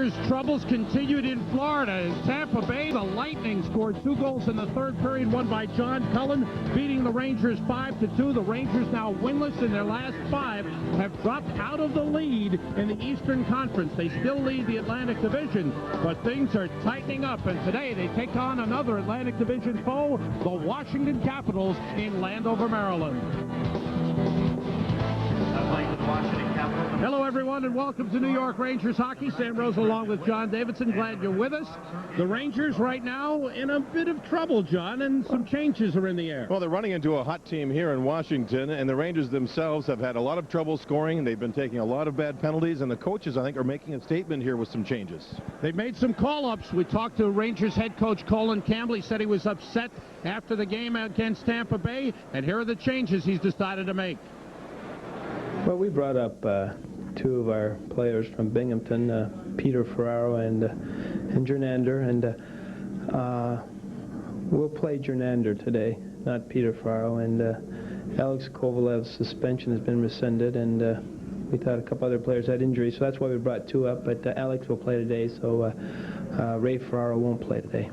Rangers' troubles continued in Florida. In Tampa Bay, the Lightning scored 2 goals in the third period, won by John Cullen, beating the Rangers 5-2. The Rangers, now winless in their last 5, have dropped out of the lead in the Eastern Conference. They still lead the Atlantic Division, but things are tightening up, and today they take on another Atlantic Division foe, the Washington Capitals, in Landover, Maryland. Hello, everyone, and welcome to New York Rangers hockey. Sam Rosen along with John Davidson. Glad you're with us. The Rangers right now in a bit of trouble, John, and some changes are in the air. Well, they're running into a hot team here in Washington, and the Rangers themselves have had a lot of trouble scoring. They've been taking a lot of bad penalties, and the coaches, I think, are making a statement here with some changes. They've made some call-ups. We talked to Rangers head coach Colin Campbell. He said he was upset after the game against Tampa Bay, and here are the changes he's decided to make. Well, we brought up 2 of our players from Binghamton, Peter Ferraro and Jernander, and we'll play Jernander today, not Peter Ferraro. And Alex Kovalev's suspension has been rescinded, and we thought a couple other players had injuries, so that's why we brought 2 up. But Alex will play today, so Ray Ferraro won't play today.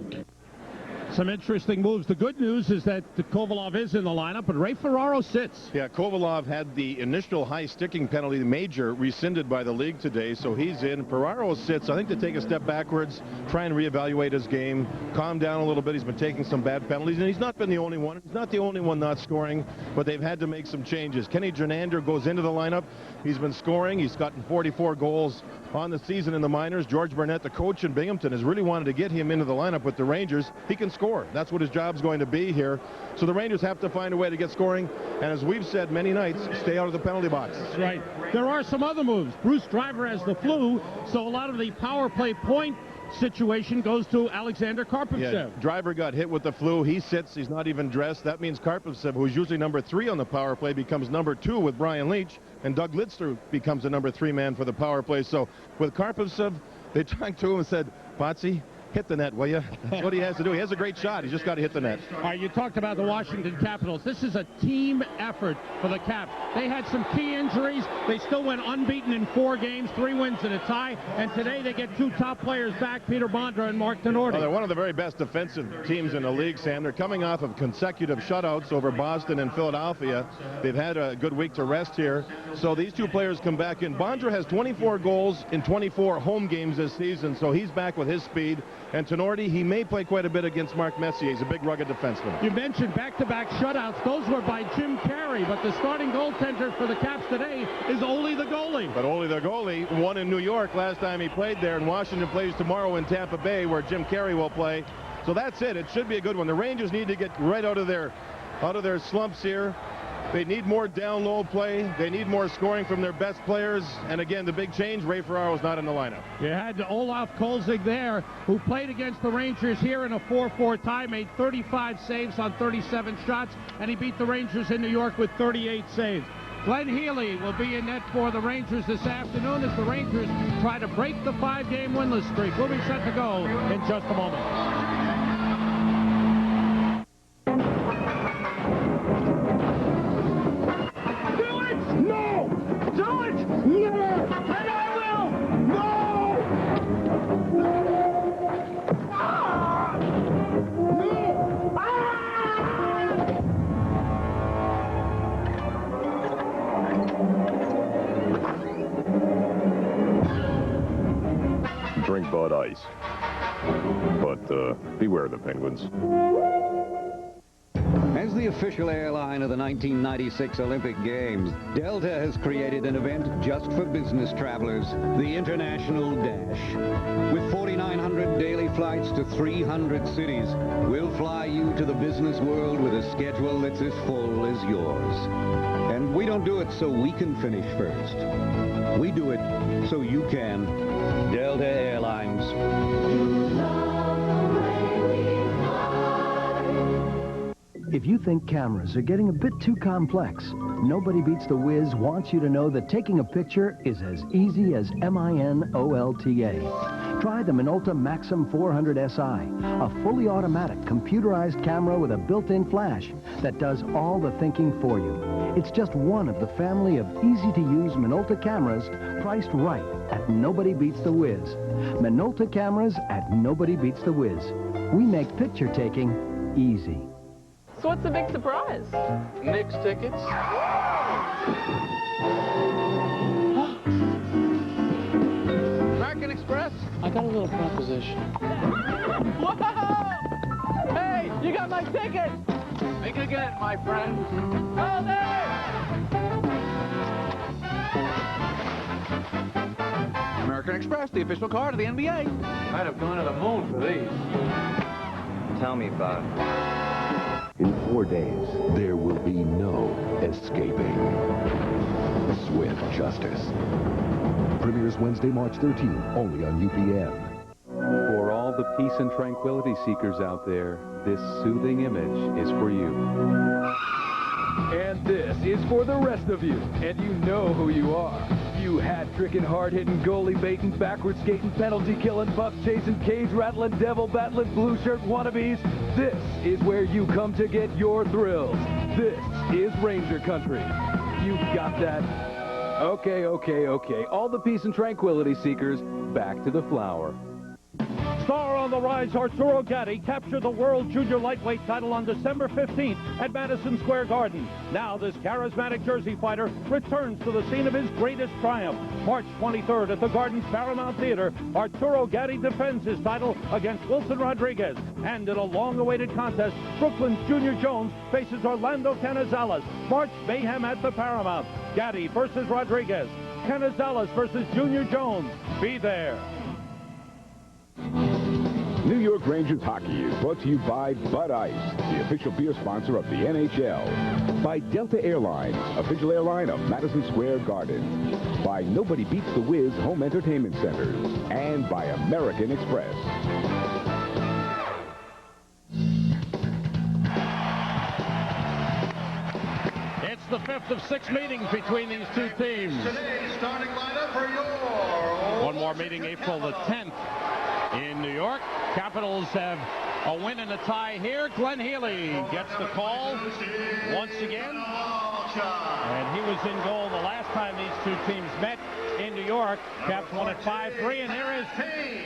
Some interesting moves. The good news is that Kovalov is in the lineup, but Ray Ferraro sits. Yeah, Kovalov had the initial high sticking penalty, the major, rescinded by the league today, so he's in. Ferraro sits, I think, to take a step backwards, try and reevaluate his game, calm down a little bit. He's been taking some bad penalties, and he's not been the only one. He's not the only one not scoring, but they've had to make some changes. Kenny Jernander goes into the lineup. He's been scoring. He's gotten 44 goals on the season in the minors. George Burnett, the coach in Binghamton, has really wanted to get him into the lineup with the Rangers. He can score. That's what his job's going to be here. So the Rangers have to find a way to get scoring, and as we've said many nights, stay out of the penalty box. That's right. There are some other moves. Bruce Driver has the flu, so a lot of the power play point situation goes to Alexander Karpovtsev. Yeah, Driver got hit with the flu. He sits. He's not even dressed. That means Karpovtsev, who's usually number 3 on the power play, becomes number 2 with Brian Leetch, and Doug Lidster becomes the number 3 man for the power play. So with Karpovtsev, they talked to him and said, Potsy, hit the net, will you? That's what he has to do. He has a great shot. He's just got to hit the net. All right, you talked about the Washington Capitals. This is a team effort for the Caps. They had some key injuries. They still went unbeaten in 4 games, 3 wins and a tie. And today they get 2 top players back, Peter Bondra and Mark Tenorti. Well, they're one of the very best defensive teams in the league, Sam. They're coming off of consecutive shutouts over Boston and Philadelphia. They've had a good week to rest here. So these 2 players come back in. Bondra has 24 goals in 24 home games this season, so he's back with his speed. And Tenorti, he may play quite a bit against Mark Messier. He's a big, rugged defenseman. You mentioned back-to-back shutouts. Those were by Jim Carey, but the starting goaltender for the Caps today is Ole the goalie. But Ole the goalie won in New York last time he played there, and Washington plays tomorrow in Tampa Bay, where Jim Carey will play. So that's it. It should be a good one. The Rangers need to get right out of their slumps here. They need more down-low play. They need more scoring from their best players. And again, the big change, Ray Ferraro is not in the lineup. You had Olaf Kolzig there, who played against the Rangers here in a 4-4 tie, made 35 saves on 37 shots, and he beat the Rangers in New York with 38 saves. Glenn Healy will be in net for the Rangers this afternoon as the Rangers try to break the 5-game winless streak. We'll be set to go in just a moment. Drink Bud Ice, but beware the penguins. As the official airline of the 1996 Olympic Games, Delta has created an event just for business travelers, the International Dash. With 4,900 daily flights to 300 cities, we'll fly you to the business world with a schedule that's as full as yours. And we don't do it so we can finish first. We do it so you can. Delta Airlines. If you think cameras are getting a bit too complex, Nobody Beats the Wiz wants you to know that taking a picture is as easy as MINOLTA. Try the Minolta Maxim 400 SI, a fully automatic computerized camera with a built-in flash that does all the thinking for you. It's just one of the family of easy-to-use Minolta cameras priced right at Nobody Beats the Whiz. Minolta cameras at Nobody Beats the Whiz. We make picture taking easy. So what's the big surprise? Knicks tickets. American Express? I got a little proposition. Whoa! Hey, you got my ticket! Think again, my friend. Oh, there! American Express, the official card of the NBA. I'd have gone to the moon for these. Tell me about it. In 4 days, there will be no escaping Swift Justice. Premieres Wednesday, March 13th, only on UPN. For all the peace and tranquility seekers out there, this soothing image is for you. And this is for the rest of you, and you know who you are. You hat-tricking, hard-hitting, goalie-baiting, backward-skating, penalty-killing, buck-chasing, cage-rattling, devil-battling, blue-shirt wannabes. This is where you come to get your thrills. This is Ranger Country. You got that? Okay. All the peace and tranquility seekers, back to the flower. Star on the rise, Arturo Gatti captured the World Junior Lightweight title on December 15th at Madison Square Garden. Now this charismatic Jersey fighter returns to the scene of his greatest triumph. March 23rd at the Garden's Paramount Theater, Arturo Gatti defends his title against Wilson Rodriguez. And in a long-awaited contest, Brooklyn's Junior Jones faces Orlando Canizales. March mayhem at the Paramount. Gatti versus Rodriguez. Canizales versus Junior Jones. Be there. New York Rangers hockey is brought to you by Bud Ice, the official beer sponsor of the NHL. By Delta Airlines, official airline of Madison Square Garden. By Nobody Beats the Whiz Home Entertainment Centers. And by American Express. It's the fifth of 6 meetings between these two teams. Today's starting lineup for your One more meeting April the 10th in New York. Capitals have a win and a tie here. Glenn Healy gets the call once again. And he was in goal the last time these two teams met in New York. Caps won at 5-3. And here is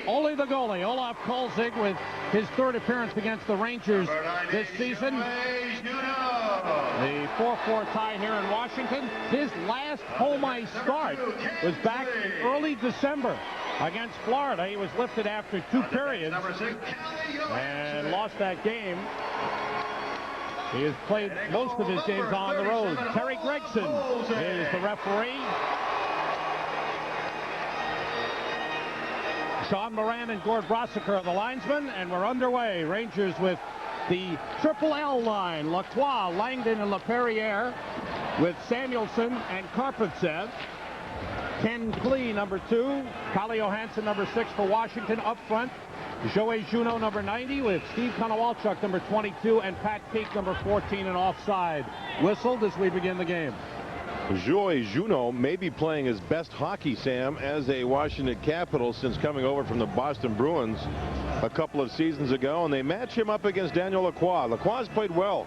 only the goalie, Olaf Kolzig, with his third appearance against the Rangers this season. The 4-4 tie here in Washington. His last home ice start was back in early December against Florida. He was lifted after 2 periods and lost that game. He has played most of his games on the road. Terry Gregson is the referee. Sean Moran and Gord Brosiker are the linesmen, and we're underway. Rangers with the Triple L line. Lacroix, Langdon, and LaPerriere with Samuelson and Karpovtsev. Ken Klee, number 2. Kalle Johansson, number 6 for Washington up front. Joey Juneau, number 90, with Steve Konowalchuk, number 22, and Pat Peake, number 14, and offside. Whistled as we begin the game. Joey Juneau may be playing his best hockey, Sam, as a Washington Capital since coming over from the Boston Bruins a couple of seasons ago, and they match him up against Daniel Lacroix. Lacroix's played well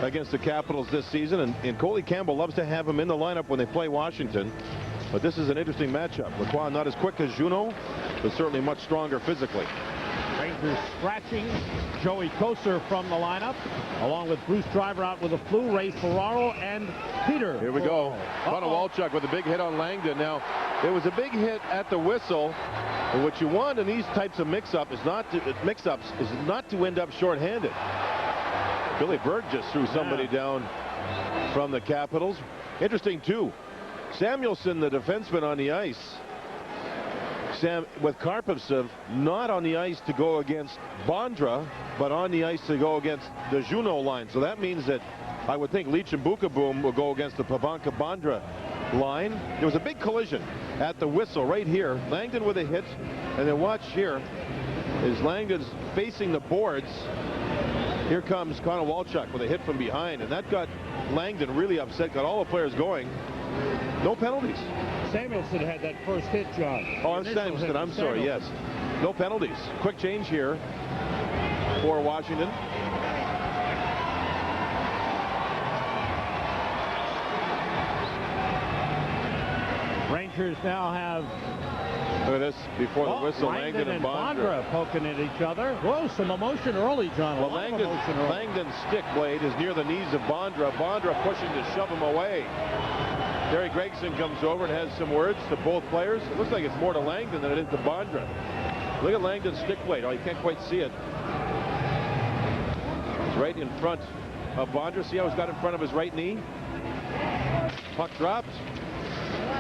against the Capitals this season, and Coley Campbell loves to have him in the lineup when they play Washington. But this is an interesting matchup. Lacroix not as quick as Juneau, but certainly much stronger physically. Rangers scratching Joey Kocur from the lineup, along with Bruce Driver out with a flu, Ray Ferraro, and Peter. Here we go. Konowalchuk with a big hit on Langdon. Now, there was a big hit at the whistle. And what you want in these types of mix-ups is not to end up shorthanded. Billy Berg just threw somebody down from the Capitals. Interesting, too. Samuelson, the defenseman on the ice, with Karpovtsev not on the ice to go against Bondra, but on the ice to go against the Juneau line. So that means that I would think Leach and Bukaboom will go against the Pavanka-Bondra line. There was a big collision at the whistle right here. Langdon with a hit, and then watch here as Langdon's facing the boards. Here comes Konowalchuk with a hit from behind, and that got Langdon really upset, got all the players going. No penalties. Samuelson had that first hit, John. Oh, I'm Samuelson. I'm sorry, yes. No penalties. Quick change here for Washington. Rangers now have Look at this before the whistle. Langdon and Bondra poking at each other. Whoa, some emotion early, John. Well, Langdon's stick blade is near the knees of Bondra. Bondra pushing to shove him away. Terry Gregson comes over and has some words to both players. It looks like it's more to Langdon than it is to Bondra. Look at Langdon's stick blade. Oh, you can't quite see it. It's right in front of Bondra. See how he's got in front of his right knee? Puck dropped.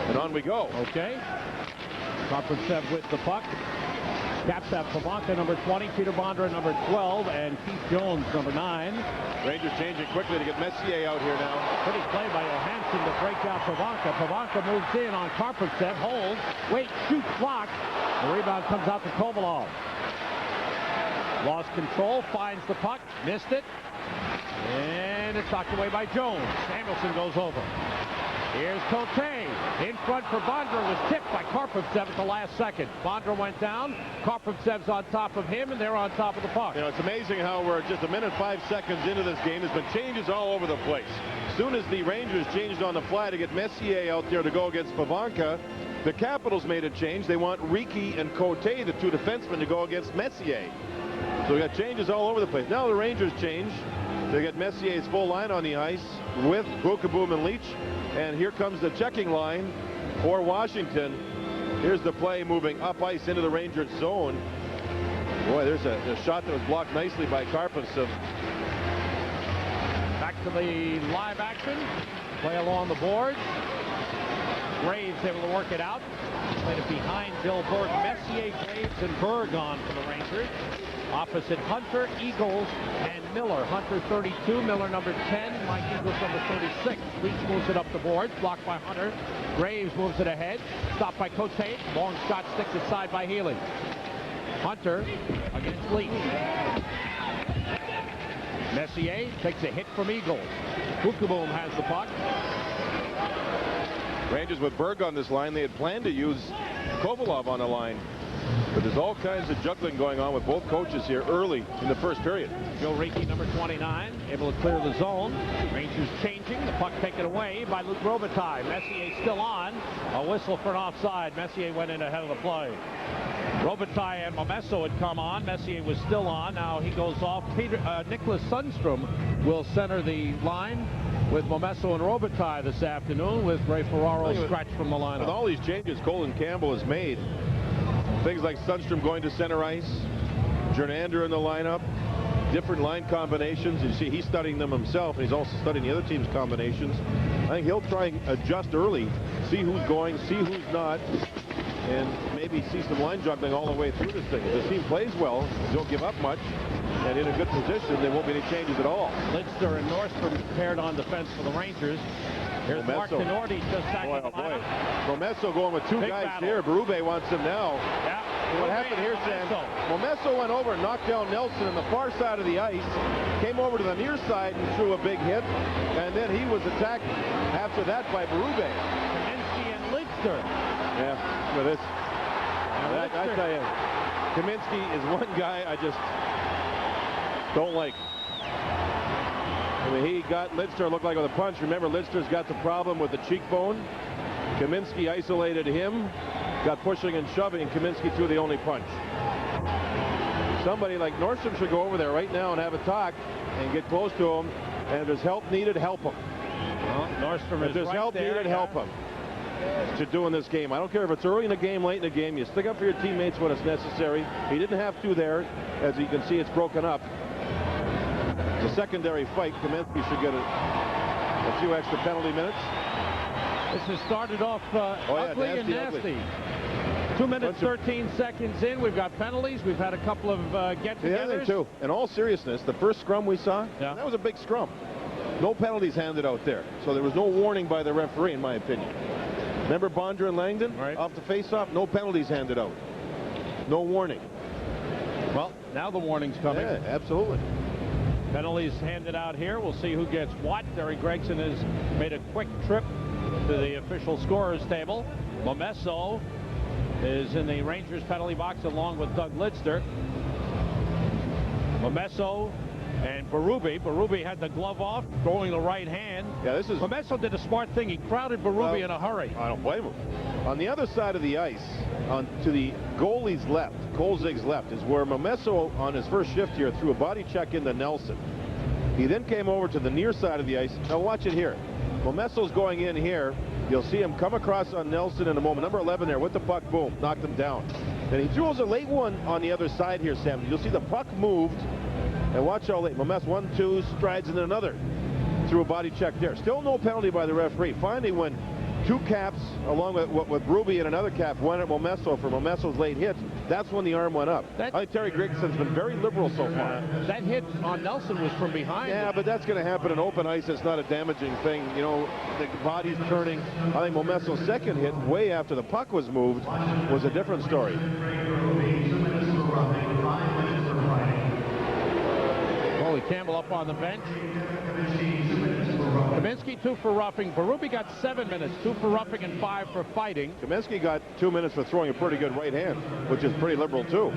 And on we go. Okay. Karpovtsev with the puck. Caps have Pivonka, number 20, Peter Bondra, number 12, and Keith Jones, number 9. Rangers changing quickly to get Messier out here now. Pretty play by Johansson to break out Pivonka. Pivonka moves in on Karpovtsev, holds, wait, shoots, blocked. The rebound comes out to Kovalov. Lost control, finds the puck, missed it, and it's knocked away by Jones. Samuelson goes over. Here's Cote. In front for Bondra, was tipped by Karpovtsev at the last second. Bondra went down. Karpovtsev's on top of him, and they're on top of the puck. You know, it's amazing how we're just a minute 5 seconds into this game. There's been changes all over the place. As soon as the Rangers changed on the fly to get Messier out there to go against Pivonka, the Capitals made a change. They want Riki and Cote, the two defensemen, to go against Messier. So we got changes all over the place. Now the Rangers change. They get Messier's full line on the ice with Bookeboom and Leach. And here comes the checking line for Washington. Here's the play moving up ice into the Rangers zone. Boy, there's a shot that was blocked nicely by Karpovtsev. Back to the live action. Play along the boards. Graves able to work it out. Played it behind Bill Berg. Messier, Graves, and Berg on for the Rangers. Opposite Hunter, Eagles, and Miller. Hunter 32, Miller number 10, Mike Eagles number 36. Leach moves it up the boards, blocked by Hunter. Graves moves it ahead, stopped by Cote. Long shot sticks aside by Healy. Hunter against Leach. Messier takes a hit from Eagles. Bookeboom has the puck. Rangers with Berg on this line. They had planned to use Kovalov on the line. But there's all kinds of juggling going on with both coaches here early in the first period. Joe Riki, number 29, able to clear the zone. Rangers changing. The puck taken away by Luc Robitaille. Messier still on. A whistle for an offside. Messier went in ahead of the play. Robitaille and Momesso had come on. Messier was still on. Now he goes off. Nicholas Sundstrom will center the line with Momesso and Robitaille this afternoon, with Ray Ferraro scratched from the lineup. With all these changes Colin Campbell has made, things like Sundstrom going to center ice, Jernander in the lineup, different line combinations. You see, he's studying them himself, and he's also studying the other team's combinations. I think he'll try and adjust early, see who's going, see who's not, and maybe see some line juggling all the way through this thing. If the team plays well, don't give up much, and in a good position, there won't be any changes at all. Lidster and Nordstrom paired on defense for the Rangers. Here's Mark Tenorti just back in the lineup. Momesso going with two guys here. Berube wants him now. Yeah. What happened here, Sam? Momesso went over and knocked down Nelson on the far side of the ice, came over to the near side and threw a big hit, and then he was attacked after that by Berube. Kaminsky and Lidster. Yeah, look at this. I tell you, Kaminsky is one guy I just don't like. I mean, he got Lidster looked like with a punch. Remember, Lidster's got the problem with the cheekbone. Kaminsky isolated him, got pushing and shoving, and Kaminsky threw the only punch. Somebody like Nordstrom should go over there right now and have a talk and get close to him. And if there's help needed, help him. Well, Nordstrom if there's help needed, help him. To do in this game. I don't care if it's early in the game, late in the game. You stick up for your teammates when it's necessary. He didn't have to there. As you can see, it's broken up. It's a secondary fight. Kaminsky should get a few extra penalty minutes. This has started off ugly and nasty. 2 minutes, 13 seconds in. We've got penalties. We've had a couple of get-togethers. Too. In all seriousness, the first scrum we saw, that was a big scrum. No penalties handed out there. So there was no warning by the referee, in my opinion. Remember Bondra and Langdon? Right. Off the face-off, no penalties handed out. No warning. Well, now the warning's coming. Yeah, absolutely. Penalties handed out here. We'll see who gets what. Terry Gregson has made a quick trip to the official scorer's table. Momesso is in the Rangers penalty box along with Doug Lidster. Momesso and Berube. Berube had the glove off, throwing the right hand. Yeah, this is... Momesso did a smart thing. He crowded Berube in a hurry. I don't blame him. On the other side of the ice, to the goalie's left, Kolzig's left, is where Momesso, on his first shift here, threw a body check into Nelson. He then came over to the near side of the ice. Now watch it here. Momesso's going in here. You'll see him come across on Nelson in a moment. Number 11 there with the puck, boom, knocked him down. Then he throws a late one on the other side here, Sam. You'll see the puck moved. And watch how late. Momesso 1-2 strides and then another. Threw a body check there. Still no penalty by the referee. Finally, when two caps, along with Berube and another cap, went at Momesso for Momesso's late hit, that's when the arm went up. I think Terry Griggson's been very liberal so far. That hit on Nelson was from behind. Yeah, but that's going to happen in open ice. It's not a damaging thing. You know, the body's turning. I think Momesso's second hit, way after the puck was moved, was a different story. Paulie Campbell up on the bench. Kaminsky 2 for roughing. Berube got 7 minutes, 2 for roughing and 5 for fighting. Kaminsky got 2 minutes for throwing a pretty good right hand, which is pretty liberal too.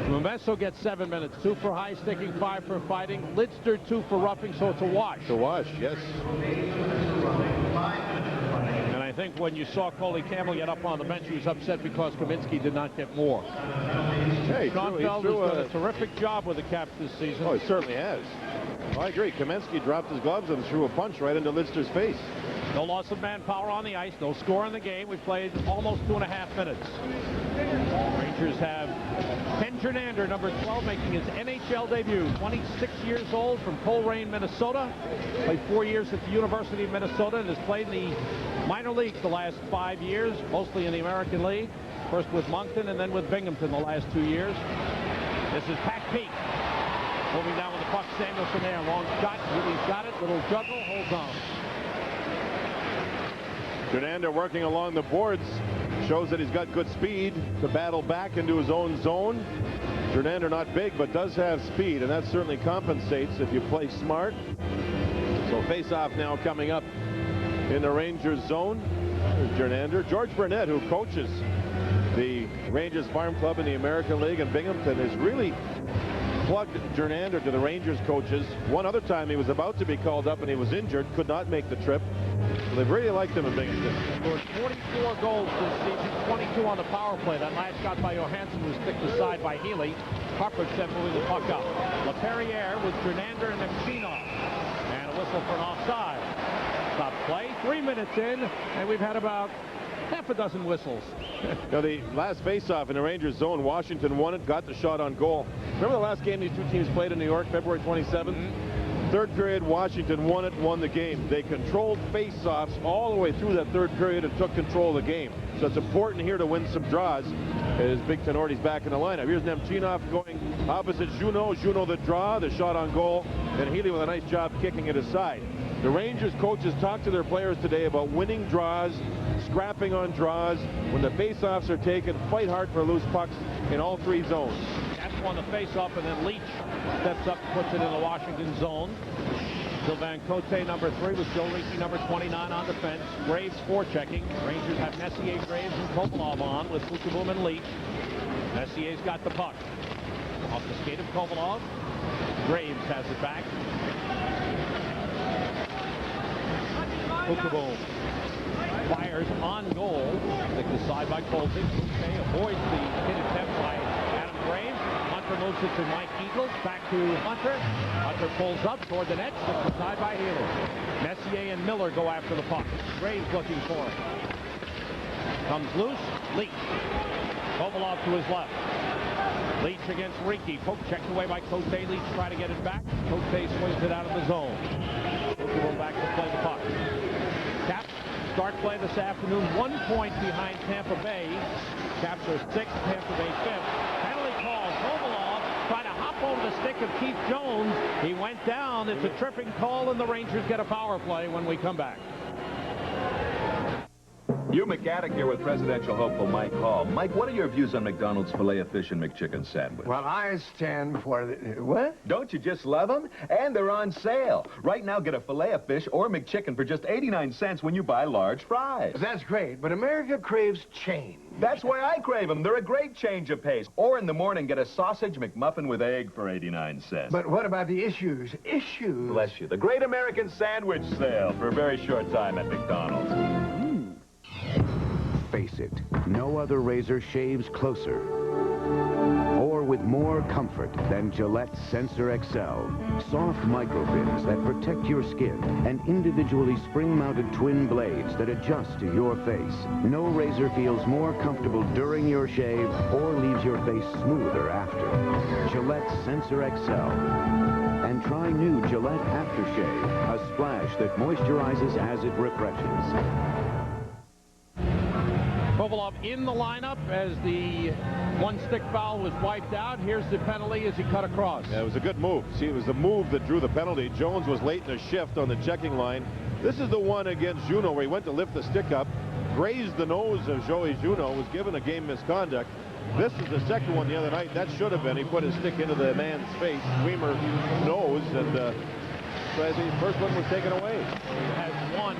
Momesso gets 7 minutes, 2 for high sticking, 5 for fighting. Lidster 2 for roughing, so it's a wash. It's a wash, yes. And I think when you saw Paulie Campbell get up on the bench, he was upset because Kaminsky did not get more. Hey, Sean Feld has done a terrific job with the Caps this season. Oh, he certainly has. I agree. Kaminsky dropped his gloves and threw a punch right into Lidster's face. No loss of manpower on the ice. No score in the game. We've played almost 2.5 minutes. Rangers have Ken Jernander, number 12, making his NHL debut. 26 years old from Coleraine, Minnesota. Played 4 years at the University of Minnesota and has played in the minor leagues the last 5 years, mostly in the American League. First with Moncton and then with Binghamton the last 2 years. This is Pat Peak. Moving down with the puck, Samuelson there. Long shot. He's got it. Little juggle. Holds on. Jernander working along the boards. Shows that he's got good speed to battle back into his own zone. Jernander not big, but does have speed, and that certainly compensates if you play smart. So face-off now coming up in the Rangers zone. There's Jernander. George Burnett, who coaches the Rangers Farm Club in the American League in Binghamton, has really plugged Jernander to the Rangers coaches. One other time he was about to be called up and he was injured, could not make the trip. So they've really liked him in Binghamton. Scored 44 goals this season, 22 on the power play. That last shot by Johansson was kicked aside by Healy. Harper then moving the puck up. LaPerriere with Jernander and Nemchinov. And a whistle for an offside. Stop play. 3 minutes in, and we've had about half a dozen whistles. Now, the last face-off in the Rangers zone, Washington won it, got the shot on goal. Remember the last game these two teams played in New York, February 27th? Third period, Washington won it, won the game. They controlled face-offs all the way through that third period and took control of the game. So it's important here to win some draws as Big Tenorti's back in the lineup. Here's Nemchinov going opposite Juneau. Juneau the draw, the shot on goal, and Healy with a nice job kicking it aside. The Rangers coaches talked to their players today about winning draws, scrapping on draws. When the face-offs are taken, fight hard for loose pucks in all three zones. That's won the face-off, and then Leach steps up, puts it in the Washington zone. Sylvain Cote, number 3, with Joe Ricci, number 29 on defense. Graves forechecking. Rangers have Messier, Graves, and Kovalov on with Fukeboom and Leach. Messier's got the puck. Off the skate of Kovalov. Graves has it back. Fukeboom fires on goal. Kicked aside by Colton. Okay, avoids the hit attempt by Adam Graves. Hunter moves it to Mike Eagles. Back to Hunter. Hunter pulls up toward the net. Kicked aside by Healy. Messier and Miller go after the puck. Graves looking for it. Comes loose. Leach. Kovalov to his left. Leach against Ricci. Poke checked away by Cote. Leach try to get it back. Cote swings it out of the zone. Fukeboom back to play the puck. Caps start play this afternoon, 1 point behind Tampa Bay. Caps are 6th, Tampa Bay 5th. Penalty call. Kovalov tried to hop over the stick of Keith Jones. He went down. It's a tripping call, and the Rangers get a power play when we come back. Hugh McAddick here with presidential hopeful Mike Hall. Mike, what are your views on McDonald's Filet-O-Fish and McChicken sandwich? Well, I stand for the... What? Don't you just love them? And they're on sale. Right now, get a Filet-O-Fish or McChicken for just 89 cents when you buy large fries. That's great, but America craves change. That's why I crave them. They're a great change of pace. Or in the morning, get a sausage McMuffin with egg for 89 cents. But what about the issues? Issues? Bless you. The Great American Sandwich Sale for a very short time at McDonald's. Face it, no other razor shaves closer or with more comfort than Gillette Sensor XL. Soft microfibs that protect your skin and individually spring-mounted twin blades that adjust to your face. No razor feels more comfortable during your shave or leaves your face smoother after. Gillette Sensor XL. And try new Gillette Aftershave, a splash that moisturizes as it refreshes. Kovalov in the lineup as the one-stick foul was wiped out. Here's the penalty as he cut across. Yeah, it was a good move. See, it was the move that drew the penalty. Jones was late in a shift on the checking line. This is the one against Juneau where he went to lift the stick up, grazed the nose of Joey Juneau, was given a game misconduct. This is the second one the other night. That should have been. He put his stick into the man's face, Weimer nose, and so I think the first one was taken away. He has one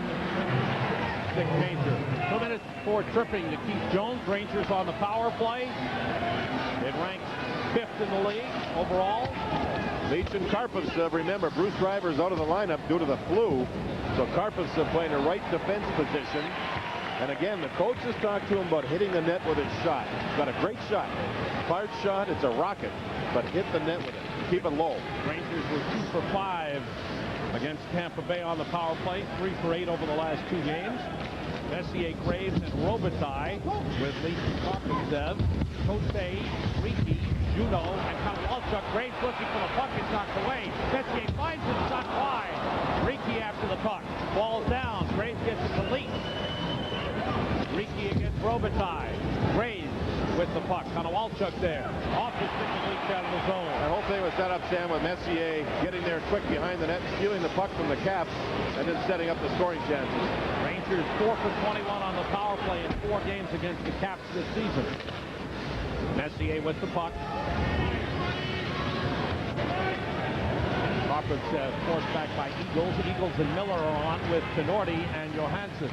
stick changer. 2 minutes for tripping to Keith Jones. Rangers on the power play. It ranks 5th in the league overall. Leach and Karpus, remember, Bruce Driver's out of the lineup due to the flu. So Karpus playing a right defense position. And again, the coach has talked to him about hitting the net with his shot. He's got a great shot. Hard shot, it's a rocket. But hit the net with it. Keep it low. Rangers were 2 for 5 against Tampa Bay on the power play. 3 for 8 over the last 2 games. Messier, Graves, and Robitaille with Leach and Karpatsev. Cote, Riki, Juneau, and Konowalchuk. Graves looking for the puck. It's knocked away. Messier finds it. It's not wide. Riki after the puck. Ball's down. Graves gets it to Leach. Riki against Robitaille. Graves with the puck. Konowalchuk there. Off the stick of Leach out of the zone. The whole thing was set up, Sam, with Messier getting there quick behind the net, stealing the puck from the Caps, and then setting up the scoring chances. Rangers 4 for 21 on the power play in 4 games against the Caps this season. Messier with the puck. Karpatsev forced back by Eagles. Eagles and Miller are on with Tenorti and Johansson.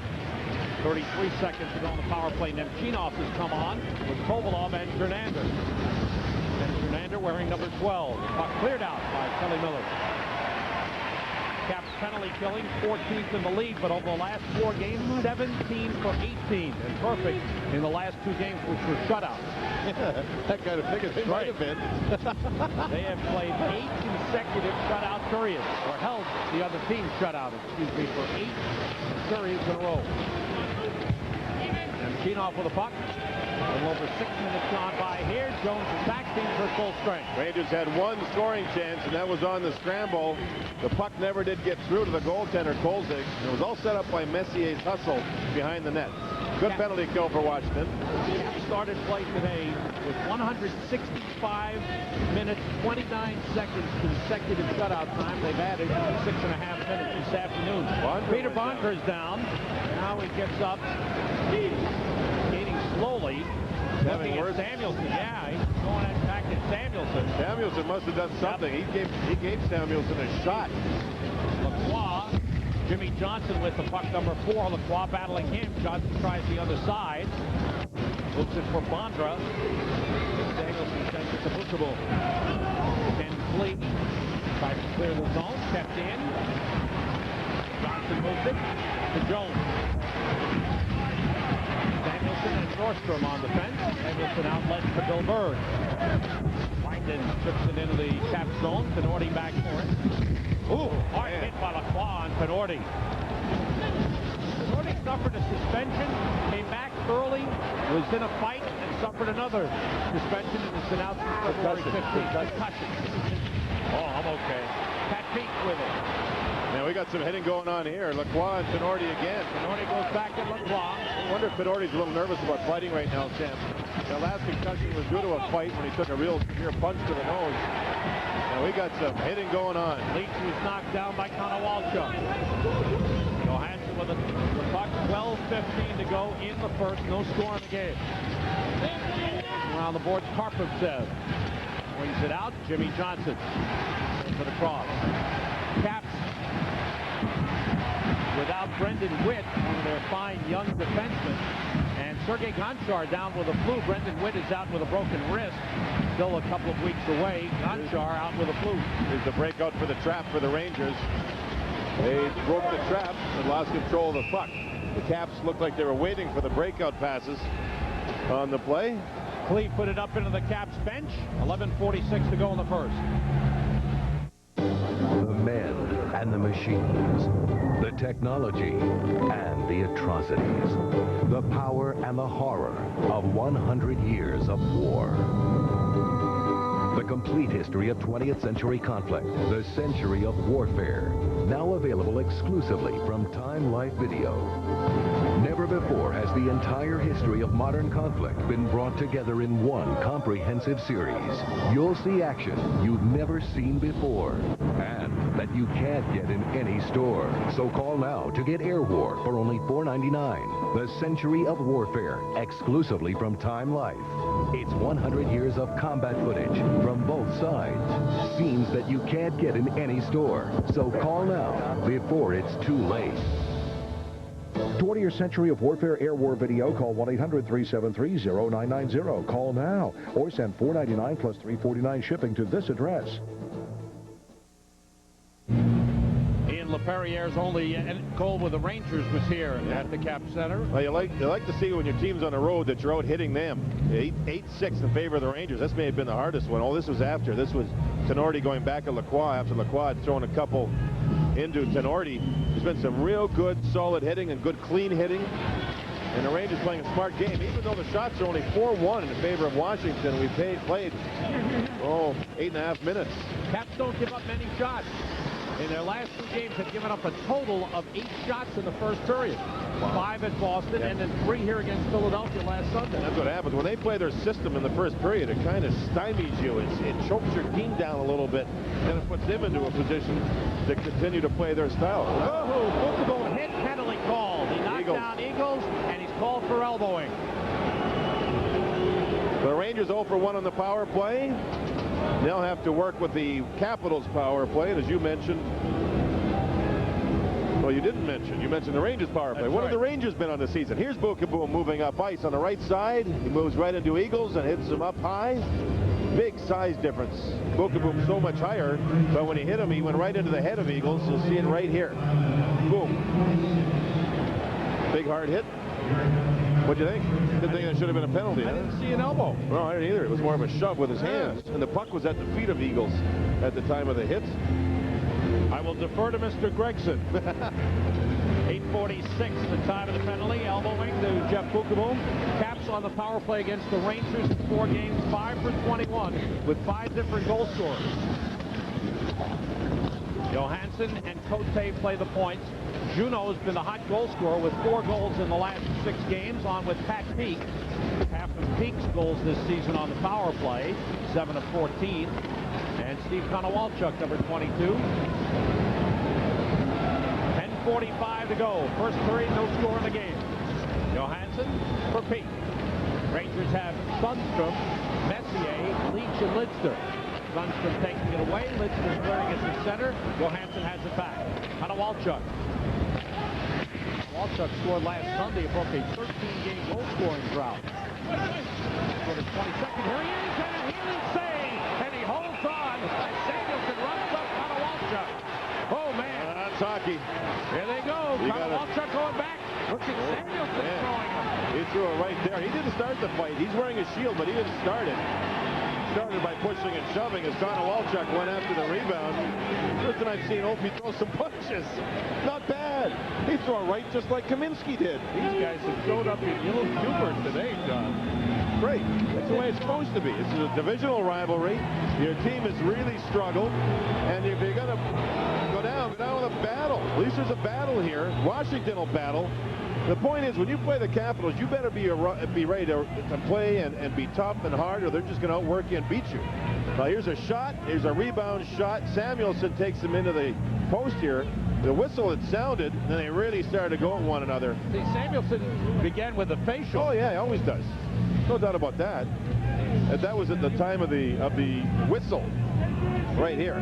33 seconds to go on the power play. Nemchinov has come on with Kovalov and Jernander. And Jernander wearing number 12. Puck cleared out by Kelly Miller. Caps penalty killing, 14th in the league, but over the last 4 games, 17 for 18. And perfect in the last 2 games, which were shutouts. That kind of figure they might have been. They have played 8 consecutive shutout periods, or held the other team shutout, for 8 periods in a row. And Keenoff with a puck. A little over 6 minutes gone by here. Jones attacks team for full strength. Rangers had 1 scoring chance, and that was on the scramble. The puck never did get through to the goaltender, Kolzig. It was all set up by Messier's hustle behind the net. Good penalty kill for Washington. Started play today with 165 minutes, 29 seconds consecutive shutout time. They've added 6.5 minutes this afternoon. Peter Bonker's down. Now he gets up. Skating slowly. Looking at Samuelson. Yeah, he's going back at Samuelson. Samuelson must have done something. Yep. He gave Samuelson a shot. Lacroix. Jimmy Johnson with the puck, number 4. Lacroix battling him. Johnson tries the other side. Moves it for Bondra. Samuelson sends it to Buchable. Ken Fleet tries to clear the zone. Kept in. Johnson moves it to Jones. Samuelson and Nordstrom on the fence. Samuelson outlet to Bill Berg. Wyden chips it into the cap zone. Tenorti back for it. Ooh, hard hit by Lacroix on Tenorti. Tenorti suffered a suspension, came back early, was in a fight, and suffered another suspension, and is announced for February 15th. Concussion. Oh, I'm okay. Pat Peake with it. Now we got some hitting going on here. Lacroix and Tenorti again. Tenorti goes back at Lacroix. I wonder if Tenorti's a little nervous about fighting right now, Sam. The last concussion was due to a fight when he took a real severe punch to the nose. Now we got some hitting going on. Leach was knocked down by Konowalchuk. Johansson with the puck. 12:15 to go in the first. No score in the game. Around the boards, Karpovtsev wings it out. Jimmy Johnson for the cross. Caps without Brendan Witt, one of their fine young defensemen. And Sergei Gonchar down with a flu. Brendan Witt is out with a broken wrist. Still a couple of weeks away. Gonchar out with a flu. Here's the breakout for the trap for the Rangers. They broke the trap and lost control of the puck. The Caps looked like they were waiting for the breakout passes on the play. Cleve put it up into the Caps bench. 11:46 to go in the first. The men and the machines, the technology and the atrocities, the power and the horror of 100 years of war. The complete history of 20th century conflict, the century of warfare, now available exclusively from Time Life Video. Never before has the entire history of modern conflict been brought together in one comprehensive series. You'll see action you've never seen before and that you can't get in any store. So call now to get Air War for only $4.99. The Century of Warfare, exclusively from Time Life. It's 100 years of combat footage from both sides. Scenes that you can't get in any store. So call now before it's too late. 20th Century of Warfare Air War Video. Call 1-800-373-0990. Call now or send $4.99 plus $3.49 shipping to this address. Ian LaPerriere's only goal with the Rangers was here at the Cap Center. Well, you like to see when your team's on the road that you're out hitting them. 8-6 in favor of the Rangers. This may have been the hardest one. Oh, this was after. This was Tenorti going back at Lacroix after Lacroix had thrown a couple into Tenorti. There's been some real good, solid hitting and good, clean hitting. And the Rangers playing a smart game. Even though the shots are only 4-1 in favor of Washington, we played 8.5 minutes. Caps don't give up many shots. In their last 2 games, have given up a total of 8 shots in the first period. Wow. 5 at Boston, and then 3 here against Philadelphia last Sunday. That's what happens. When they play their system in the first period, it kind of stymies you. It chokes your team down a little bit, and it puts them into a position to continue to play their style. Oh, Buchebo hit, penalty called. He knocked down Eagles, and he's called for elbowing. The Rangers 0 for 1 on the power play. They'll have to work with the Capitals power play, and as you mentioned, well, you didn't mention. You mentioned the Rangers power play. What have the Rangers been on the season? Here's Buchebo moving up ice on the right side. He moves right into Eagles and hits him up high. Big size difference. Buchebo so much higher, but when he hit him, he went right into the head of Eagles. You'll see it right here. Boom. Big hard hit. What'd you think? Didn't think that should have been a penalty. I didn't see an elbow. No, I didn't either. It was more of a shove with his hands. And the puck was at the feet of Eagles at the time of the hit. I will defer to Mr. Gregson. 8:46, the time of the penalty. Elbowing to Jeff Buchebo. Caps on the power play against the Rangers in 4 games, 5 for 21, with 5 different goal scorers. Johansson and Cote play the points. Juneau has been the hot goal scorer with 4 goals in the last 6 games, on with Pat Peake. Half of Peake's goals this season on the power play, 7 of 14. And Steve Konowalchuk, number 22. 10:45 to go. First period, no score in the game. Johansson for Peake. Rangers have Sundstrom, Messier, Leach, and Lidster. Sundstrom taking it away. Lidster clearing it to center. Johansson has it back. Konowalchuk. Walchuk scored last Sunday. It broke a 13-game goal-scoring drought. For the 22nd, here he is, and a healing save, and he holds on. Samuelson runs up Konowalchuk. Oh, man. That's hockey. Here they go. Konowalchuk going back. Look at Samuelson throwing him. He threw it right there. He didn't start the fight. He's wearing a shield, but he didn't start it. Started by pushing and shoving as Konowalchuk went after the rebound. First time I've seen Opie throw some punches. Not bad. He threw it right just like Kaminsky did. These guys have showed up in Yellow Cooper today, John. Great. That's the way it's supposed to be. This is a divisional rivalry. Your team has really struggled. And if you're going to go down with a battle. At least there's a battle here. Washington will battle. The point is, when you play the Capitals, you better be ready to play and be tough and hard, or they're just going to outwork you and beat you. Now, here's a shot. Here's a rebound shot. Samuelson takes him into the post here. The whistle had sounded, and then they really started to go at one another. See, Samuelson began with the facial. Oh yeah, he always does. No doubt about that. And that was at the time of the whistle, right here.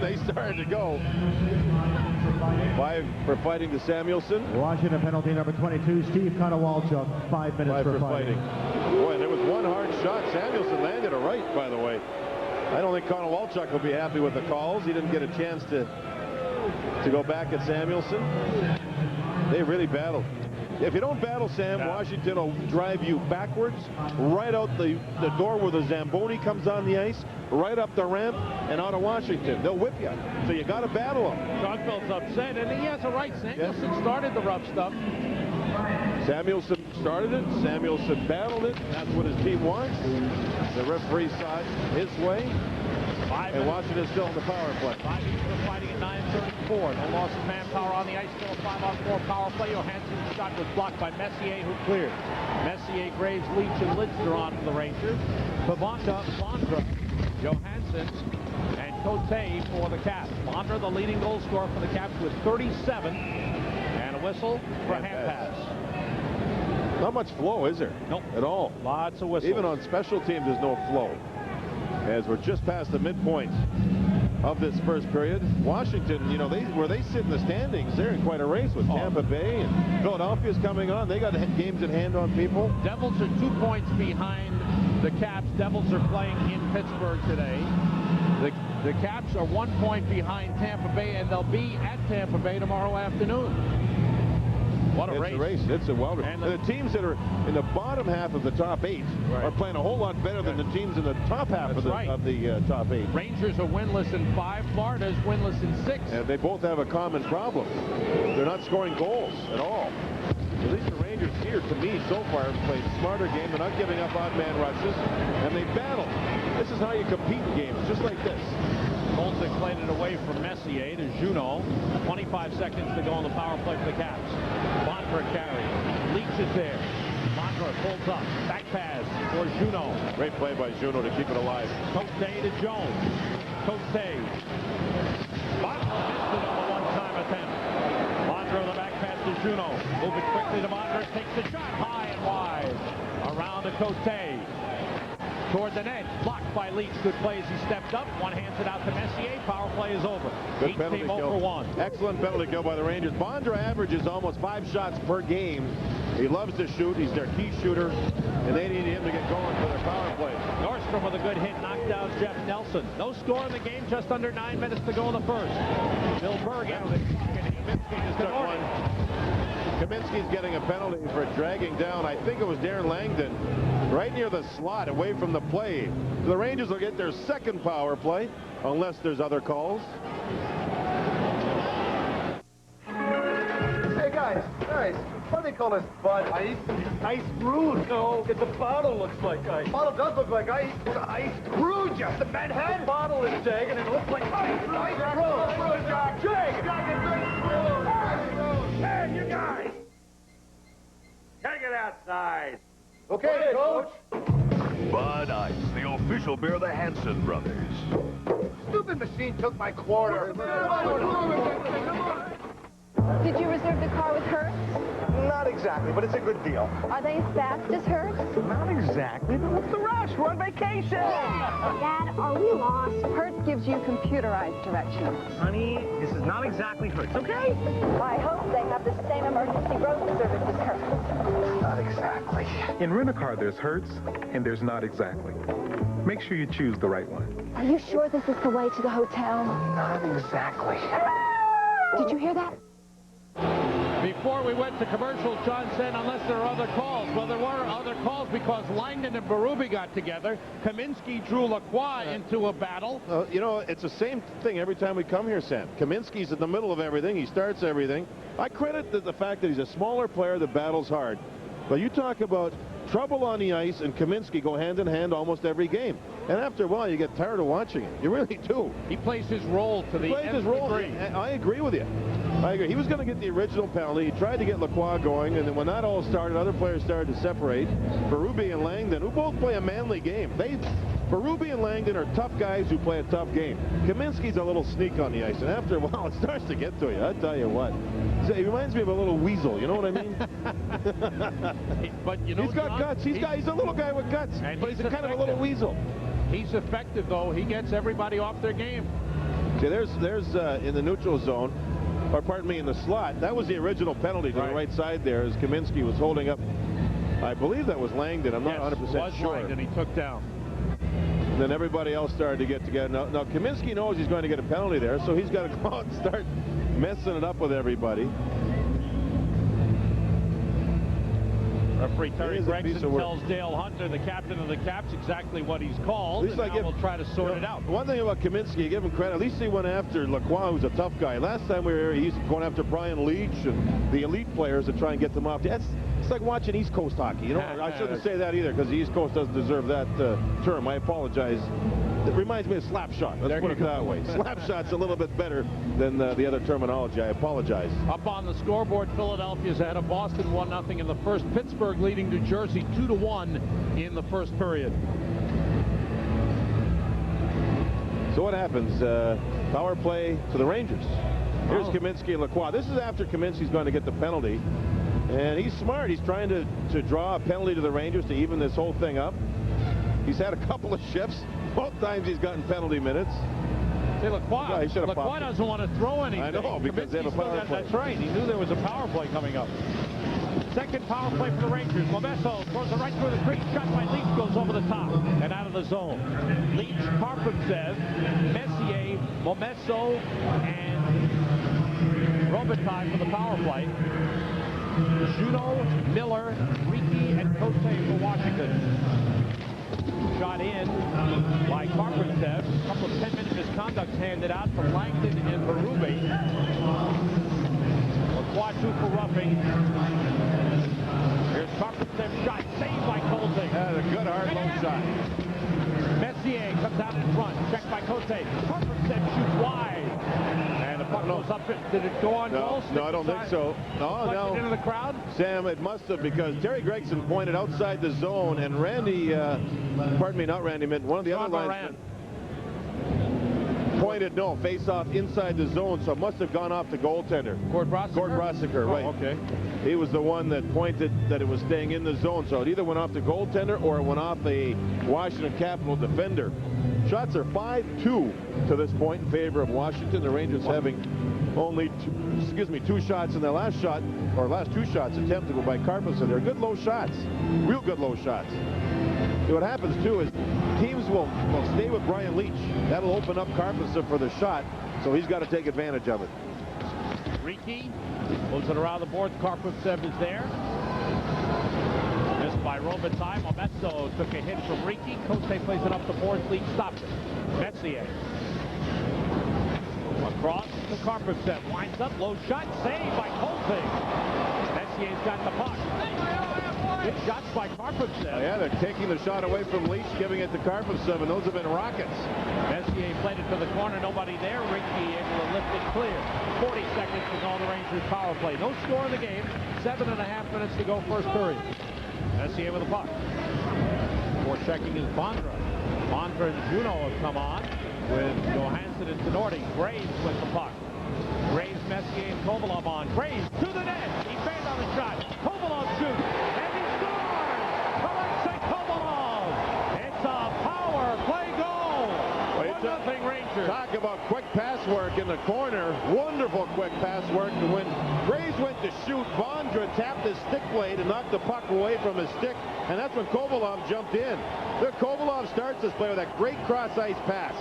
They started to go. 5 for fighting to Samuelson. Washington penalty number 22, Steve Konowalchuk, 5 minutes for fighting. Boy, there was one hard shot. Samuelson landed a right, by the way. I don't think Konowalchuk will be happy with the calls. He didn't get a chance to go back at Samuelson. They really battled. If you don't battle, Sam, Washington will drive you backwards, right out the door where the Zamboni comes on the ice, right up the ramp, and out of Washington. They'll whip you. So you got to battle them. Schoenfeld's upset, and he has a right. Samuelson started the rough stuff. Samuelson started it. Samuelson battled it. That's what his team wants. The referee saw it his way. And Washington's still in the power play. 5 each for fighting at 9:34. No loss of manpower on the ice. Still a 5-on-4 power play. Johansson's shot was blocked by Messier, who cleared. Messier, Graves, Leach, and Lidster on for the Rangers. Pivonka, Bondra, Johansson, and Cote for the Caps. Bondra, the leading goal scorer for the Caps, with 37. And a whistle for hand pass. Not much flow, is there? Nope. At all. Lots of whistles. Even on special teams, there's no flow. As we're just past the midpoint of this first period, Washington, you know, where they sit in the standings, they're in quite a race with Tampa Bay, and Philadelphia's coming on. They got games in hand on people. Devils are 2 points behind the Caps. Devils are playing in Pittsburgh today. The Caps are 1 point behind Tampa Bay, and they'll be at Tampa Bay tomorrow afternoon. What a race. It's a wild race. And the teams that are in the bottom half of the top 8 are playing a whole lot better than the teams in the top half of the top 8. Rangers are winless in 5. Florida's winless in 6. And they both have a common problem. They're not scoring goals at all. At least the Rangers here, to me, so far, have played a smarter game. They're not giving up odd man rushes, and they battle. This is how you compete in games, just like this. Kolzig played it away from Messier to Juneau. 25 seconds to go on the power play for the Caps. Bondra carries. Leach is there. Bondra pulls up. Back pass for Juneau. Great play by Juneau to keep it alive. Cote to Jones. Cote. Bondra missed it on the one-time attempt. Bondra the back pass to Juneau. Moving quickly to Bondra. Takes the shot high and wide. Around to Cote. Toward the net, blocked by Leach. Good play as he stepped up. One hands it out to Messier. Power play is over. Good penalty kill. 0 for 1. Excellent penalty kill by the Rangers. Bondra averages almost 5 shots per game. He loves to shoot. He's their key shooter, and they need him to get going for their power play. Nordstrom with a good hit knocked down Jeff Nelson. No score in the game. Just under 9 minutes to go in the first. Bill Berg out of the Kaminsky just took one. Kaminsky's getting a penalty for dragging down, I think it was Darren Langdon, right near the slot, away from the play. The Rangers will get their second power play, unless there's other calls. Hey, guys, what do they call this, Bud? Ice? Ice brewed. No, it's a bottle looks like ice. Bottle does look like ice. Ice brewed, just the bedhead. The bottle is Jake, and it looks like ice. Ice brewed, Jake. Hey, you guys. Take it outside. Okay, Coach. Bud Ice, the official beer of the Hanson brothers. Stupid machine took my quarter. Did you reserve the car with Hertz? Not exactly, but it's a good deal. Are they as fast as Hertz? Not exactly, but what's the rush? We're on vacation. Dad, are we lost? Hertz gives you computerized directions. Honey, this is not exactly Hertz, okay? I hope they have the same emergency road service as Hertz. Not exactly. In Rent-A-Car, there's Hertz, and there's not exactly. Make sure you choose the right one. Are you sure this is the way to the hotel? Not exactly. Did you hear that? Before we went to commercial, John said, unless there are other calls. Well, there were other calls because Langdon and Berube got together. Kaminsky drew Lacroix into a battle. You know, it's the same thing every time we come here, Sam. Kaminsky's in the middle of everything. He starts everything. I credit the fact that he's a smaller player that battles hard. But you talk about trouble on the ice, and Kaminsky go hand in hand almost every game. And after a while, you get tired of watching it. You really do. He plays his role to the nth degree. I agree with you. I agree. He was going to get the original penalty. He tried to get Lacroix going, and then when that all started, other players started to separate. Berube and Langdon, who both play a manly game. Berube and Langdon are tough guys who play a tough game. Kaminsky's a little sneak on the ice, and after a while, it starts to get to you. I tell you what. He reminds me of a little weasel. You know what I mean? But you know, he's got guts. He's a little guy with guts, but he's kind of a little weasel. He's effective, though. He gets everybody off their game. See, there's in the neutral zone, or pardon me, in the slot. That was the original penalty to the right side there, as Kaminsky was holding up. I believe that was Langdon. I'm not 100% sure. Langdon he took down. And then everybody else started to get together. Now Kaminsky knows he's going to get a penalty there, so he's got to go out and start messing it up with everybody. Referee Terry Gregson tells Dale Hunter, the captain of the Caps, exactly what he's called, and now we'll try to sort it out. One thing about Kaminsky, you give him credit, at least he went after Lacroix, who's a tough guy. Last time we were here, he's going after Brian Leach and the elite players to try and get them off. It's like watching East Coast hockey. You know, I shouldn't say that either, because the East Coast doesn't deserve that term. I apologize. It reminds me of slap shot. Let's put it that way. Slap shot's a little bit better than the other terminology. I apologize. Up on the scoreboard, Philadelphia's ahead of Boston 1-0 in the first. Pittsburgh leading New Jersey 2-1 in the first period. So what happens? Power play to the Rangers. Here's Kaminsky and Lacroix. This is after Kaminsky's going to get the penalty. And he's smart. He's trying to draw a penalty to the Rangers to even this whole thing up. He's had a couple of shifts. Both times he's gotten penalty minutes. Say, Lacroix doesn't want to throw anything. I know, because they have a power play. That's right. He knew there was a power play coming up. Second power play for the Rangers. Momesso throws it right through the crease. Shot by Leach goes over the top and out of the zone. Leach, Karpovtsev, Messier, Momesso, and Robitaille for the power play. Juneau, Miller, Riki, and Cote for Washington. Shot in by Karpovtsev. A couple of 10-minute misconducts handed out from Langdon and Berube. Lacroix 2 for roughing. Here's Karpovtsev's shot, saved by Cote. That's a good hard low shot. Messier comes out in front, checked by Cote. Karpovtsev shoots wide. And the puck goes up. Did it go on goal? No, I don't think so. No. Into the crowd? Sam, it must have, because Terry Gregson pointed outside the zone, and Randy, pardon me, not Randy Minton, one of the other linesmen pointed, face off inside the zone, so it must have gone off the goaltender. Gord Brosiker, right. Okay. He was the one that pointed that it was staying in the zone, so it either went off the goaltender or it went off a Washington Capital defender. Shots are 5-2 to this point in favor of Washington. The Rangers having only two shots in their last two shots attempted by Karpovtsev. They're good low shots, real good low shots. So what happens too is teams will stay with Brian Leach. That'll open up Karpovtsev for the shot, so he's got to take advantage of it. Riki moves it around the boards. Karpovtsev is there. Missed by Robitaille. Momesso took a hit from Riki. Cote plays it up the boards. Leach stops it. Messier. Across to Karpovtsev. Winds up. Low shot. Saved by Cote. Messier's got the puck. Good shots by Karpovtsev. Yeah, they're taking the shot away from Leach, giving it to Karpovtsev, and those have been rockets. Messier played it to the corner. Nobody there. Riki able to lift it clear. 40 seconds to go. The Rangers power play. No score in the game. 7.5 minutes to go first period. Messier with the puck. Before checking is Bondra. Bondra and Juneau have come on with Johansson and Tenorti. Graves with the puck. Graves, Messier, and Kovalov on. Graves to the net. He failed on the shot. Kovalov shoots. And he scores! Alexei Kovalov! It's a power play goal! 1-0 Rangers. Talk about quick pass work in the corner. Wonderful quick pass work. And when Graves went to shoot, Bondra tapped his stick blade and knocked the puck away from his stick. And that's when Kovalov jumped in. Look, Kovalov starts this play with that great cross-ice pass.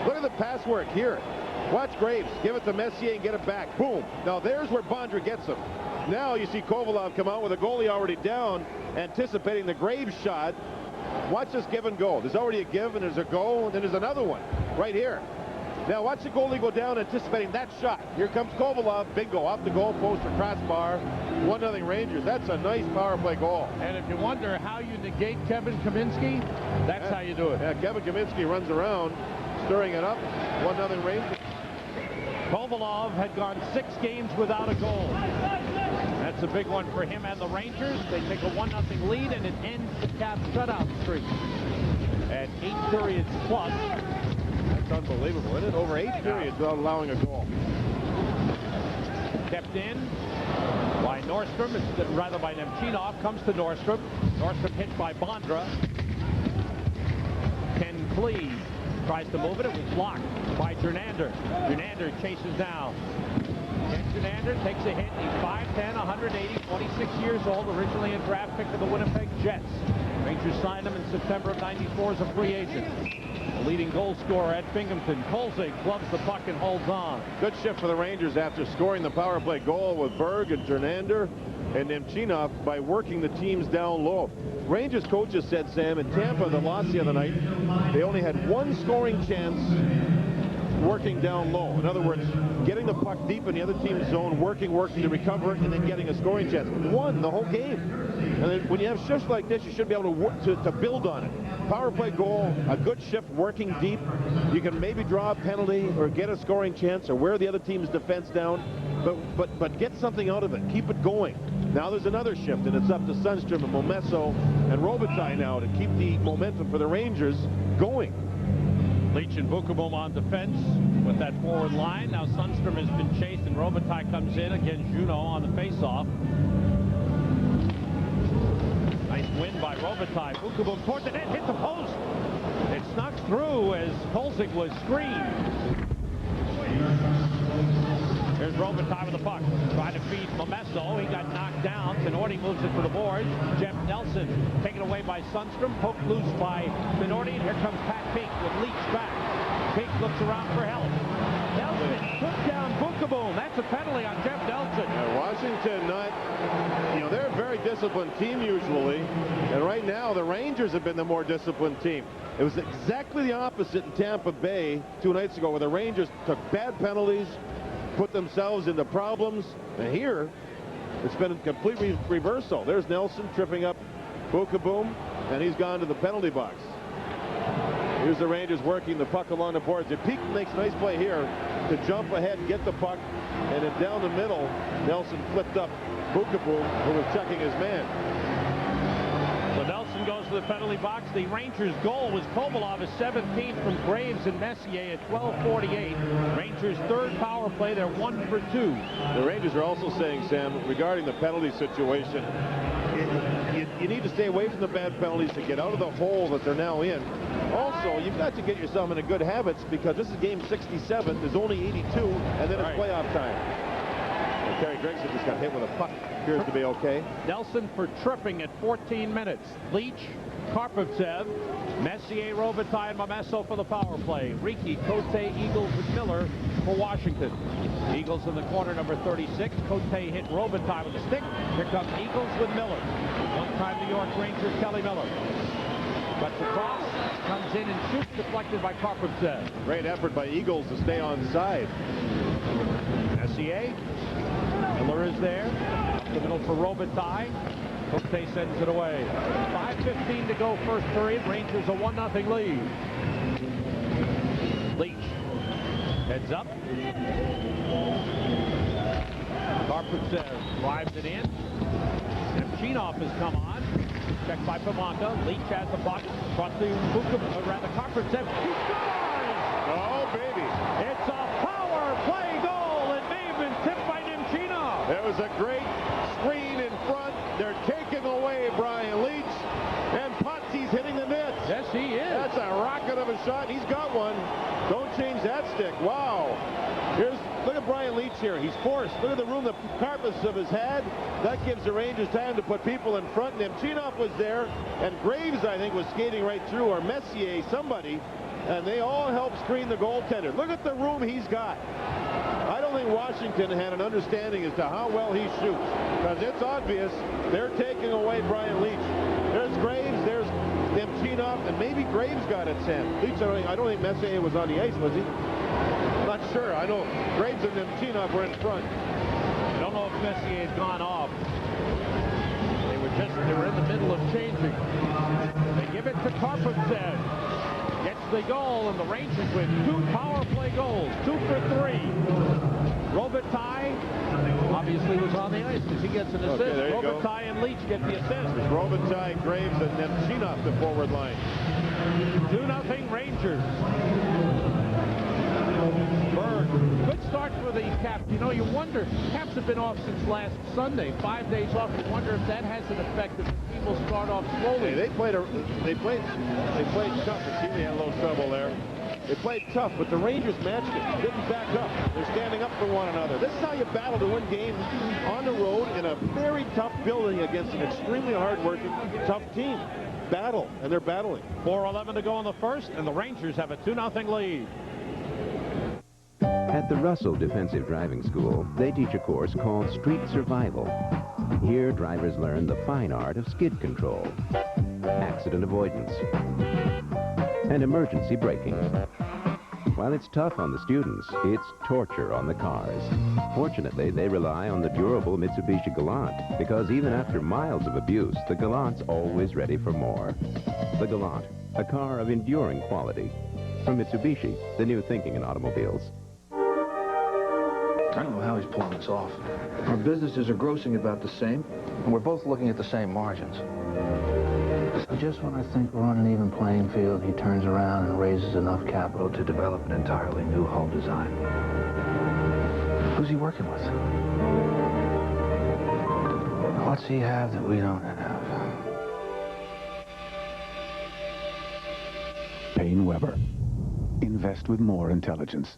Look at the pass work here. Watch Graves. Give it to Messier and get it back. Boom. Now there's where Bondra gets him. Now you see Kovalov come out with a goalie already down, anticipating the Graves shot. Watch this give and go. There's already a give and there's a go, and then there's another one right here. Now watch the goalie go down, anticipating that shot. Here comes Kovalov. Bingo. Off the goal post for crossbar. 1-0 Rangers. That's a nice power play goal. And if you wonder how you negate Kevin Kaminsky, that's how you do it. Yeah, Kevin Kaminsky runs around, stirring it up. 1-0 Rangers. Kovalov had gone 6 games without a goal. That's a big one for him and the Rangers. They take a 1-0 lead, and it ends the Caps shutout streak at 8 periods plus. That's unbelievable, isn't it? Over 8 periods without allowing a goal. Kept in by Nordstrom, rather by Nemchinov, comes to Nordstrom. Nordstrom hit by Bondra. Ken Klee tries to move it. It was blocked by Jernander. Jernander chases down. Ken Jernander takes a hit. He's 5'10", 180, 26 years old, originally a draft pick of the Winnipeg Jets. Rangers signed him in September of '94 as a free agent. The leading goal scorer at Binghamton. Kolzig gloves the puck and holds on. Good shift for the Rangers after scoring the power play goal with Berg and Jernander and Nemchinov by working the teams down low. Rangers coaches said, Sam, in Tampa, the loss the other night, they only had 1 scoring chance working down low. In other words, getting the puck deep in the other team's zone, working to recover it, and then getting a scoring chance. 1 the whole game. And then when you have shifts like this, you should be able to work to build on it. Power play goal, a good shift working deep. You can maybe draw a penalty or get a scoring chance or wear the other team's defense down, but get something out of it. Keep it going. Now there's another shift, and it's up to Sundstrom and Momesso and Robitaille now to keep the momentum for the Rangers going. Leach and Vukovic on defense with that forward line. Now Sundstrom has been chased, and Robitaille comes in against Juneau on the faceoff. Nice win by Robitaille. Vukovic towards the net, hit the post. It snuck through as Kolzig was screened. Here's Robitaille with the puck. Trying to feed Momesso. He got knocked down. Tinordi moves it to the boards. Jeff Nelson taken away by Sundstrom. Poked loose by Tinordi. And here comes Pat Pink with Leach back. Pink looks around for help. Nelson took down Vukovic. That's a penalty on Jeff Nelson. Washington they're a very disciplined team usually. And right now, the Rangers have been the more disciplined team. It was exactly the opposite in Tampa Bay 2 nights ago, where the Rangers took bad penalties, put themselves into problems, and here it's been a complete reversal. There's Nelson tripping up Vukovic, and he's gone to the penalty box. Here's the Rangers working the puck along the boards. Peak makes a nice play here to jump ahead and get the puck, and then down the middle, Nelson flipped up Vukovic, who was checking his man. So Nelson goes to the penalty box. The Rangers' goal was Kovalov, a 17 from Graves and Messier at 12:48. Rangers' third power play. They're 1 for 2. The Rangers are also saying, Sam, regarding the penalty situation, you need to stay away from the bad penalties to get out of the hole that they're now in. Also, you've got to get yourself into good habits, because this is game 67. There's only 82, and then it's playoff time. And Terry Gregson just got hit with a puck. Appears to be okay. Nelson for tripping at 14 minutes. Leach, Karpovtsev, Messier, Robitaille, and Momesso for the power play. Riki, Cote, Eagles, and Miller for Washington. Eagles in the corner, number 36. Cote hit Robitaille with a stick. Here comes Eagles with Miller. One-time New York Ranger, Kelly Miller. Cuts across, comes in and shoots, deflected by Karpovtsev. Great effort by Eagles to stay on side. Messier. Miller is there. Up the middle for Robitaille. Cote sends it away. 5:15 to go first period. Rangers a 1-0 lead. Leach heads up. Karpovtsev drives it in. Nemchinov has come on. Checked by Pivonka. Leach has the puck. Brought to Vukovic, rather Karpovtsev. He scores! Oh, baby. It's a power play goal. It may have been tipped by Nemchinov. There was a great screen in front. They're taking away Brian Leach. And Potsy's hitting the net. Yes, he is. That's a rocket of a shot. He's got one. Don't change that stick. Wow. Look at Brian Leach here. He's forced. Look at the room that Karpovtsev has had. That gives the Rangers time to put people in front. Nemchinov was there, and Graves, I think, was skating right through, or Messier, somebody, and they all helped screen the goaltender. Look at the room he's got. I don't think Washington had an understanding as to how well he shoots, because it's obvious they're taking away Brian Leach. There's Graves, there's Nemchinov, and maybe Graves got it, Sam. Leach, I don't think Messier was on the ice, was he? I'm not sure. I know Graves and Nemchinov were in front. I don't know if Messier had gone off. They were in the middle of changing. They give it to Karpovtsev. Gets the goal, and the Rangers with 2 power play goals, 2 for 3. Robitaille obviously was on the ice because he gets an assist. Okay, Robitaille and Leach get the assist. It's Robitaille, Graves, and Nemchinov the forward line. 2-0 Rangers. Berg, good start for the Caps. You know, you wonder, Caps have been off since last Sunday, 5 days off. You wonder if that has an effect if people start off slowly. Hey, they played tough. The team had a little trouble there. They played tough, but the Rangers matched it. Didn't back up. They're standing up for one another. This is how you battle to win games on the road in a very tough building against an extremely hard-working, tough team. Battle, and they're battling. 4:11 to go in the first, and the Rangers have a 2-0 lead. At the Russell Defensive Driving School, they teach a course called Street Survival. Here, drivers learn the fine art of skid control, accident avoidance, and emergency braking. While it's tough on the students, it's torture on the cars. Fortunately, they rely on the durable Mitsubishi Galant, because even after miles of abuse, the Galant's always ready for more. The Galant, a car of enduring quality. From Mitsubishi, the new thinking in automobiles. I don't know how he's pulling this off. Our businesses are grossing about the same, and we're both looking at the same margins. Just when I think we're on an even playing field, he turns around and raises enough capital to develop an entirely new hull design. Who's he working with? What's he have that we don't have? Payne Weber. Invest with more intelligence.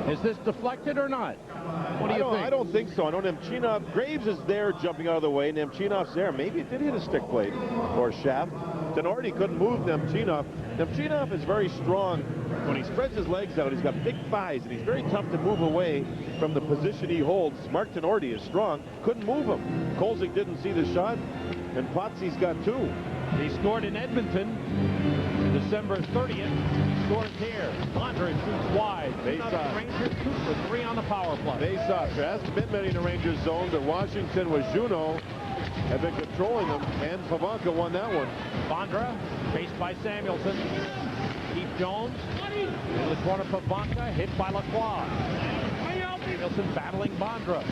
Is this deflected or not? What do you think? I don't think so. I know Nemchinov, Graves is there jumping out of the way. Nemchinov's there. Maybe it did hit a stick plate or shaft. Tenorti couldn't move Nemchinov. Nemchinov is very strong. When he spreads his legs out, he's got big thighs, and he's very tough to move away from the position he holds. Mark Tenorti is strong. Couldn't move him. Kolzig didn't see the shot, and Potsy's got 2. He scored in Edmonton December 30th. He scored here. Bondra shoots wide. Rangers 2 for 3 on the power play. Face off. There hasn't been many in the Rangers zone, but Washington with Juneau have been controlling them, and Pavanka won that one. Bondra faced by Samuelson. Keith Jones in the corner. Pavanka hit by Lacroix. Samuelson battling Bondra.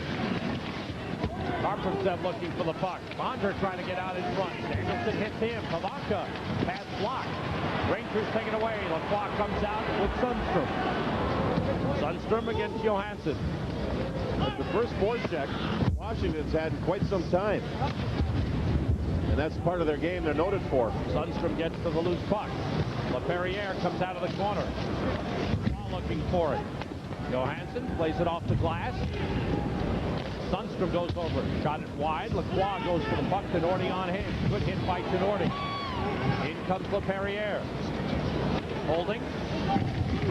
Karpovtsev looking for the puck. Bondra trying to get out in front. Samuelson hits him. Pavanka pass blocked. Rangers take it away. Lacroix comes out with Sundstrom. Sundstrom against Johansson. The first forecheck Washington's had in quite some time. And that's part of their game they're noted for. Sundstrom gets to the loose puck. LaPerriere comes out of the corner. Looking for it. Johansson plays it off the glass. Sundstrom goes over. Shot it wide. Lacroix goes for the puck. Tenorti on him. Good hit by Tenorti. In comes LaPerriere. Holding.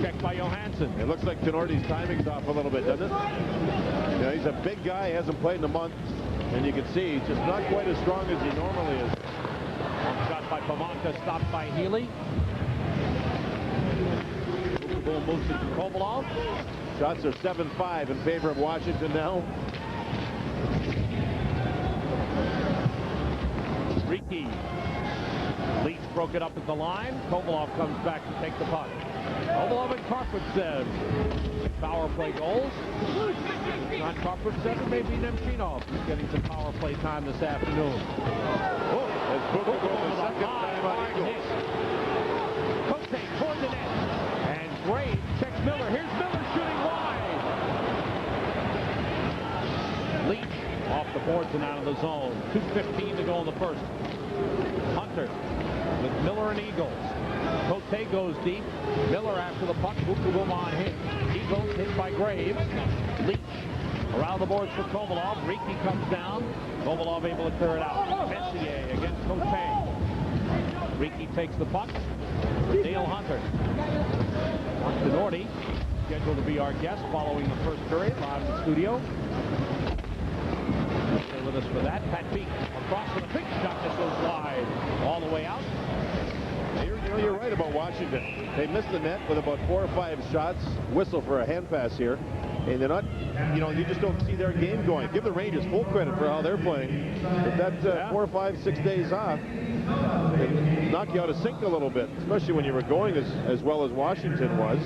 Checked by Johansson. It looks like Tenorti's timing's off a little bit, doesn't it? You know, he's a big guy. He hasn't played in a month. And you can see he's just not quite as strong as he normally is. Shot by Pavanka, stopped by Healy. Bull moves it to Kovalov. Shots are 7-5 in favor of Washington now. Riki. Leach broke it up at the line. Kovalov comes back to take the puck. Kovalov and Karpovtsev. Power play goals. Not Karpovtsev, maybe Nemchinov getting some power play time this afternoon. As Booker goes the second time on Eagles. Cote toward the net. And Graves checks Miller. Here's Miller shooting wide. Leach off the boards and out of the zone. 2:15 to go in the first. Hunter with Miller and Eagles. Cote goes deep. Miller after the puck. Vukovic on him. Eagles hit by Graves. Leach around the boards for Kovalov. Riki comes down. Kovalov able to clear it out. Messier against Cote. Riki takes the puck. Dale Hunter. Tenorti scheduled to be our guest following the first period live in the studio. Stay with us for that. Pat Peake across with a big shot that goes wide all the way out. You're right about Washington. They missed the net with about 4 or 5 shots. Whistle for a hand pass here. And they're not, you just don't see their game going. Give the Rangers full credit for how they're playing. But that 4, 5, 6 days off, knock you out of sync a little bit, especially when you were going as well as Washington was.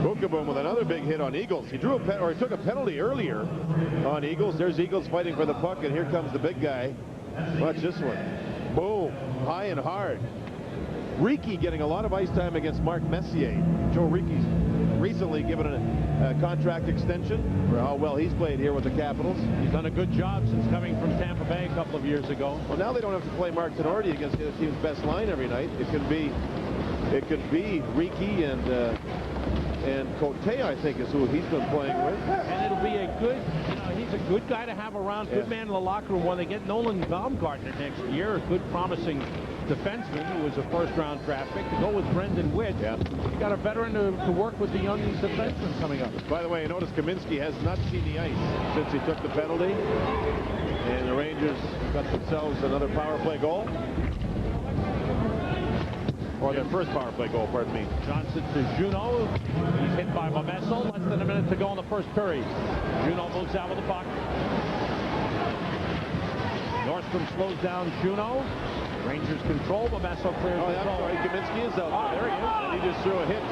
Bookeboom with another big hit on Eagles. He drew he took a penalty earlier on Eagles. There's Eagles fighting for the puck, and here comes the big guy. Watch this one. Boom, high and hard. Riki getting a lot of ice time against Mark Messier. Joe Riki's recently given a contract extension for how well he's played here with the Capitals. He's done a good job since coming from Tampa Bay a couple of years ago. Well, now they don't have to play Mark Tenorti against the team's best line every night. It could be Riki and Cote, I think, is who he's been playing with. And it'll be a good, he's a good guy to have around, good man in the locker room when they get Nolan Baumgartner next year, a good promising defenseman who was a first-round draft pick. To go with Brendan Witt, you got a veteran to work with the young defenseman coming up. By the way, notice Kaminsky has not seen the ice since he took the penalty, and the Rangers got themselves another power play goal. Or their first power play goal, pardon me. Johnson to Juneau. He's hit by Momesso. Less than a minute to go in the first period. Juneau moves out with the puck. Nordstrom slows down Juneau. Rangers control. Momesso clears the I'm sorry. Kaminsky is out. There he is. And he just threw a hit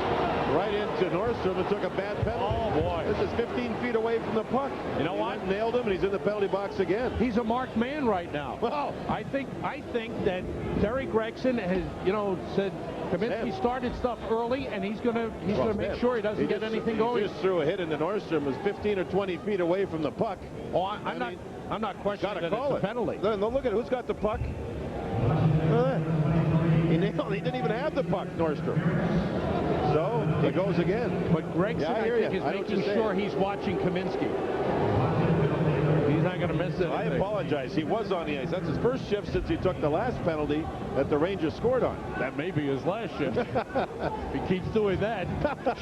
right into Nordstrom and took a bad penalty. Oh, boy. This is 15 feet away from the puck. You know what? Nailed him, and he's in the penalty box again. He's a marked man right now. Well, I think that Terry Gregson has, said Kaminsky started stuff early, and he's gonna make sure he doesn't get anything going. He just threw a hit into Nordstrom, was 15 or 20 feet away from the puck. Oh, I'm not questioning that it's a penalty. No, look at who's got the puck. He didn't even have the puck, Nordstrom. So it goes again. But Gregson, I think, is making sure he's watching Kaminsky. He's not going to miss it. I apologize. He was on the ice. That's his first shift since he took the last penalty that the Rangers scored on. That may be his last shift. If he keeps doing that.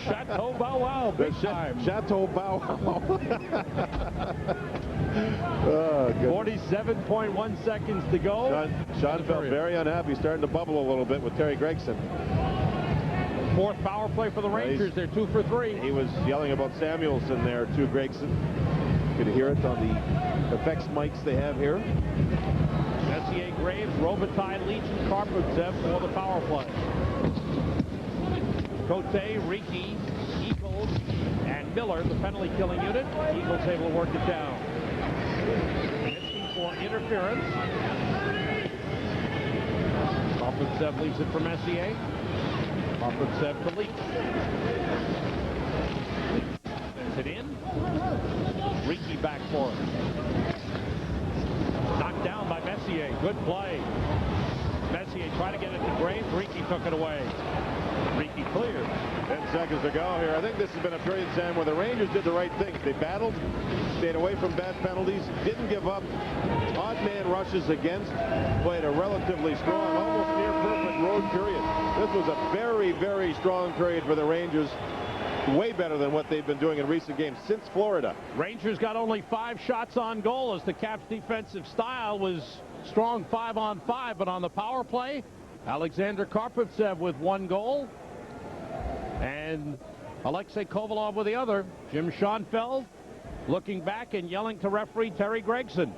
Chateau Bow Wow, big time. Chateau Bow Wow. 47.1 seconds to go. Sean felt very unhappy, starting to bubble a little bit with Terry Gregson. Fourth power play for the Rangers. They're 2 for 3. He was yelling about Samuelson there to Gregson. You can hear it on the effects mics they have here. Messier, Graves, Robitaille, Leach, and Karpovtsev for the power play. Cote, Riki, Eagles, and Miller, the penalty killing unit. Eagles able to work it down. Missing for interference. Karpovtsev leaves it for Messier. Karpovtsev to Leach. Sends it in. Riki back for it. Knocked down by Messier. Good play. Messier tried to get it to Graves. Riki took it away. Riki cleared. 10 seconds to go here. I think this has been a period, Sam, where the Rangers did the right thing. They battled, stayed away from bad penalties, didn't give up. Odd man rushes against, played a relatively strong, almost near perfect road period. This was a very, very strong period for the Rangers. Way better than what they've been doing in recent games since Florida. Rangers got only 5 shots on goal as the Caps' defensive style was strong 5-on-5, but on the power play, Alexander Karpovtsev with 1 goal, and Alexei Kovalov with the other. Jim Schoenfeld looking back and yelling to referee Terry Gregson.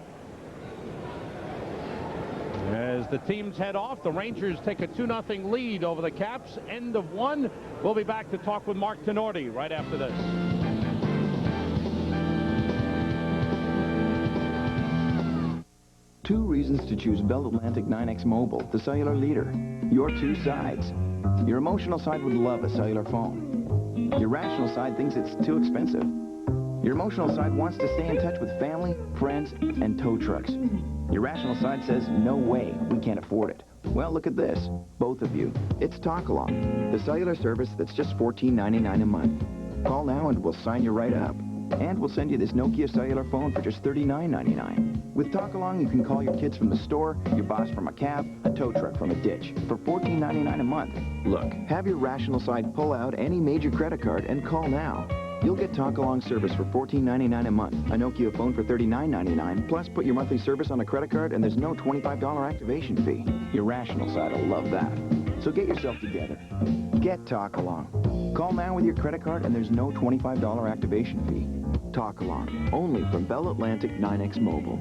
As the teams head off, the Rangers take a 2-0 lead over the Caps. End of 1. We'll be back to talk with Mark Tenorti right after this. 2 reasons to choose Bell Atlantic 9X Mobile, the cellular leader. Your 2 sides. Your emotional side would love a cellular phone. Your rational side thinks it's too expensive. Your emotional side wants to stay in touch with family, friends, and tow trucks. Your rational side says, no way, we can't afford it. Well, look at this. Both of you. It's Talkalong, the cellular service that's just $14.99 a month. Call now and we'll sign you right up. And we'll send you this Nokia cellular phone for just $39.99. With Talkalong, you can call your kids from the store, your boss from a cab, a tow truck from a ditch for $14.99 a month. Look, have your rational side pull out any major credit card and call now. You'll get Talkalong service for $14.99 a month, a Nokia phone for $39.99, plus put your monthly service on a credit card and there's no $25 activation fee. Your rational side will love that. So get yourself together. Get Talkalong. Call now with your credit card and there's no $25 activation fee. Talkalong, only from Bell Atlantic 9X Mobile.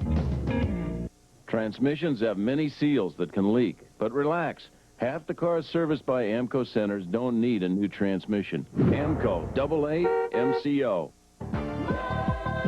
Transmissions have many seals that can leak, but relax. Half the cars serviced by AAMCO centers don't need a new transmission. AAMCO, AA MCO.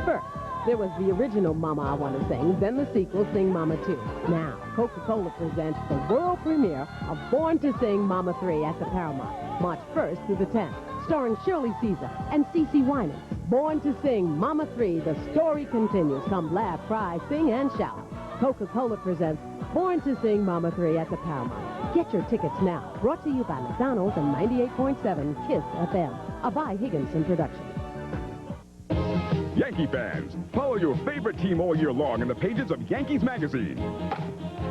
First, there was the original Mama I Want to Sing, then the sequel, Sing Mama 2. Now, Coca-Cola presents the world premiere of Born to Sing Mama 3 at the Paramount, March 1st through the 10th, starring Shirley Caesar and CeCe Winans. Born to Sing Mama 3, the story continues. Come laugh, cry, sing, and shout. Coca-Cola presents Born to Sing Mama 3 at the Paramount. Get your tickets now. Brought to you by McDonald's and 98.7 KISS FM, a Vi Higginson production. Yankee fans, follow your favorite team all year long in the pages of Yankees Magazine.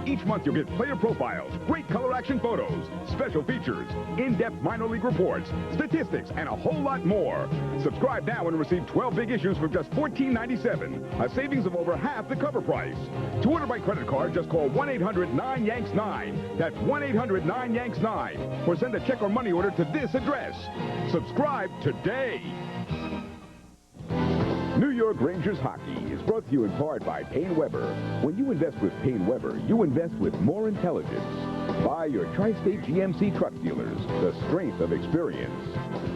Each month you'll get player profiles, great color action photos, special features, in-depth minor league reports, statistics, and a whole lot more. Subscribe now and receive 12 big issues for just $14.97, a savings of over half the cover price. To order by credit card, just call 1-800-9-YANKS-9. That's 1-800-9-YANKS-9. Or send a check or money order to this address. Subscribe today. New York Rangers hockey is brought to you in part by PaineWebber. When you invest with PaineWebber, you invest with more intelligence. By your Tri-State GMC truck dealers, the strength of experience.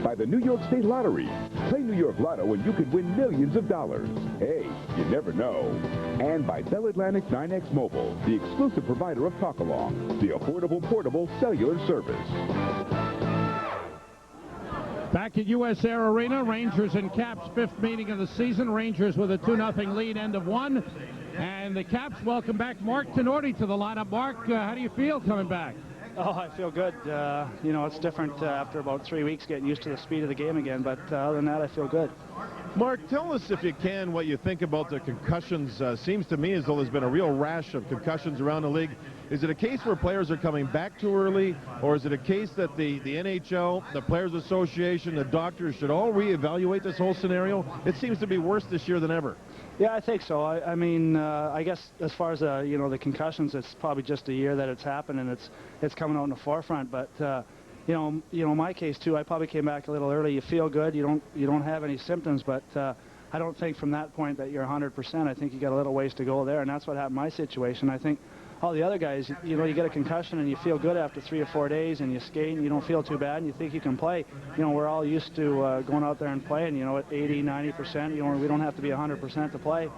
By the New York State Lottery. Play New York Lotto and you could win millions of dollars. Hey, you never know. And by Bell Atlantic 9X Mobile, the exclusive provider of Talk Along, the affordable portable cellular service. Back at US Air Arena, Rangers and Caps, fifth meeting of the season. Rangers with a 2-0 lead, end of one. And the Caps welcome back Mark Tinordi to the lineup. Mark, how do you feel coming back? Oh, I feel good. You know, it's different after about 3 weeks getting used to the speed of the game again. But other than that, I feel good. Mark, tell us, if you can, what you think about the concussions. Seems to me as though there's been a real rash of concussions around the league. Is it a case where players are coming back too early, or is it a case that the NHL, the Players Association, the doctors should all reevaluate this whole scenario? It seems to be worse this year than ever. Yeah, I think so. I mean, I guess as far as you know, the concussions, it's probably just a year that it's happened, and it's coming out in the forefront. But you know, my case too. I probably came back a little early. You feel good. You don't have any symptoms, but I don't think from that point that you're 100%. I think you got a little ways to go there, and that's what happened in my situation. I think all the other guys, you know, you get a concussion and you feel good after 3 or 4 days, and you skate and you don't feel too bad and you think you can play. You know, we're all used to going out there and playing, you know, at 80, 90%. You know, we don't have to be 100% to play.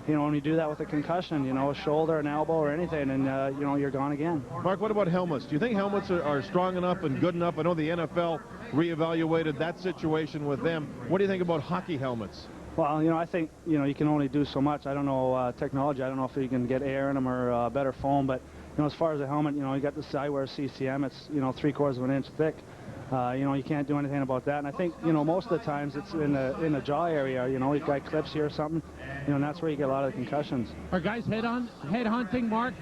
You know, when you do that with a concussion, you know, a shoulder, an elbow, or anything, and, you know, you're gone again. Mark, what about helmets? Do you think helmets are strong enough and good enough? I know the NFL reevaluated that situation with them. What do you think about hockey helmets? Well, you know, I think, you know, you can only do so much. I don't know technology. I don't know if you can get air in them or better foam, but, you know, as far as the helmet, you know, you got this, I wear CCM. It's, you know, 3/4 of an inch thick. You know, you can't do anything about that. And I think, you know, most of the times it's in the jaw area. You know, you've got clips here or something. You know, and that's where you get a lot of the concussions. Are guys head hunting, Mark,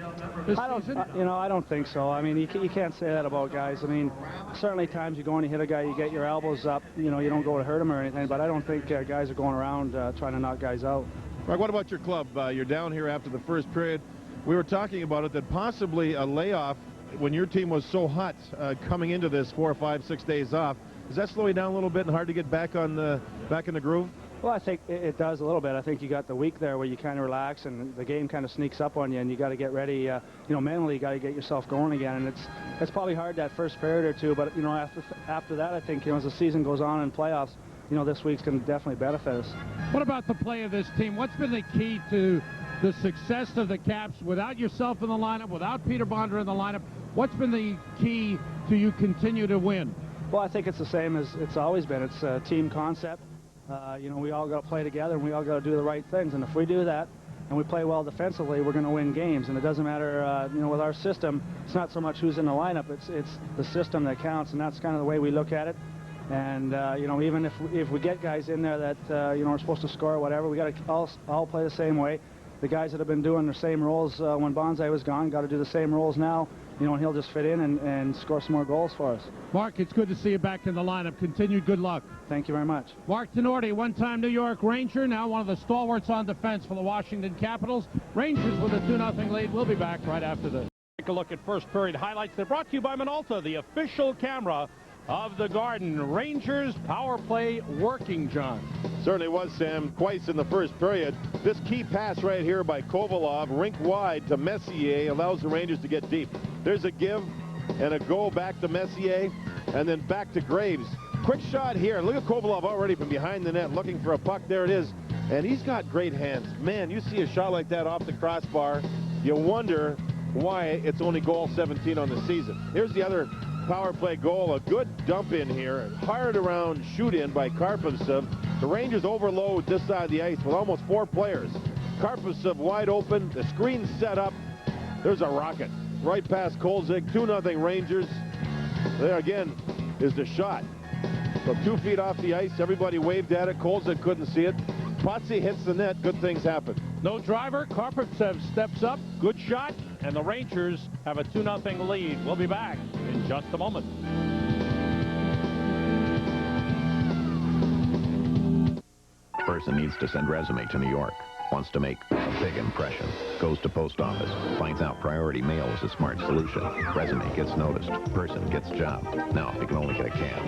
this season? You know, I don't think so. I mean, you can't say that about guys. I mean, certainly times you go and you hit a guy, you get your elbows up. You know, you don't go to hurt him or anything. But I don't think guys are going around trying to knock guys out. Mark, what about your club? You're down here after the first period. We were talking about it, that possibly a layoff when your team was so hot coming into this 4, 5, 6 days off. Does that slow you down a little bit and hard to get back in the groove? Well, I think it does a little bit. I think you got the week there where you kind of relax and the game kind of sneaks up on you, and you got to get ready. You know, mentally you got to get yourself going again, and it's probably hard that first period or two. But you know, after that, I think, you know, as the season goes on in playoffs, you know, this week's going to definitely benefit us. What about the play of this team? What's been the key to the success of the Caps without yourself in the lineup, without Peter Bondra in the lineup? What's been the key to you continue to win? Well, I think it's the same as it's always been. It's a team concept. You know, we all got to play together, and we all got to do the right things. And if we do that, and we play well defensively, we're going to win games. And it doesn't matter, you know, with our system, it's not so much who's in the lineup. It's the system that counts, and that's kind of the way we look at it. And, you know, even if we get guys in there that, you know, are supposed to score or whatever, we got to all play the same way. The guys that have been doing their same roles when Bonsai was gone got to do the same roles now, you know, and he'll just fit in and score some more goals for us. Mark, it's good to see you back in the lineup. Continued good luck. Thank you very much. Mark Tinordi, one-time New York Ranger, now one of the stalwarts on defense for the Washington Capitals. Rangers with a 2-0 lead. We'll be back right after this. Take a look at first period highlights. They're brought to you by Minolta, the official camera of the Garden. Rangers power play working, John. Certainly was, Sam, twice in the first period. This key pass right here by Kovalov, rink wide to Messier, allows the Rangers to get deep. There's a give and a go back to Messier, and then back to Graves. Quick shot here. Look at Kovalov already from behind the net looking for a puck. There it is. And he's got great hands. Man, you see a shot like that off the crossbar, you wonder why it's only goal 17 on the season. Here's the other power play goal. A good dump in here. Hard around shoot in by Karpovtsev. The Rangers overload this side of the ice with almost 4 players. Karpovtsev wide open. The screen set up. There's a rocket. Right past Kolzig. 2-0 Rangers. There again is the shot. From 2 feet off the ice. Everybody waved at it. Kolzig couldn't see it. Potsy hits the net. Good things happen. No driver. Karpovtsev steps up. Good shot. And the Rangers have a 2-0 lead. We'll be back in just a moment. Person needs to send resume to New York. Wants to make a big impression. Goes to post office. Finds out priority mail is a smart solution. Resume gets noticed. Person gets job. Now, if you can only get a cab.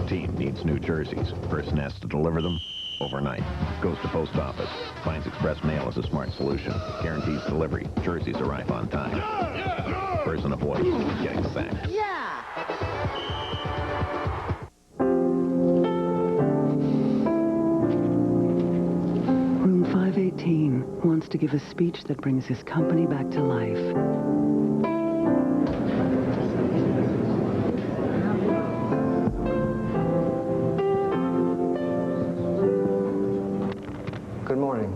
Team needs new jerseys. Person has to deliver them overnight. Goes to post office. Finds express mail is a smart solution. Guarantees delivery. Jerseys arrive on time. Person avoids getting sacked. Room 518 wants to give a speech that brings his company back to life. Good morning.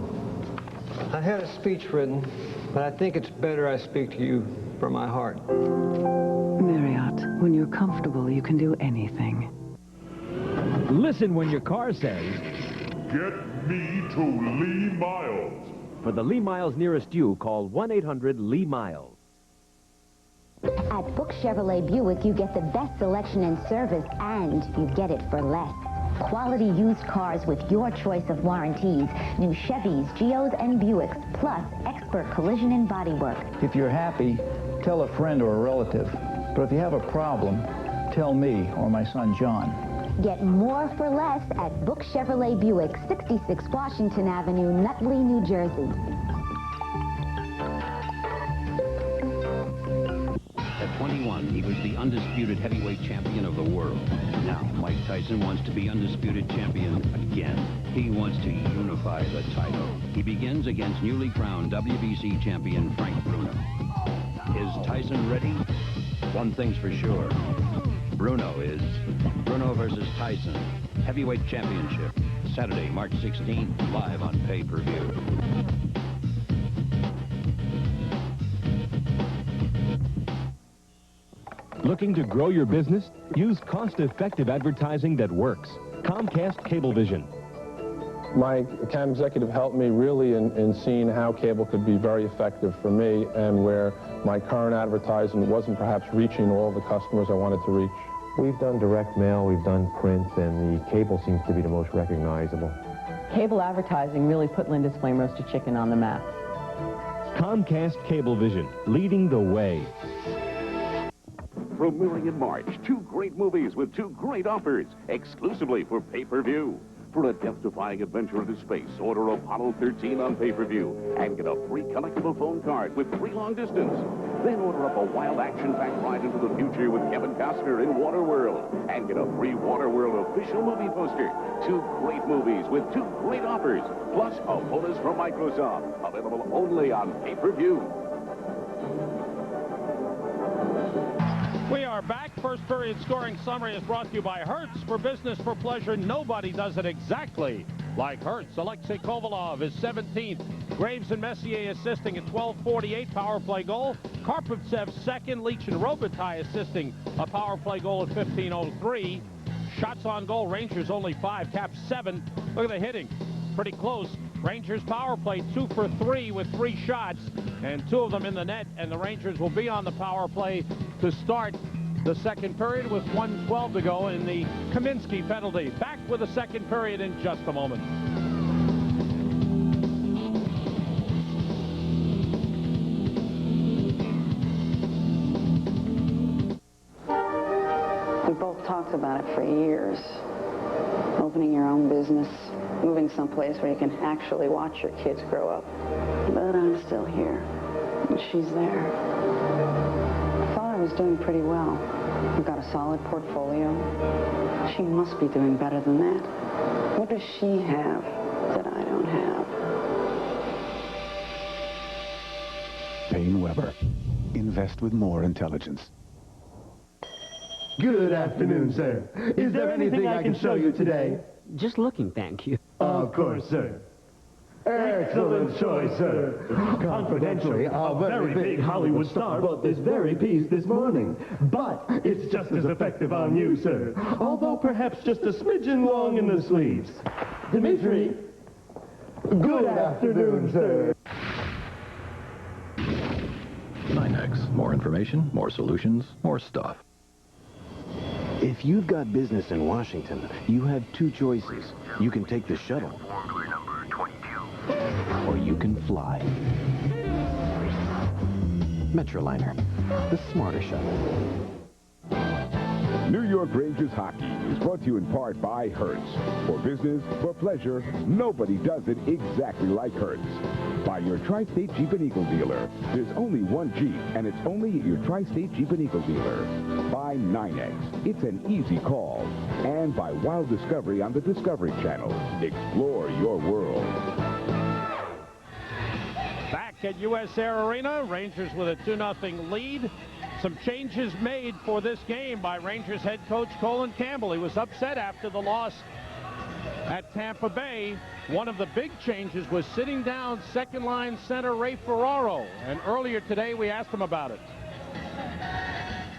I had a speech written, but I think it's better I speak to you from my heart. Marriott, when you're comfortable, you can do anything. Listen when your car says, "Get me to Lee Miles." For the Lee Miles nearest you, call 1-800-LEE-MILES. At Book Chevrolet Buick, you get the best selection and service, and you get it for less. Quality used cars with your choice of warranties. New Chevys, Geos, and Buicks, plus expert collision and bodywork. If you're happy, tell a friend or a relative. But if you have a problem, tell me or my son John. Get more for less at Book Chevrolet Buick, 66 Washington Avenue, Nutley, New Jersey. At 21, he was the undisputed heavyweight champion of the world. Now, Mike Tyson wants to be undisputed champion again. He wants to unify the title. He begins against newly crowned WBC champion Frank Bruno. Is Tyson ready? One thing's for sure. Bruno is. Bruno versus Tyson. Heavyweight Championship. Saturday, March 16th, live on pay-per-view. Looking to grow your business? Use cost-effective advertising that works. Comcast Cablevision. My account executive helped me really in seeing how cable could be very effective for me and where my current advertising wasn't perhaps reaching all the customers I wanted to reach. We've done direct mail, we've done print, and the cable seems to be the most recognizable. Cable advertising really put Linda's Flame Roasted Chicken on the map. Comcast Cablevision, leading the way. Premiering in March, 2 great movies with 2 great offers, exclusively for pay-per-view. For a death-defying adventure into space, order Apollo 13 on pay-per-view and get a free collectible phone card with free long distance. Then order up a wild action-packed ride into the future with Kevin Costner in Waterworld and get a free Waterworld official movie poster. 2 great movies with 2 great offers, plus a bonus from Microsoft, available only on pay-per-view. We are back. First period scoring summary is brought to you by Hertz. For business, for pleasure, nobody does it exactly like Hertz. Alexei Kovalov is 17th. Graves and Messier assisting at 12:48 power play goal. Karpovtsev second. Leach and Robitaille assisting a power play goal at 15:03. Shots on goal. Rangers only 5. Caps 7. Look at the hitting. Pretty close. Rangers power play 2 for 3 with 3 shots and 2 of them in the net, and the Rangers will be on the power play to start the second period with 1:12 to go in the Kaminsky penalty. Back with the second period in just a moment. We both talked talked about it for years. Opening your own business, moving someplace where you can actually watch your kids grow up. But I'm still here, and she's there. I thought I was doing pretty well. We've got a solid portfolio. She must be doing better than that. What does she have that I don't have? Payne Weber. Invest with more intelligence. Good afternoon, sir. Is there anything I can show you today? Just looking, thank you. Of course, sir. Excellent choice, sir. Confidentially, a very big Hollywood star bought this very piece this morning. But it's just as effective on you, sir. Although perhaps just a smidgen long in the sleeves. Dimitri, good afternoon, sir. NYNEX. More information, more solutions, more stuff. If you've got business in Washington, you have two choices. You can take the shuttle, or you can fly. Metroliner, the smarter shuttle. New York Rangers hockey is brought to you in part by Hertz. For business, for pleasure, nobody does it exactly like Hertz. By your Tri-State Jeep and Eagle dealer. There's only one Jeep, and it's only at your Tri-State Jeep and Eagle dealer. By NYNEX. It's an easy call. And by Wild Discovery on the Discovery Channel. Explore your world. Back at US Air Arena, Rangers with a 2-0 lead. Some changes made for this game by Rangers head coach Colin Campbell. He was upset after the loss at Tampa Bay. One of the big changes was sitting down second-line center Ray Ferraro. And earlier today, we asked him about it.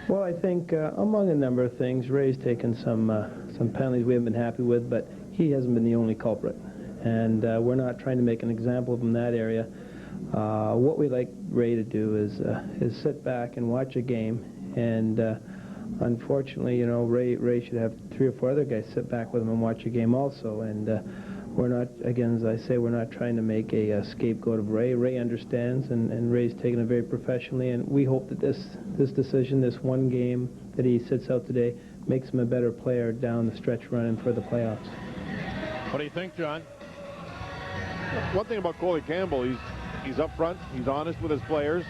Well, I think among a number of things, Ray's taken some penalties we haven't been happy with, but he hasn't been the only culprit. And we're not trying to make an example of him in that area. What we like Ray to do is sit back and watch a game, and unfortunately, you know, Ray should have 3 or 4 other guys sit back with him and watch a game also. And we're not, again, as I say, we're not trying to make a scapegoat of Ray. Ray understands, and Ray's taken it very professionally, and we hope that this decision, this one game that he sits out today, makes him a better player down the stretch running for the playoffs. What do you think, John? One thing about Colin Campbell, he's up front, he's honest with his players.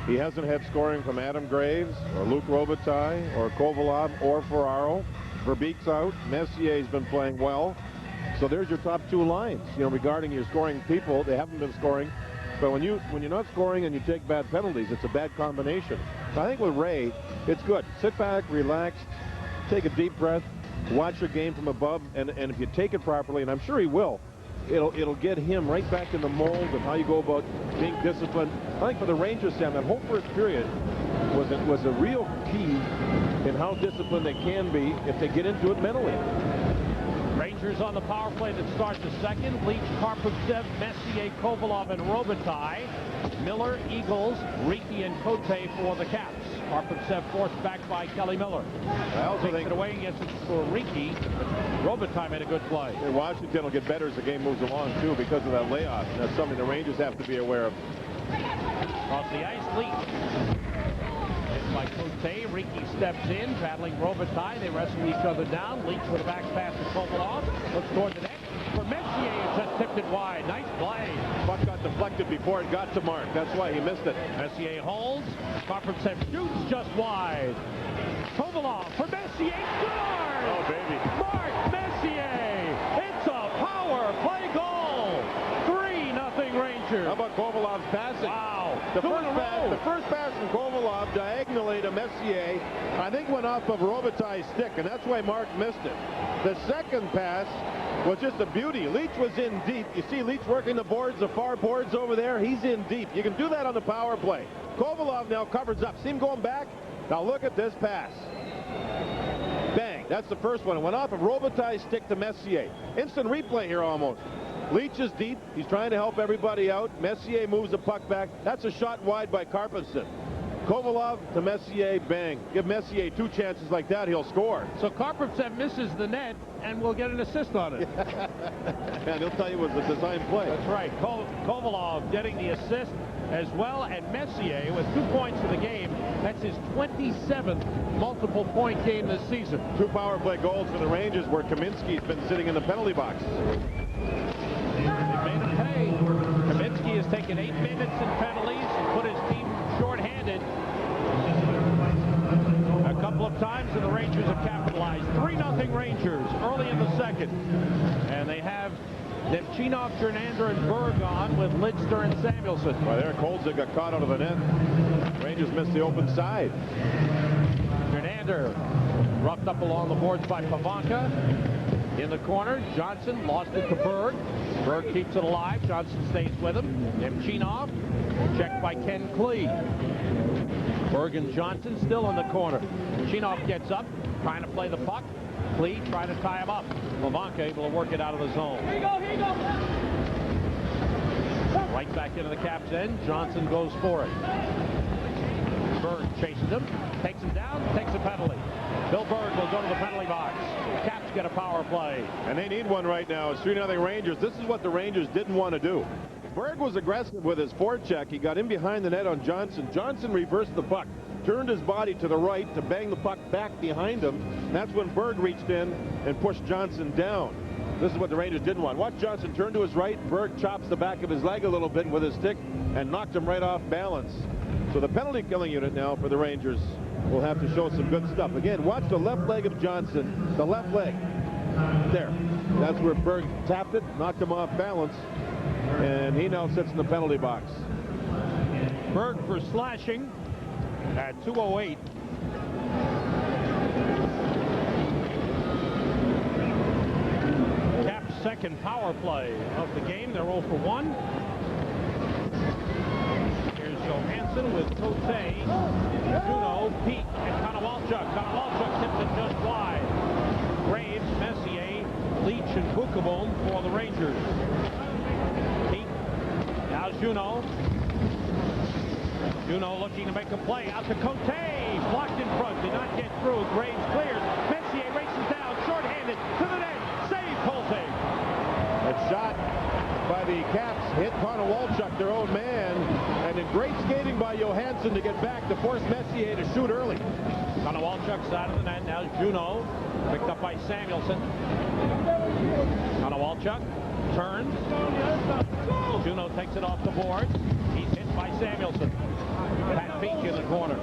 He hasn't had scoring from Adam Graves or Luc Robitaille or Kovalov or Ferraro. Verbeek's out. Messier's been playing well. So there's your top 2 lines. You know, regarding your scoring people, they haven't been scoring. But when you're not scoring and you take bad penalties, it's a bad combination. So I think with Ray, it's good. Sit back, relax, take a deep breath, watch your game from above, and if you take it properly, and I'm sure he will, it'll get him right back in the mold of how you go about being disciplined. I think for the Rangers, Sam, that whole first period was a real key in how disciplined they can be if they get into it mentally. Rangers on the power play that starts the second. Leach, Karpovtsev, Messier, Kovalov, and Robitaille. Miller, Eagles, Riki, and Cote for the Caps. Karpovtsev forced back by Kelly Miller. I also think it away and gets it for Riki. Robitaille made a good play. Washington will get better as the game moves along, too, because of that layoff. That's something the Rangers have to be aware of. Across the ice, Leach. By Cote, Riki steps in, battling Robitaille. They wrestle each other down. Leach with a back pass to Kovalov. Looks toward the net. For Messier, it just tipped it wide. Nice play. Puck got deflected before it got to Mark. That's why he missed it. Messier holds. Karpovtsev shoots just wide. Kovalov for Messier. Scores! Oh, baby. Mark Messier. It's a power play goal. 3-0 Rangers. How about Kovalov's passing? Wow. The first pass from Kovalov diagonally to Messier, I think went off of Robitaille's stick, and that's why Mark missed it. The second pass was just a beauty. Leach was in deep. You see Leach working the boards, the far boards over there. He's in deep. You can do that on the power play. Kovalov now covers up. See him going back? Now look at this pass. Bang. That's the first one. It went off of Robitaille's stick to Messier. Instant replay here almost. Leach is deep. He's trying to help everybody out. Messier moves the puck back. That's a shot wide by Karpovtsev. Kovalov to Messier, bang. Give Messier 2 chances like that, he'll score. So Karpovtsev misses the net and will get an assist on it. And he'll tell you it was a design play. That's right. Kovalov getting the assist. as well, and Messier with 2 points for the game. That's his 27th multiple-point game this season. 2 power play goals for the Rangers where Kaminsky's been sitting in the penalty box. They made him pay. Kaminsky has taken 8 minutes in penalties and put his team shorthanded a couple of times, and the Rangers have capitalized. 3-0 Rangers early in the second. And they have Nemchinov, Jernander, and Berg on with Lidster and Samuelson. Well, there, Kolzig got caught out of the net. Rangers missed the open side. Jernander roughed up along the boards by Pavanka. In the corner, Johnson lost it to Berg. Berg keeps it alive. Johnson stays with him. Nemchinov checked by Ken Klee. Berg and Johnson still in the corner. Nemchinov gets up, trying to play the puck. Klee trying to tie him up. Pavanka able to work it out of the zone. Here you go, here you go. Right back into the Caps' end. Johnson goes for it. Berg chases him, takes him down, takes a penalty. Bill Berg will go to the penalty box. Caps get a power play. And they need one right now. It's 3-0 Rangers. This is what the Rangers didn't want to do. Berg was aggressive with his forecheck. He got in behind the net on Johnson. Johnson reversed the puck, turned his body to the right to bang the puck back behind him. That's when Berg reached in and pushed Johnson down. This is what the Rangers didn't want. Watch Johnson turn to his right. Berg chops the back of his leg a little bit with his stick and knocked him right off balance. So the penalty killing unit now for the Rangers will have to show some good stuff. Again, watch the left leg of Johnson. The left leg. There. That's where Berg tapped it, knocked him off balance, and he now sits in the penalty box. Berg for slashing at 2:08. Caps' second power play of the game. They're 0 for 1. Here's Johansson with Cote, Juno, Pete, and Konowalchuk. Konowalchuk tipped it just wide. Graves, Messier, Leach, and Bukabon for the Rangers. Pete, now Juno. Juno looking to make a play. Out to Cote. Blocked in front. Did not get through. Graves clears. Messier races down. Shorthanded. To the net. Save Cote. A shot by the Caps hit Konowalchuk, their own man. And then great skating by Johansson to get back to force Messier to shoot early. Konowalchuk side of the net. Now Juno. Picked up by Samuelson. Konowalchuk turns. Juno takes it off the board. He's hit by Samuelson. Pat Peak in the corner.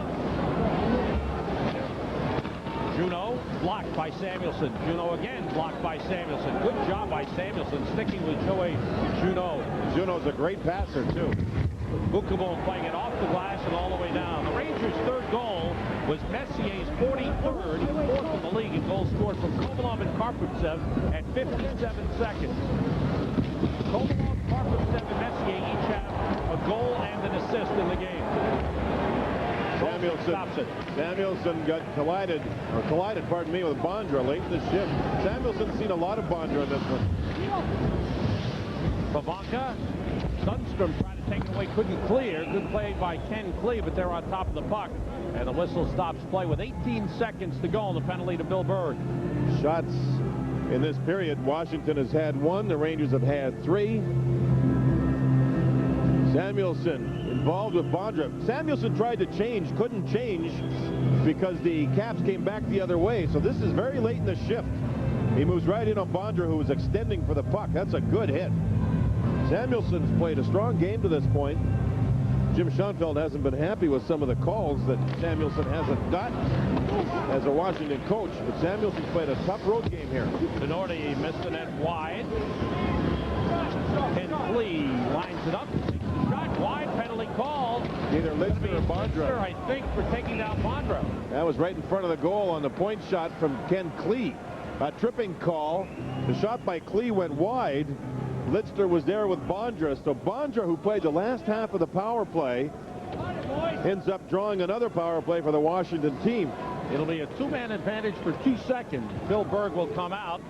Juno blocked by Samuelson. Juno again blocked by Samuelson. Good job by Samuelson sticking with Joey Juno. Juno's a great passer too. Bukabon playing it off the glass and all the way down. The Rangers' third goal was Messier's 43rd. He's fourth in the league in goals scored from Kovalov and Karpovtsev at 57 seconds. Kovalov, Karpovtsev, and Messier each have a goal and an assist in the game. Samuelson got collided with Bondra late in the shift. Samuelson's seen a lot of Bondra in this one. Pavanka, Sundstrom tried to take it away, couldn't clear. Good play by Ken Klee, but they're on top of the puck. And the whistle stops play with 18 seconds to go, and the penalty to Bill Berg. Shots in this period, Washington has had 1. The Rangers have had 3. Samuelson involved with Bondra. Samuelson tried to change, couldn't change because the Caps came back the other way. So this is very late in the shift. He moves right in on Bondra, who was extending for the puck. That's a good hit. Samuelson's played a strong game to this point. Jim Schoenfeld hasn't been happy with some of the calls that Samuelson hasn't got as a Washington coach, but Samuelson's played a tough road game here. Denorti missed the net wide. Ken Klee lines it up. Shot wide, penalty called. Either Lidster or Bondra. I think, for taking down Bondra. That was right in front of the goal on the point shot from Ken Klee. A tripping call. The shot by Klee went wide. Lidster was there with Bondra. So Bondra, who played the last half of the power play, ends up drawing another power play for the Washington team. It'll be a 2-man advantage for 2 seconds. Bill Berg will come out.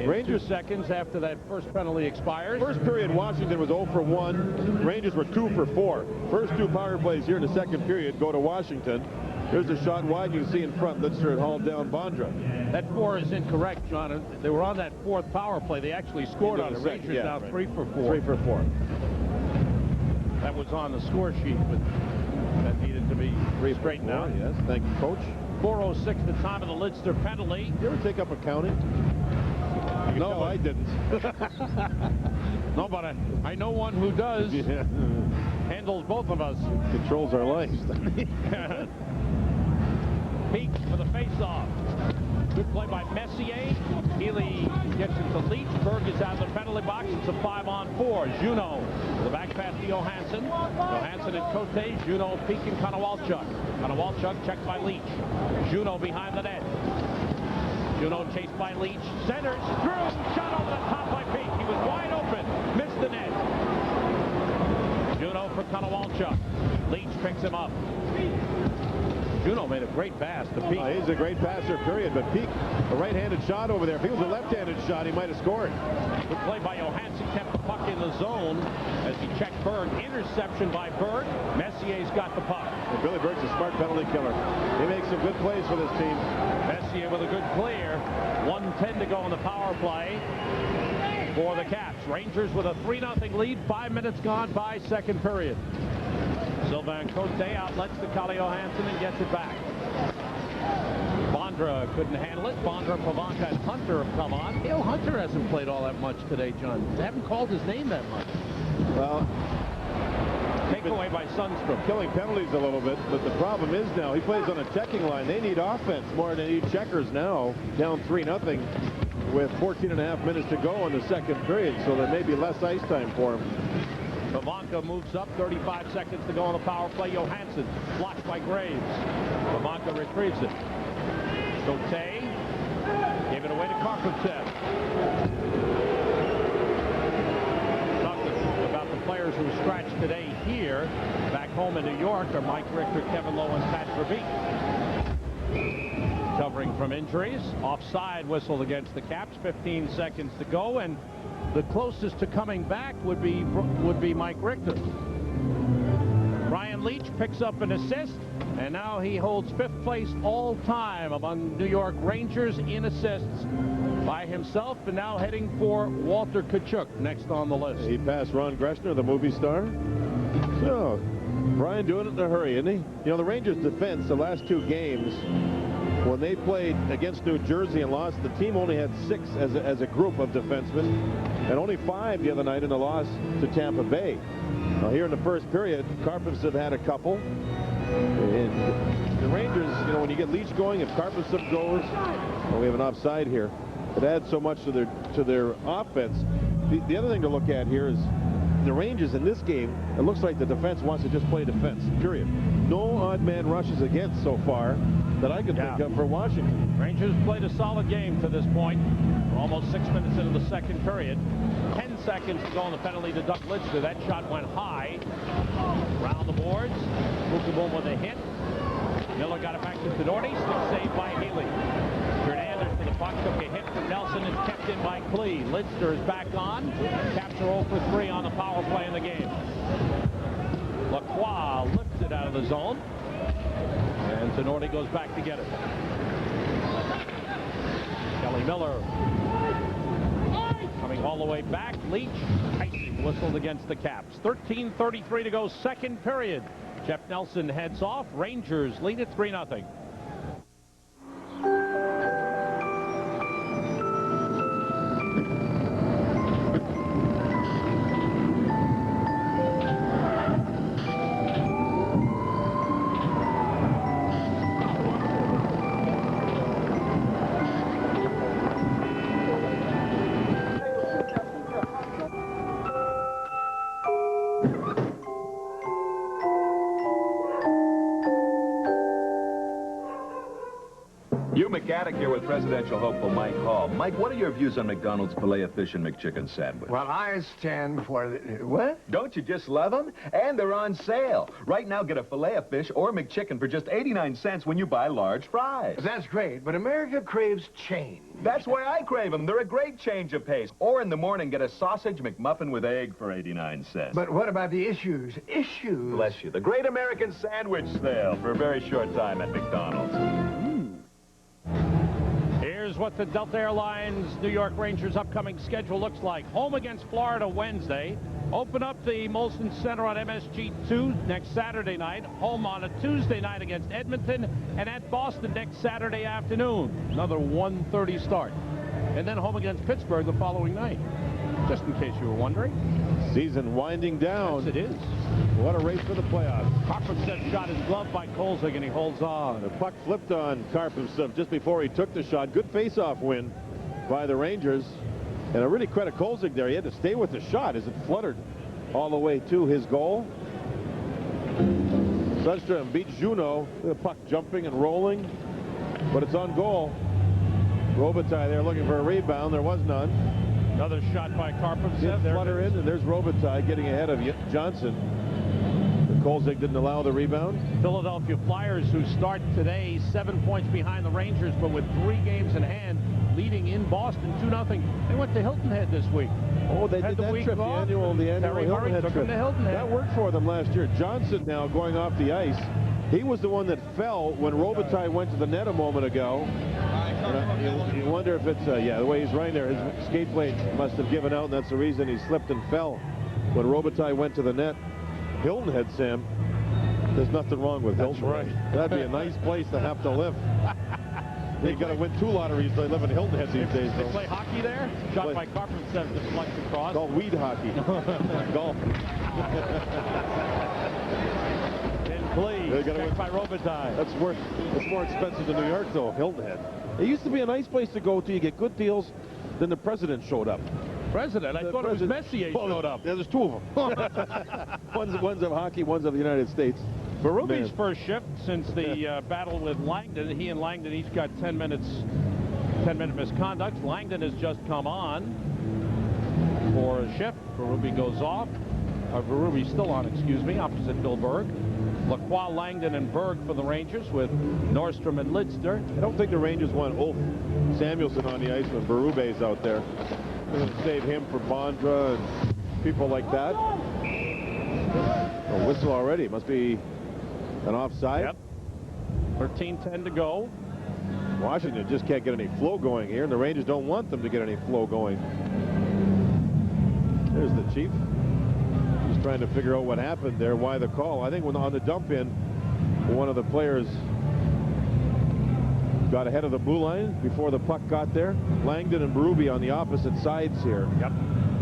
Rangers 2 seconds after that first penalty expires. First period, Washington was 0 for 1. Rangers were 2 for 4. First 2 power plays here in the second period go to Washington. There's a shot wide. You can see in front, Lidster had hauled down Bondra. That 4 is incorrect, John. They were on that 4th power play. They actually scored on it. Rangers now 3 for 4. 3 for 4. That was on the score sheet, but that needed to be straightened out. Yes, thank you, Coach. 4:06 the time of the Lidster penalty. You ever take up accounting? No, I didn't. No, but I know one who does. Yeah. Handles both of us. Controls our lives. Peak for the face-off. Good play by Messier. Healy gets it to Leach. Berg is out of the penalty box. It's a 5-on-4. Juneau, the back pass to Johansson. Johansson and Cote. Juneau, Peak, and Konowalchuk. Konowalchuk checked by Leach. Juneau behind the net. Juneau chased by Leach. Centers. Through. Shot over the top by Peak. He was wide open. Missed the net. Juneau for Konowalchuk. Leach picks him up. Juneau made a great pass to Peak. He's a great passer, period. But Peak, a right-handed shot over there. If he was a left-handed shot, he might have scored. Good play by Johansson. Kept the puck in the zone as he checked Berg. Interception by Berg. Messier's got the puck. And Billy Berg's a smart penalty killer. He makes some good plays for this team. Messier with a good clear. 1:10 to go on the power play for the Caps. Rangers with a 3-0 lead. 5 minutes gone by second period. Sylvain Cote outlets to Calle Johansson and gets it back. Bondra couldn't handle it. Bondra, Pavanka, and Hunter have come on. Hunter hasn't played all that much today, John. They haven't called his name that much. Well, takeaway by Sundstrom. Killing penalties a little bit, but the problem is now he plays on a checking line. They need offense more than they need checkers now. Down 3-0 with 14.5 minutes to go in the second period, so there may be less ice time for him. Pavanka moves up, 35 seconds to go on the power play. Johansson blocked by Graves. Pavanka retrieves it. Cote gave it away to Karpovtsev. Talking about the players who scratched today here, back home in New York, are Mike Richter, Kevin Lowe, and Pat Verbeek. Recovering from injuries. Offside whistled against the Caps. 15 seconds to go, and the closest to coming back would be Mike Richter. Brian Leach picks up an assist, and now he holds 5th place all time among New York Rangers in assists by himself, and now heading for Walter Tkachuk next on the list. He passed Ron Greshner, the movie star. So, Brian doing it in a hurry, isn't he? You know, the Rangers defense the last 2 games, when they played against New Jersey and lost, the team only had 6 as a group of defensemen, and only 5 the other night in the loss to Tampa Bay. Now here in the first period, Karpovtsev had a couple. And the Rangers, you know, when you get Leach going, if Karpovtsev goes, well, we have an offside here. It adds so much to their offense. The other thing to look at here is the Rangers in this game, it looks like the defense wants to just play defense, period. No odd man rushes against so far that I can think of for Washington. Rangers played a solid game to this point. We're almost 6 minutes into the second period. 10 seconds to go on the penalty to Doug Lidster. That shot went high. Round the boards. Boom with a hit. Miller got it back to Tinordi. Still saved by Healy. Hernandez for the puck. Took a hit from Nelson and kept in by Klee. Lidster is back on. Caps are 0 for 3 on the power play in the game. Lacroix lifts it out of the zone. And Tinordi goes back to get it. Kelly Miller coming all the way back. Leach icing whistled against the Caps. 13:33 to go, second period. Jeff Nelson heads off. Rangers lead at 3-0. McAddick here with presidential hopeful Mike Hall. Mike, what are your views on McDonald's Filet-O-Fish and McChicken sandwich? Well, I stand for the... What? Don't you just love them? And they're on sale. Right now, get a Filet-O-Fish or McChicken for just 89 cents when you buy large fries. That's great, but America craves change. That's why I crave them. They're a great change of pace. Or in the morning, get a sausage McMuffin with egg for 89 cents. But what about the issues? Issues? Bless you. The Great American Sandwich Sale for a very short time at McDonald's. Here's what the Delta Airlines New York Rangers upcoming schedule looks like. Home against Florida Wednesday. Open up the Molson Center on MSG2 next Saturday night. Home on a Tuesday night against Edmonton, and at Boston next Saturday afternoon. Another 1:30 start. And then home against Pittsburgh the following night. Just in case you were wondering. Season winding down. Yes, it is. What a race for the playoffs. Karpovtsev shot his glove by Kolzig, and he holds on. The puck flipped on Karpovtsev just before he took the shot. Good face-off win by the Rangers. And I really credit Kolzig there. He had to stay with the shot as it fluttered all the way to his goal. Sundstrom beats Juneau. The puck jumping and rolling, but it's on goal. Robitaille there looking for a rebound. There was none. Another shot by Karpovtsev. There flutter in, and there's Robitaille getting ahead of Johnson. Kolzig didn't allow the rebound. Philadelphia Flyers, who start today 7 points behind the Rangers, but with 3 games in hand, leading in Boston 2-0. They went to Hilton Head this week. Oh, they did that trip, the annual Terry Hilton Head took trip. them to Hilton Head. That worked for them last year. Johnson now going off the ice. He was the one that fell when Robitaille went to the net a moment ago. You wonder if it's, yeah, the way he's running there, his skate blade must have given out, and that's the reason he slipped and fell when Robitaille went to the net. Hilton Head, Sam, there's nothing wrong with Hilton. That's right. That'd be a nice place to have to live. They've got to win 2 lotteries to live in Hilton Head these days. They play hockey there. Shot by Karpovtsev deflected across. Called weed hockey. Golf. Please, checked by Robitaille. That's more expensive than New York, though, Hilton Head. It used to be a nice place to go to. You get good deals. Then the president showed up. President? I thought it was Messier showed up. Yeah, there's 2 of them. one's of hockey, one's of the United States. Berube's first shift since the battle with Langdon. He and Langdon each got 10-minute misconduct. Langdon has just come on for a shift. Berube goes off. Berube's still on, excuse me, opposite Bill Berg. Lacroix, Langdon, and Berg for the Rangers with Nordstrom and Lidster. I don't think the Rangers want Ulf Samuelson on the ice when Berube's out there. They're going to save him for Bondra and people like that. A whistle already. Must be an offside. Yep. 13:10 to go. Washington just can't get any flow going here, and the Rangers don't want them to get any flow going. There's the chief. Just trying to figure out what happened there, why the call. I think when on the dump in, one of the players got ahead of the blue line before the puck got there. Langdon and Berube on the opposite sides here. Yep.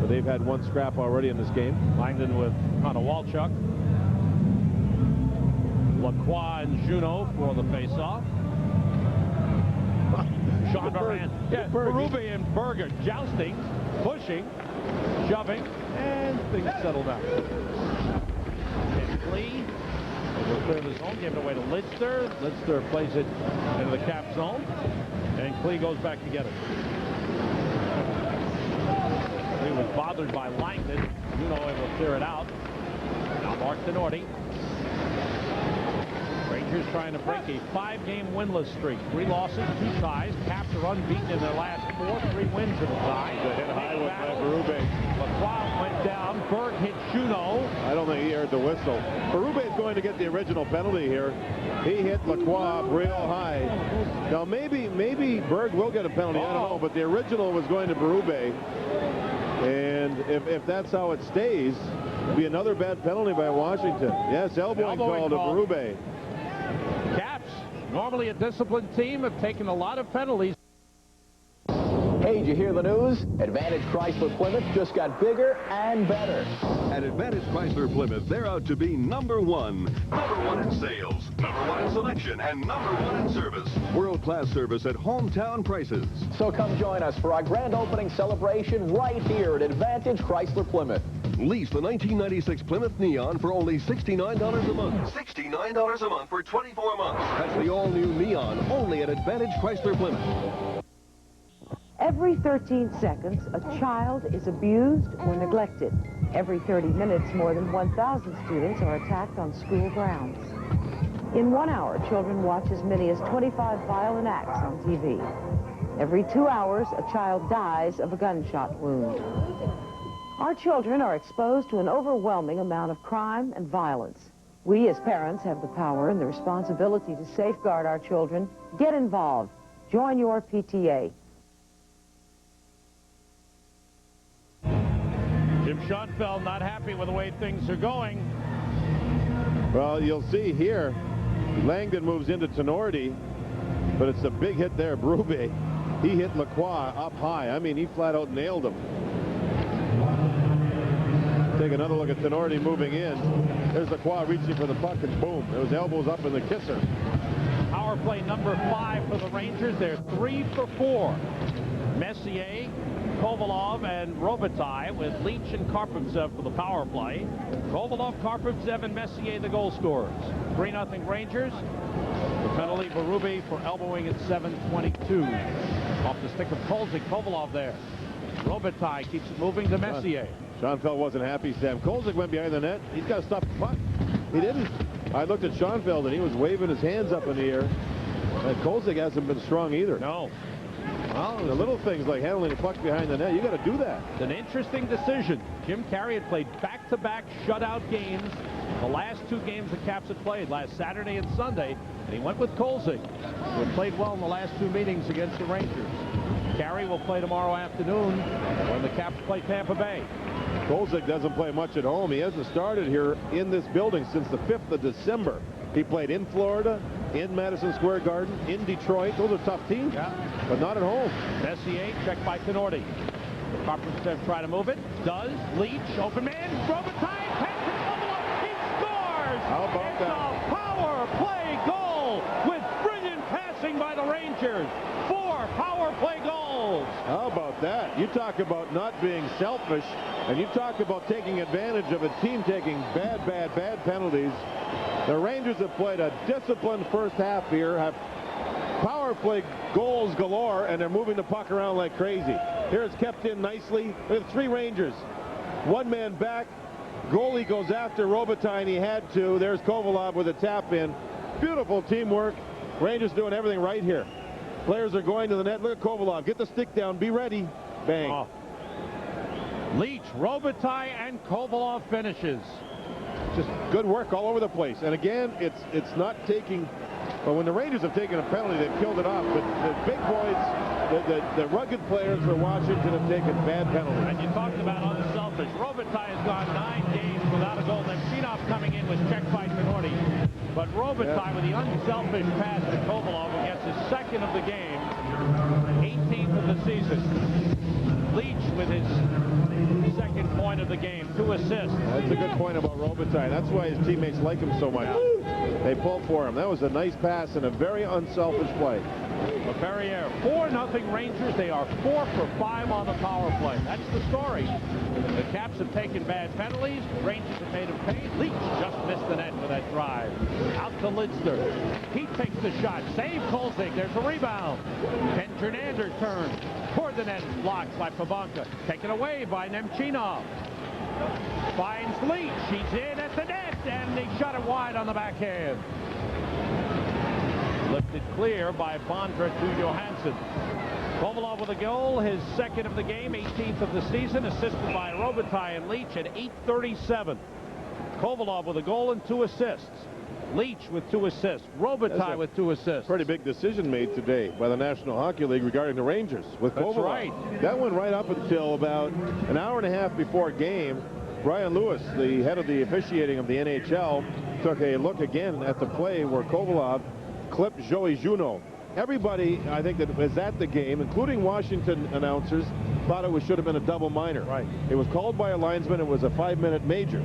But they've had 1 scrap already in this game. Langdon with Konowalchuk. Lacroix and Juneau for the face-off. Sean Moran. Yeah, Berube and Berger jousting, pushing, shoving, and things settle down. And Klee will clear the zone, give it away to Lidster. Lidster plays it into the cap zone, and Klee goes back to get it. Klee was bothered by Langdon. Juneau able to clear it out. Now Mark Tinordi. Rangers trying to break a 5-game winless streak. 3 losses, 2 ties. Caps are unbeaten in their last 4, 3 wins and a tie. The hit high with Berube. Lacroix went down. Berg hit Juneau. I don't think he heard the whistle. Berube is going to get the original penalty here. He hit Lacroix real high. Now maybe Berg will get a penalty. I don't know, but the original was going to Berube. And if that's how it stays, it'll be another bad penalty by Washington. Yes, elbowing call to Berube. Caps, normally a disciplined team, have taken a lot of penalties. Hey, did you hear the news? Advantage Chrysler Plymouth just got bigger and better. At Advantage Chrysler Plymouth, they're out to be number 1. Number 1 in sales, number 1 in selection, and number 1 in service. World-class service at hometown prices. So come join us for our grand opening celebration right here at Advantage Chrysler Plymouth. Lease the 1996 Plymouth Neon for only $69 a month. $69 a month for 24 months. That's the all-new Neon, only at Advantage Chrysler Plymouth. Every 13 seconds, a child is abused or neglected. Every 30 minutes, more than 1,000 students are attacked on school grounds. In 1 hour, children watch as many as 25 violent acts on TV. Every 2 hours, a child dies of a gunshot wound. Our children are exposed to an overwhelming amount of crime and violence. We as parents have the power and the responsibility to safeguard our children. Get involved. Join your PTA. Schoenfeld not happy with the way things are going. Well, you'll see here, Langdon moves into Tenorti, but it's a big hit there. Berube, he hit Lacroix up high. I mean, he flat out nailed him. Take another look at Tenorti moving in. There's Lacroix reaching for the puck, and boom, those elbows up in the kisser. Power play number 5 for the Rangers. They're 3 for 4. Messier, Kovalov, and Robitaille with Leach and Karpovtsev for the power play. Kovalov, Karpovtsev, and Messier the goal scorers. 3-0 Rangers. The penalty, Berube for elbowing at 7:22. Off the stick of Kolzig. Kovalov there. Robitaille keeps it moving to Messier. Schoenfeld wasn't happy, Sam. Kolzig went behind the net. He's got to stop the puck. He didn't. I looked at Schoenfeld, and he was waving his hands up in the air. And Kolzig hasn't been strong either. No. Well, the little things like handling the puck behind the net, you got to do that. It's an interesting decision. Jim Carey had played back-to-back shutout games. The last 2 games the Caps had played, last Saturday and Sunday, and he went with Kolzig, who had played well in the last 2 meetings against the Rangers. Carey will play tomorrow afternoon when the Caps play Tampa Bay. Kolzig doesn't play much at home. He hasn't started here in this building since the 5th of December. He played in Florida, in Madison Square Garden, in Detroit. Those are tough teams, but not at home. Messier checked by Tenorti. The Karpovtsev try to move it. Does. Leach, open man. Robitaille, takes it, Kovalov, he scores! How about it's a power play goal with brilliant passing by the Rangers. 4 power play goals. How about that? You talk about not being selfish, and you talk about taking advantage of a team taking bad penalties. The Rangers have played a disciplined first half here, have power play goals galore, and they're moving the puck around like crazy. Here it's kept in nicely. We have 3 Rangers. 1 man back. Goalie goes after Robitaille, and he had to. There's Kovalov with a tap in. Beautiful teamwork. Rangers doing everything right here. Players are going to the net. Look at Kovalov. Get the stick down. Be ready. Bang. Oh. Leach, Robitaille, and Kovalov finishes. Just good work all over the place. And again, it's not taking. But when the Rangers have taken a penalty, they've killed it off. But the big boys, the rugged players for Washington have taken bad penalties. And you talked about unselfish. Robitaille has gone 9 games without a goal. Then Nemchinov coming in was checked by Tenorti. But Robitaille with the unselfish pass to Kovalov who gets his 2nd of the game, 18th of the season. Leach with his 2nd point of the game, 2 assists. That's a good point about Robitaille. That's why his teammates like him so much. They pull for him. That was a nice pass and a very unselfish play. LaFerriere, 4-0 Rangers. They are 4 for 5 on the power play. That's the story. The Caps have taken bad penalties. The Rangers have made them pay. Leach just missed the net with that drive. Out to Lidster. He takes the shot. Save Kolzig. There's a rebound. Ken Jernander turns toward the net. Blocked by Pabanka. Taken away by Nemchinov. Finds Leach. He's in at the net, and they shot it wide on the backhand. Lifted clear by Bondra to Johansson. Kovalov with a goal, his 2nd of the game, 18th of the season, assisted by Robitaille and Leach at 8:37. Kovalov with a goal and 2 assists. Leach with 2 assists. Robitaille with 2 assists. Pretty big decision made today by the National Hockey League regarding the Rangers with Kovalov. That's right. That went right up until about an hour and a half before game. Brian Lewis, the head of the officiating of the NHL, took a look again at the play where Kovalov clipped Joey Juneau. Everybody, I think, that was at the game, including Washington announcers, thought it should have been a double minor. Right. It was called by a linesman. It was a 5-minute major.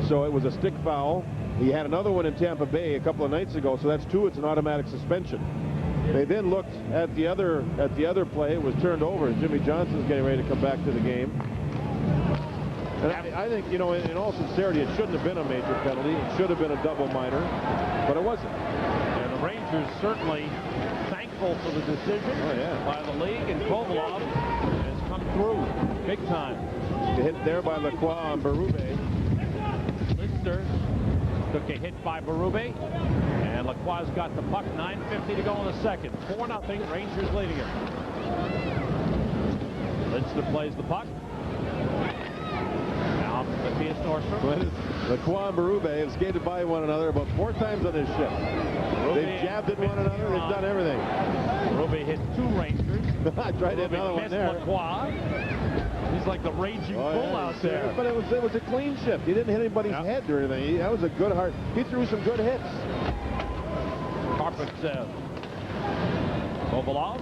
So it was a stick foul. He had another one in Tampa Bay a couple of nights ago, so that's 2. It's an automatic suspension. They then looked at the other play. It was turned over, and Jimmy Johnson's getting ready to come back to the game. And I think, you know, in all sincerity, it shouldn't have been a major penalty. It should have been a double minor, but it wasn't. And the Rangers certainly thankful for the decision by the league, and Kovalov has come through big time. The hit there by Lacroix on Berube. Lidster took a hit by Berube, and Lacroix's got the puck. 9:50 to go in the 2nd. 4-0, Rangers leading it. Lidster plays the puck. Now Matthias Nordstrom. Lacroix and Berube have skated by one another about 4 times on this ship. They've jabbed at one another. They've done everything. Berube hit 2 Rangers. I tried to hit another one there. Lacroix. He's like the raging bull out there. But it was a clean shift. He didn't hit anybody's head or anything. That was a good heart. He threw some good hits. Karpovtsev. Kovalov.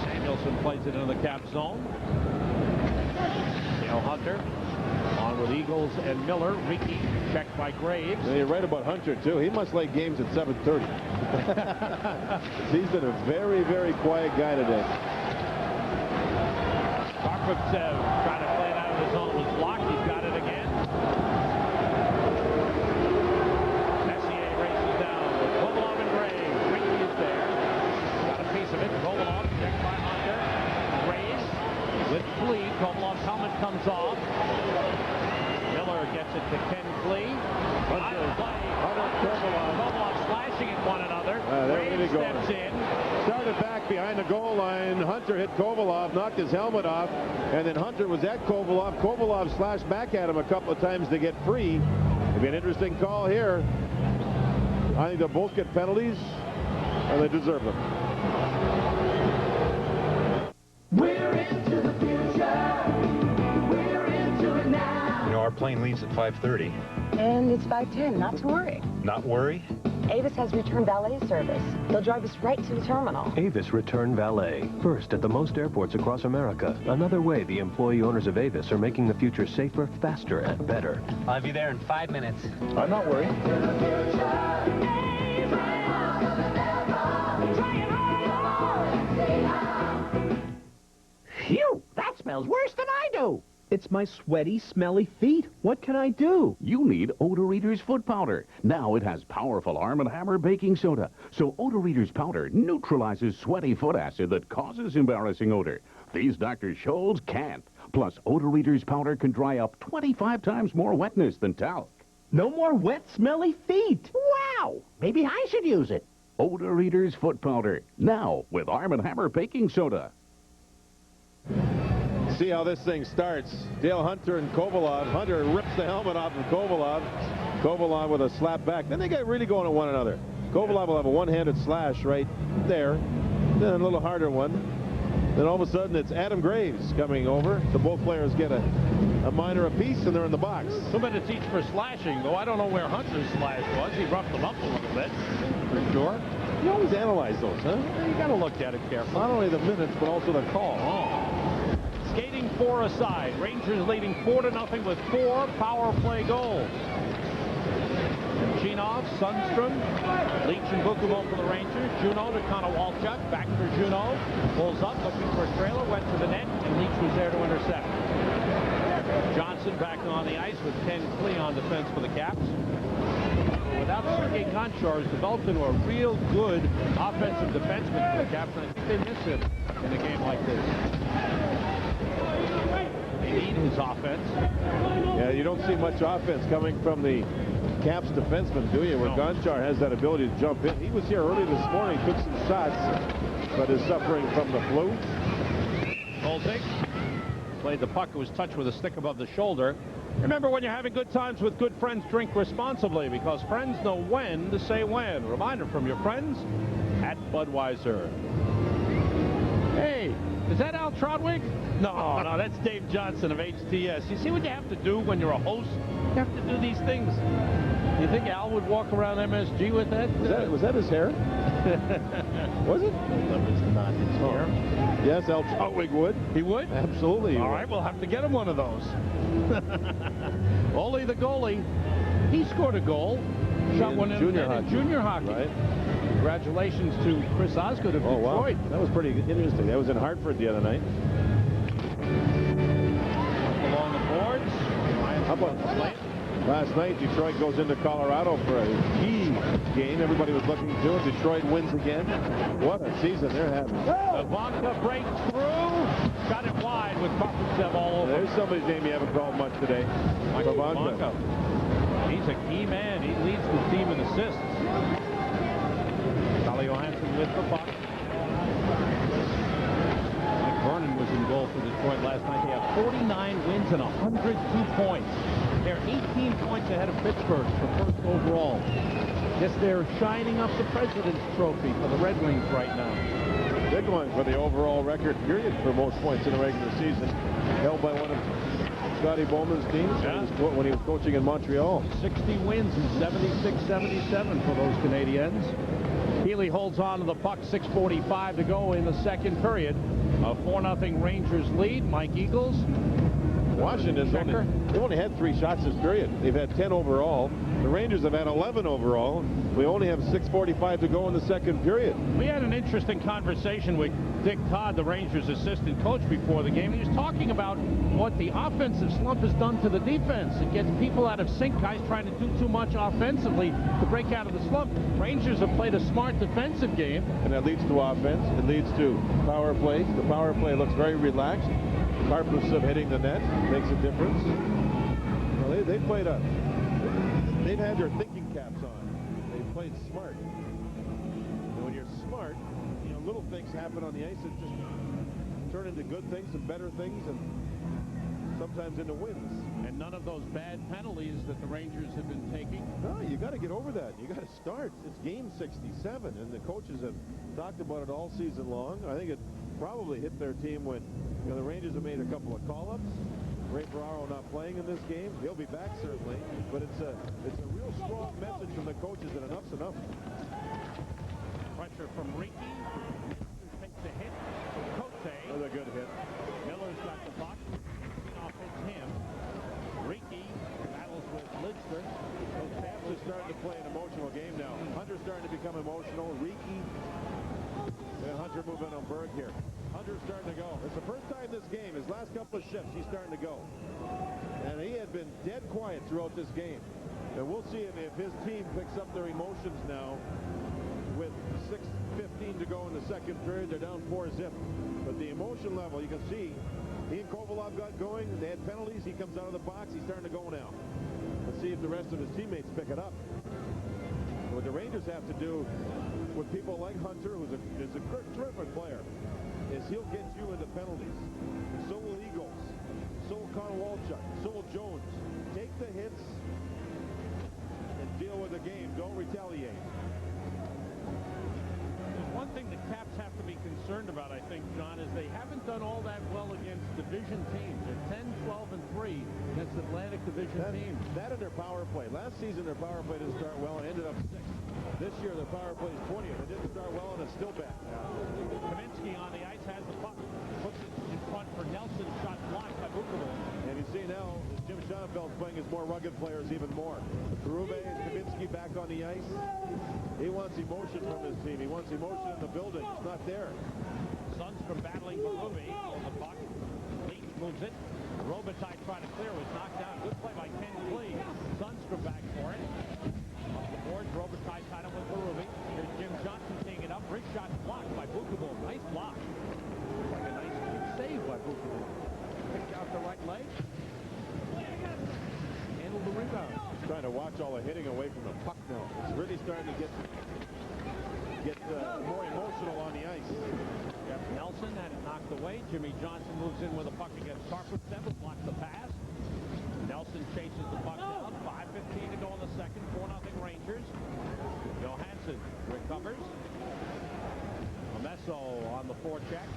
Samuelson plays it into the cap zone. Dale Hunter on with Eagles and Miller. Ricky checked by Graves. And you're right about Hunter, too. He must like games at 7:30. He's been a very, very quiet guy today. Karpovtsev trying to play it out of the zone. Was blocked. He's got it again. Messier races down with Kovalov and Graves. Ricky is there. Got a piece of it. Kovalov checked by Hunter. Graves with Flea. Kovalov's helmet comes off. Miller gets it to Ken Flea. Kovalov slashing at one another. Graves steps in. Started back behind the goal line. Hunter hit Kovalov, knocked his helmet off, and then Hunter was at Kovalov. Kovalov slashed back at him a couple of times to get free. It'll be an interesting call here. I think they'll both get penalties, and they deserve them. We're into the future. We're into it now. You know, our plane leaves at 5:30. And it's 5:10, not to worry. Not worry? Avis has return valet service. They'll drive us right to the terminal. Avis Return Valet. First at the most airports across America. Another way the employee owners of Avis are making the future safer, faster, and better. I'll be there in 5 minutes. I'm not worried. Phew, that smells worse than I do. It's my sweaty, smelly feet. What can I do? You need Odor Eater's foot powder. Now it has powerful Arm & Hammer baking soda. So Odor Eater's powder neutralizes sweaty foot acid that causes embarrassing odor. These Dr. Scholl's can't. Plus, Odor Eater's powder can dry up 25 times more wetness than talc. No more wet, smelly feet. Wow! Maybe I should use it. Odor Eater's foot powder. Now with Arm & Hammer baking soda. See how this thing starts. Dale Hunter and Kovalov. Hunter rips the helmet off of Kovalov. Kovalov with a slap back. Then they get really going at one another. Kovalov will have a one-handed slash right there. Then a little harder one. Then all of a sudden it's Adam Graves coming over. So both players get a minor apiece, and they're in the box. 2 minutes each for slashing, though I don't know where Hunter's slash was. He roughed them up a little bit, for sure. You always analyze those, huh? You got to look at it carefully. Not only the minutes, but also the call. Skating 4 aside. Rangers leading 4-0 with 4 power play goals. Chinov, Sundstrom, Leach and Bukovo for the Rangers. Juneau to Konowalchuk. Back for Juneau. Pulls up, looking for a trailer. Went to the net, and Leach was there to intercept. Johnson back on the ice with Ken Flea on defense for the Caps. Without Sergei Gonchar, has developed into a real good offensive defenseman for the Caps, and I think they miss him in a game like this. They need his offense. Yeah, you don't see much offense coming from the Caps defenseman, do you? Where Gonchar has that ability to jump in. He was here early this morning, took some shots, but is suffering from the flu. Kolzig played the puck. It was touched with a stick above the shoulder. Remember, when you're having good times with good friends, drink responsibly, because friends know when to say when. Reminder from your friends at Budweiser. Hey, is that Al Trotwig? No, that's Dave Johnson of HTS. You see what you have to do when you're a host? You have to do these things. You think Al would walk around MSG with that? Was that his hair? Was it? No, it's not his hair. Yes, Al Trotwig would. He would? Absolutely. All right, we'll have to get him one of those. Ole the goalie, he scored a goal. Shot one in junior hockey. Right. Congratulations to Chris Osgood of Detroit. Wow. That was pretty interesting. That was in Hartford the other night. Along the boards. How about last night? Detroit goes into Colorado for a key game. Everybody was looking to it. Detroit wins again. What a season they're having. Ivanka breaks through. Got it wide with Karpovtsev all over. There's somebody's name you haven't called much today. Ivanka. He's a key man. He leads the team in assists. Calle Johansson with the puck. Vernon was in goal for Detroit last night. They have 49 wins and 102 points. They're 18 points ahead of Pittsburgh for first overall. Guess they're shining up the President's Trophy for the Red Wings right now. They're going for the overall record period for most points in a regular season, held by one of Scotty Bowman's teams when he was coaching in Montreal. 60 wins and 76-77 for those Canadiens. Healy holds on to the puck, 6:45 to go in the second period. A 4-0 Rangers lead. Mike Eagles. Washington's only had 3 shots this period. They've had 10 overall. The Rangers have had 11 overall. We only have 6:45 to go in the second period. We had an interesting conversation with Dick Todd, the Rangers assistant coach, before the game. He was talking about what the offensive slump has done to the defense. It gets people out of sync, guys trying to do too much offensively to break out of the slump. Rangers have played a smart defensive game. And that leads to offense. It leads to power play. The power play looks very relaxed. Karpusov hitting the net makes a difference. Well, they've had their thinking caps on. They've played smart. And when you're smart, little things happen on the ice that just turn into good things and better things and sometimes into wins. And none of those bad penalties that the Rangers have been taking. No, you got to get over that. You got to start. It's game 67, and the coaches have talked about it all season long. I think it probably hit their team when the Rangers have made a couple of call-ups. Ray Ferraro not playing in this game. He'll be back certainly, but it's a real strong message from the coaches that enough's enough. Pressure from Ricky. Takes the hit. Cote. Another good hit. Miller's got the puck. Off hits him. Ricky battles with Lidster. Those Caps are starting to play an emotional game now. Hunter's starting to become emotional. Ricky and Hunter move in on Berg here. Hunter's starting to go. It's the first time this game, his last couple of shifts, he's starting to go. And he had been dead quiet throughout this game. And we'll see if his team picks up their emotions now. With 6:15 to go in the second period, they're down 4-0. But the emotion level, you can see, he and Kovalov got going. They had penalties. He comes out of the box. He's starting to go now. Let's see if the rest of his teammates pick it up. What the Rangers have to do with people like Hunter, who's a terrific player, is he'll get you into penalties. So will Eagles. So will Connor Walchuk. So will Jones. Take the hits and deal with the game. Don't retaliate. One thing the Caps have to be concerned about, I think, John, is they haven't done all that well against division teams. They're 10, 12, and 3 against Atlantic Division teams. That and their power play. Last season, their power play didn't start well and ended up 6th. This year, their power play is 20th. It didn't start well, and it's still bad. Kaminsky on the ice has the puck. Puts it in front for Nelson. Shot blocked by Vukovic. And you see now, Jim Schonfeld's playing his more rugged players even more. Berube and Kaminsky back on the ice. He wants emotion from his team. He wants emotion in the building. It's not there. Sundstrom battling Berube on the puck. Leach moves it. Robitaille trying to clear, was knocked down. Good play by Ken Klee. Sundstrom back for it. Off the boards, Robitaille tied up with Berube. Here's Jim Johnson taking it up. Big shot blocked by Vukovic. Nice block. Looks like a nice save by Vukovic. Picked out the right leg. Handled the rebound. Trying to watch all the hitting away from the puck now. It's really starting to get more emotional on the ice. Jeff Nelson had it knocked away. Jimmy Johnson moves in with a puck against Karpusov, blocks the pass. Nelson chases the puck down. 5:15 to go in the second. 4-0 Rangers. Johansson recovers. Omesso on the forecheck.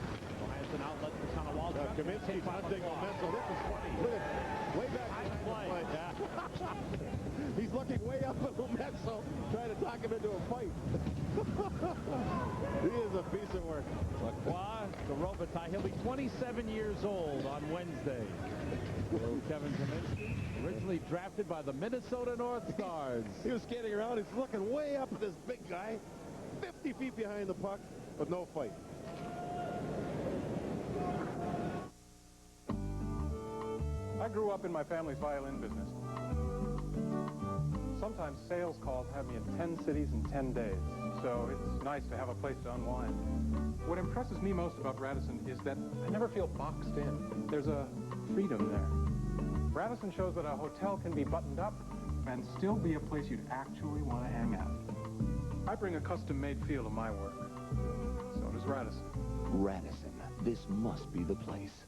Johansson outlet to Conowalchuk. Kaminsky's hunting Omesso. This is funny. Look at way back. He's looking way up at Omesso, trying to talk him into a fight. He is a piece of work. Lacroix to Robitaille. He'll be 27 years old on Wednesday. Kevin Kaminsky, originally drafted by the Minnesota North Stars. He was skating around. He's looking way up at this big guy, 50 feet behind the puck, but no fight. I grew up in my family's violin business. Sometimes sales calls have me in 10 cities in 10 days, so it's nice to have a place to unwind. What impresses me most about Radisson is that I never feel boxed in. There's a freedom there. Radisson shows that a hotel can be buttoned up and still be a place you'd actually want to hang out. I bring a custom-made feel to my work. So does Radisson. Radisson. This must be the place.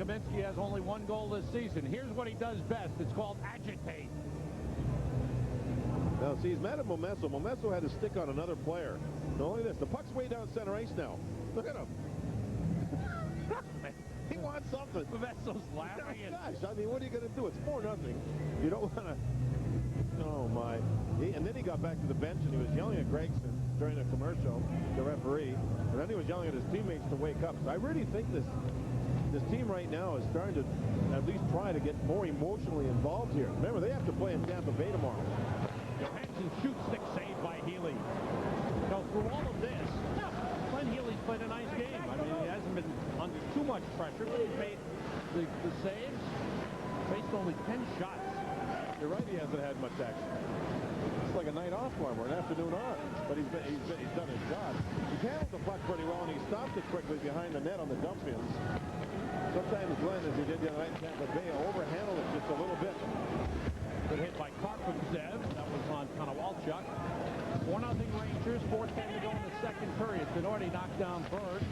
Kaminsky has only one goal this season. Here's what he does best. It's called agitate. Now, see, he's mad at Momesso. Momesso had his stick on another player. Not only this, the puck's way down center ice now. Look at him. He wants something. Momesso's laughing. Gosh, I mean, what are you going to do? It's 4-0. You don't want to... Oh, my. And then he got back to the bench, and he was yelling at Gregson during a commercial, the referee. And then he was yelling at his teammates to wake up. So I really think this team right now is starting to at least try to get more emotionally involved here. Remember, they have to play in Tampa Bay tomorrow. Johansson shoots stick saved by Healy. So through all of this, Glenn Healy's played a nice game. I mean, he hasn't been under too much pressure, but he's made the saves. Faced only 10 shots. You're right, he hasn't had much action. It's like a night off for him or an afternoon off. But he's done his job. He handled the puck pretty well, and he stopped it quickly behind the net on the dump ins. Sometimes Glenn, as he did the other night in Tampa Bay, overhandled it just a little bit. Good hit by Karpovtsev. That was on Konowalchuk. 4-0 Rangers. 4:10 to go in the second period. Tenardi knocked down Bird.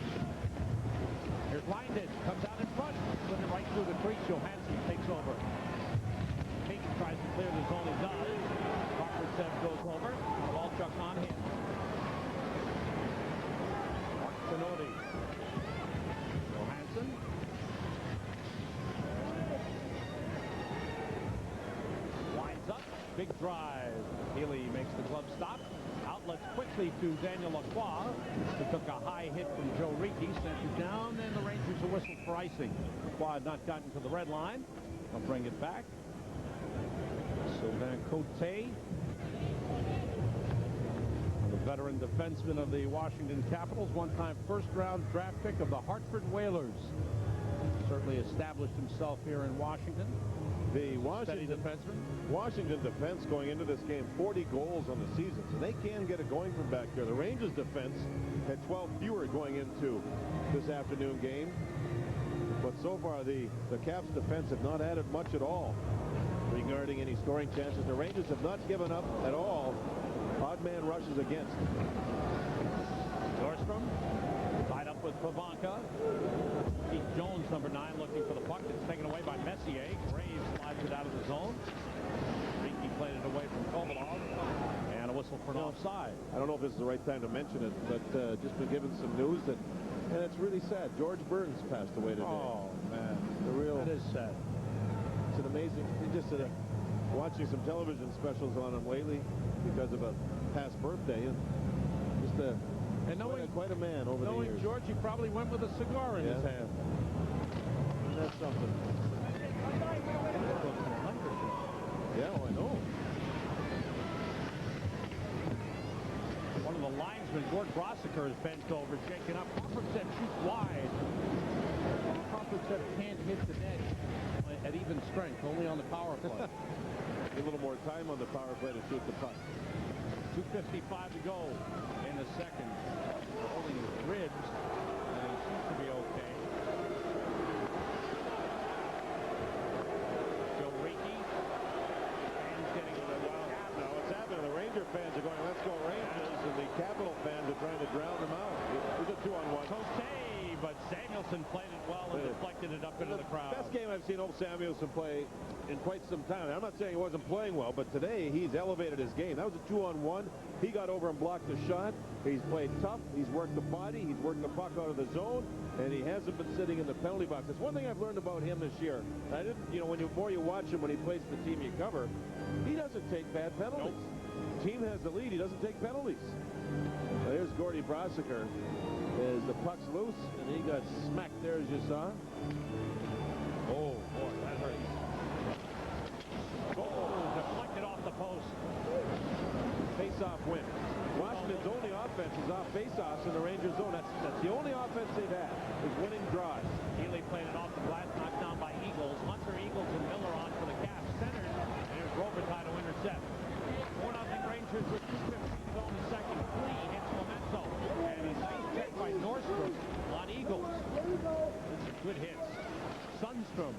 Here's Reinders. Comes out in front. Put it right through the crease. Johansson takes over. Keegan tries to clear the zone. He does. Karpovtsev goes over. Konowalchuk on him. Mark Tenardi. Johansson. Up, big drive. Healy makes the glove stop. Outlets quickly to Daniel Lacroix, who took a high hit from Joe Ricci, sent it down, and the Rangers are whistled for icing. Lacroix had not gotten to the red line. They'll bring it back. Sylvain Cote, the veteran defenseman of the Washington Capitals, one-time first-round draft pick of the Hartford Whalers. Certainly established himself here in Washington. The Washington defense going into this game, 40 goals on the season, so they can get it going from back there. The Rangers defense had 12 fewer going into this afternoon game, but so far the Caps defense have not added much at all regarding any scoring chances. The Rangers have not given up at all odd man rushes against. Nordstrom tied up with Pavanka. Keith Jones, number 9, looking for the puck. It's taken away by Messier. Graves slides it out of the zone. Ricci played it away from Kovalov. And a whistle for an offside. I don't know if this is the right time to mention it, but just been given some news that, and it's really sad. George Burns passed away today. Oh, man. That is sad. It's an amazing, just watching some television specials on him lately because of a past birthday. And just quite a man over the years. George, he probably went with a cigar in his hand. That's something. Yeah, I know. One of the linesmen, Gord Brossiker, is bent over, shaken up. Karpovtsev shoots wide. Karpovtsev can't hit the net at even strength, only on the power play. A little more time on the power play to shoot the puck. 2:55 to go in the second. Holding his ribs, and he seems to be okay. Joe Ricci, and getting a wild. Now what's happening? The Ranger fans are going, "Let's go Rangers," and the Capital fans are trying to drown them out. It was a 2-on-1. Cote, but Samuelson played it well and deflected it up into the crowd. Best game I've seen old Samuelson play in quite some time. I'm not saying he wasn't playing well, but today he's elevated his game. That was a 2-on-1. He got over and blocked the shot. He's played tough. He's worked the body. He's worked the puck out of the zone, and he hasn't been sitting in the penalty box. That's one thing I've learned about him this year. I didn't, when the more you watch him when he plays for the team you cover, he doesn't take bad penalties. Nope. The team has the lead. He doesn't take penalties. Now, here's Gordy Brossiker. As the puck's loose, and he got smacked there, as you saw. Oh, boy, that hurt. Oh, deflected off the post. Face-off win. Washington's only offense is off face-offs in the Rangers zone. That's the only offense they've had, is winning draws. Healy played it off the glass, knocked down by Eagles. Hunter, Eagles, and Miller on for the Caps. Centered, and here's Robitaille to intercept. 4-0 Rangers with 2:50 to go in the second. Flea hits Memento, and he's checked by Nordstrom on Eagles. Good hits. Sundstrom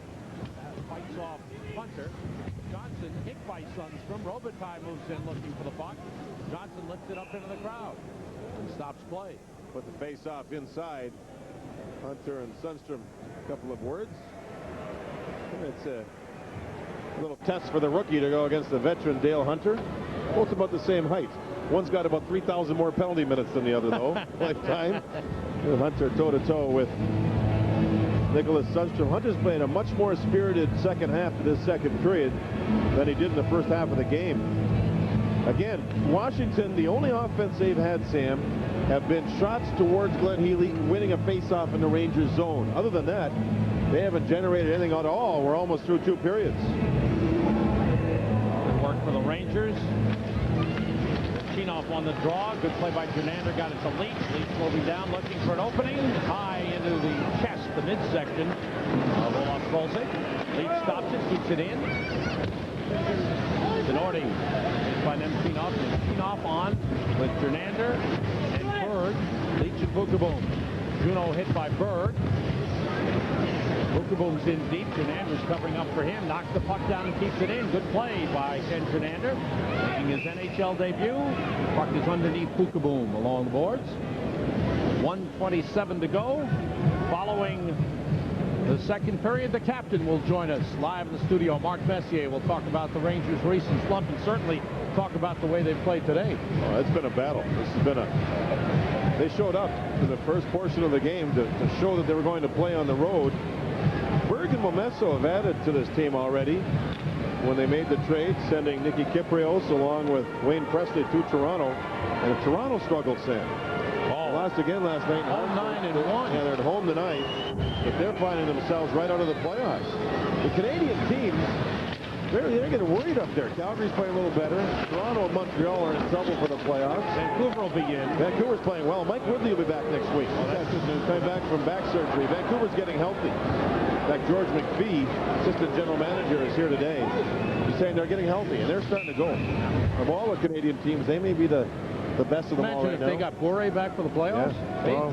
fights off Hunter. Johnson hit by Sundstrom. Robitaille moves in looking for the puck. Johnson lifts it up into the crowd and stops play. Put the face-off inside. Hunter and Sundstrom, a couple of words. It's a little test for the rookie to go against the veteran Dale Hunter. Both about the same height. One's got about 3,000 more penalty minutes than the other, though, lifetime. Hunter toe-to-toe with Nicholas Sundstrom. Hunter's playing a much more spirited second half of this second period than he did in the first half of the game. Again, Washington, the only offense they've had, Sam, have been shots towards Glenn Healy, winning a face-off in the Rangers zone. Other than that, they haven't generated anything at all. We're almost through 2 periods. Good work for the Rangers. Chinoff on the draw. Good play by Jernander. Got it to Leach. Leach moving down, looking for an opening. High into the chest, the midsection of Olaf Kolzig. Leach stops it, keeps it in. Denorti by Nemchinov. Nemchinov on with Jernander and Berg. Leach and Bukaboom. Juneau hit by Berg. Bukaboom's in deep. Jernander's covering up for him. Knocks the puck down and keeps it in. Good play by Ken Jernander. Making his NHL debut. Puck is underneath Bukaboom along the boards. 1:27 to go. Following the second period, the captain will join us live in the studio. Mark Messier will talk about the Rangers' recent slump and certainly talk about the way they've played today. Oh, it's been a battle. This has been They showed up in the first portion of the game to show that they were going to play on the road. Berg and Momesso have added to this team already when they made the trade, sending Nicky Kypreos along with Wayne Presley to Toronto. And Toronto struggled, Sam. Lost again last night. Home 9-1. Yeah, they're at home tonight, but they're finding themselves right out of the playoffs. The Canadian teams, they're getting worried up there. Calgary's playing a little better. Toronto and Montreal are in trouble for the playoffs. Vancouver will begin. Vancouver's playing well. Mike Woodley will be back next week. Oh, that's good news. Coming back from back surgery. Vancouver's getting healthy. In fact, George McPhee, assistant general manager, is here today. He's saying they're getting healthy, and they're starting to go. Of all the Canadian teams, they may be the best of them all right if now. they got Bure back for the playoffs. Yeah.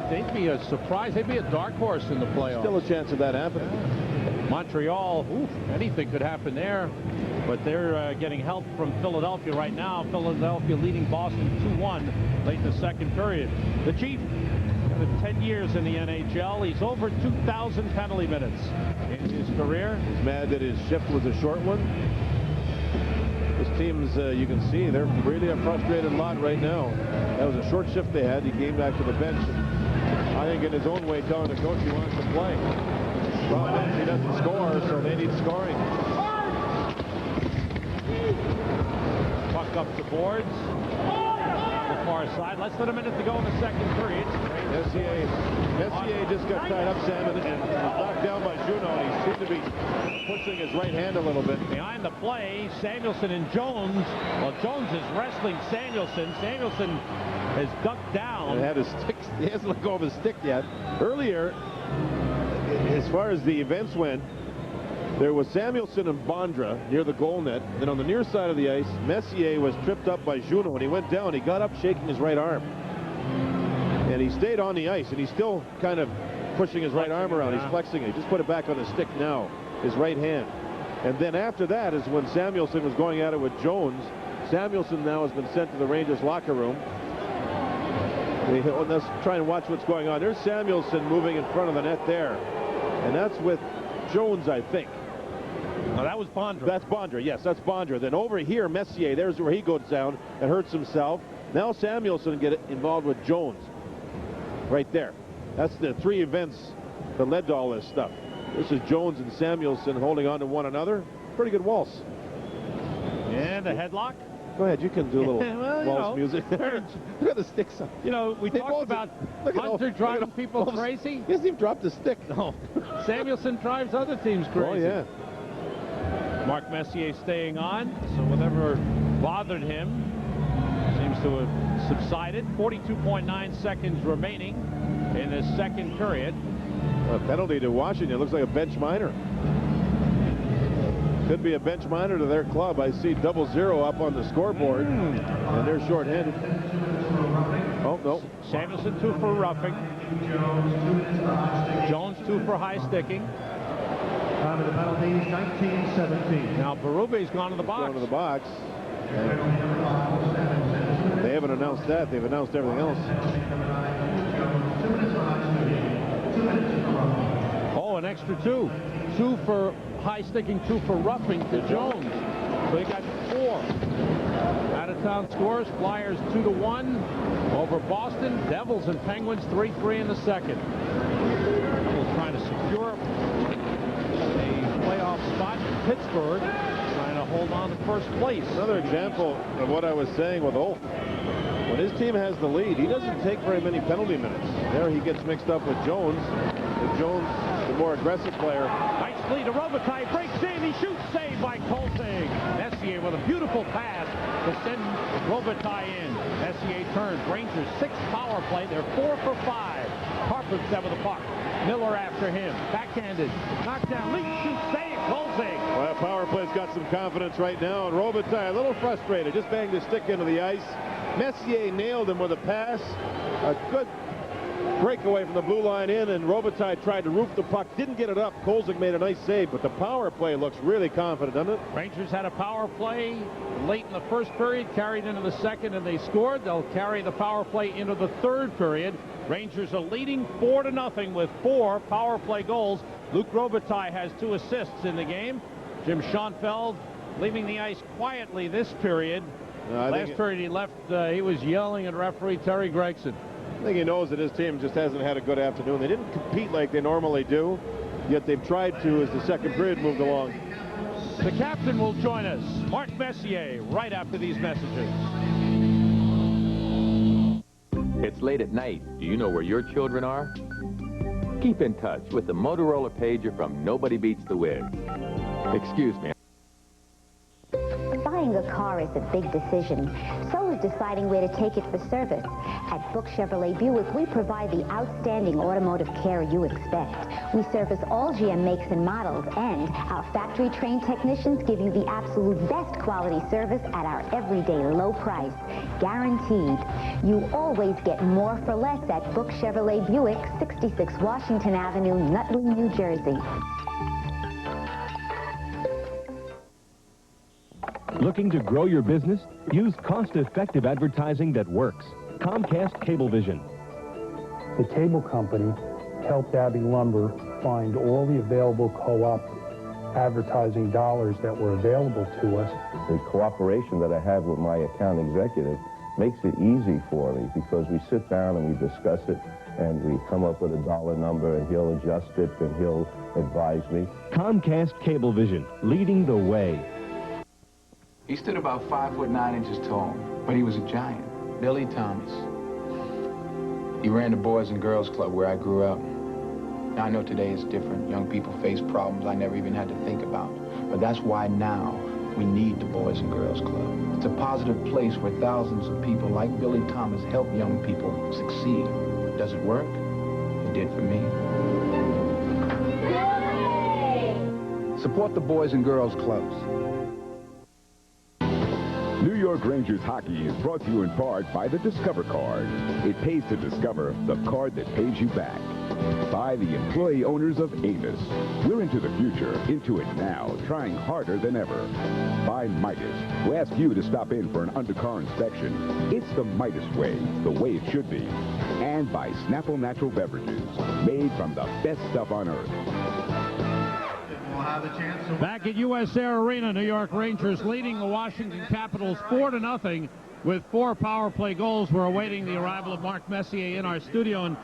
They'd be a surprise. They'd be a dark horse in the playoffs. Still a chance of that happening. Montreal, anything could happen there. But they're getting help from Philadelphia right now. Philadelphia leading Boston 2-1 late in the second period. The Chief, 10 years in the NHL. He's over 2,000 penalty minutes in his career. He's mad that his shift was a short one. This team's, you can see, they're really a frustrated lot right now. That was a short shift they had. He came back to the bench. I think in his own way telling the coach he wants to play. Problem is he doesn't score, so they need scoring. Puck up the boards. On the far side. Less than a minute to go in the second period. Messier just got tied up, Sam, and knocked down by Juneau. He seemed to be pushing his right hand a little bit. Behind the play, Samuelson and Jones. Well, Jones is wrestling Samuelson. Samuelson has ducked down. And had his stick. He hasn't let go of his stick yet. Earlier, as far as the events went, there was Samuelson and Bondra near the goal net. Then on the near side of the ice, Messier was tripped up by Juneau, and he went down. He got up shaking his right arm. And he stayed on the ice, and he's still kind of pushing his right arm around. He's flexing it. He just put it back on his stick now, his right hand. And then after that is when Samuelson was going at it with Jones. Samuelson now has been sent to the Rangers locker room. Let's try and watch what's going on. There's Samuelson moving in front of the net there. And that's with Jones, I think. No, that was Bondra. That's Bondra, yes, that's Bondra. Then over here, Messier, there's where he goes down and hurts himself. Now Samuelson get involved with Jones. Right there. That's the three events that led to all this stuff. This is Jones and Samuelson holding on to one another. Pretty good waltz. And a headlock. Go ahead, you can do a little well, waltz music. Look at the sticks up. You know, we talked about Hunter driving people crazy. He hasn't even dropped the stick. No. Samuelson drives other teams crazy. Oh, yeah. Mark Messier staying on, so whatever bothered him seems to have subsided. 42.9 seconds remaining in the second period. A penalty to Washington. Looks like a bench minor. Could be a bench minor to their club. I see 0-0 up on the scoreboard, and they're shorthanded. Oh, no. Samuelson 2 for roughing. Jones 2 for high sticking. Time of the penalties, 19-17. Now Berube's gone to the box. Going to the box. They haven't announced that. They've announced everything else. Oh, an extra 2. 2 for high-sticking 2 for roughing to Jones. So he got 4. Out-of-town scores, Flyers 2-1 over Boston. Devils and Penguins 3-3 in the second. Devils trying to secure a playoff spot. Pittsburgh trying to hold on to first place. Another example of what I was saying with Olf. When his team has the lead, he doesn't take very many penalty minutes. There he gets mixed up with Jones. And Jones, the more aggressive player. Nice lead to Robitaille, breaks in, he shoots, saved by Kolzig. Messier with a beautiful pass to send Robitaille in. Messier turns, Rangers 6th power play, they're 4 for 5. Harper's there with the puck. Miller after him, backhanded, knocked down, lead, shoots, save, Kolzig. Well, that power play's got some confidence right now, and Robitaille a little frustrated, just banged his stick into the ice. Messier nailed him with a pass, a good breakaway from the blue line in, and Robitaille tried to roof the puck, didn't get it up. Kolzig made a nice save, but the power play looks really confident, doesn't it? Rangers had a power play late in the first period, carried into the second, and they scored. They'll carry the power play into the third period. Rangers are leading 4-0 with 4 power play goals. Luc Robitaille has 2 assists in the game. Jim Schoenfeld leaving the ice quietly this period. Last period he left, he was yelling at referee Terry Gregson. I think he knows that his team just hasn't had a good afternoon. They didn't compete like they normally do, yet they've tried to as the second period moved along. The captain will join us, Mark Messier, right after these messages. It's late at night. Do you know where your children are? Keep in touch with the Motorola pager from Nobody Beats the Wiz. Excuse me. Buying a car is a big decision. So is deciding where to take it for service. At Book Chevrolet Buick, we provide the outstanding automotive care you expect. We service all GM makes and models, and our factory-trained technicians give you the absolute best quality service at our everyday low price. Guaranteed. You always get more for less at Book Chevrolet Buick, 66 Washington Avenue, Nutley, New Jersey. Looking to grow your business? Use cost-effective advertising that works. Comcast Cablevision. The cable company helped Abbey Lumber find all the available co-op advertising dollars that were available to us. The cooperation that I have with my account executive makes it easy for me because we sit down and we discuss it and we come up with a dollar number and he'll adjust it and he'll advise me. Comcast Cablevision, leading the way. He stood about 5'9" tall, but he was a giant. Billy Thomas. He ran the Boys and Girls Club where I grew up. Now, I know today is different. Young people face problems I never even had to think about. But that's why now we need the Boys and Girls Club. It's a positive place where thousands of people like Billy Thomas help young people succeed. Does it work? It did for me. Support the Boys and Girls Clubs. New York Rangers hockey is brought to you in part by the Discover card. It pays to discover, the card that pays you back. By the employee owners of Avis. We're into the future, into it now, trying harder than ever. By Midas, who asks you to stop in for an undercar inspection. It's the Midas way, the way it should be. And by Snapple Natural Beverages, made from the best stuff on earth. Back at US Air Arena, New York Rangers leading the Washington Capitals 4-0 with 4 power play goals. We're awaiting the arrival of Mark Messier in our studio, and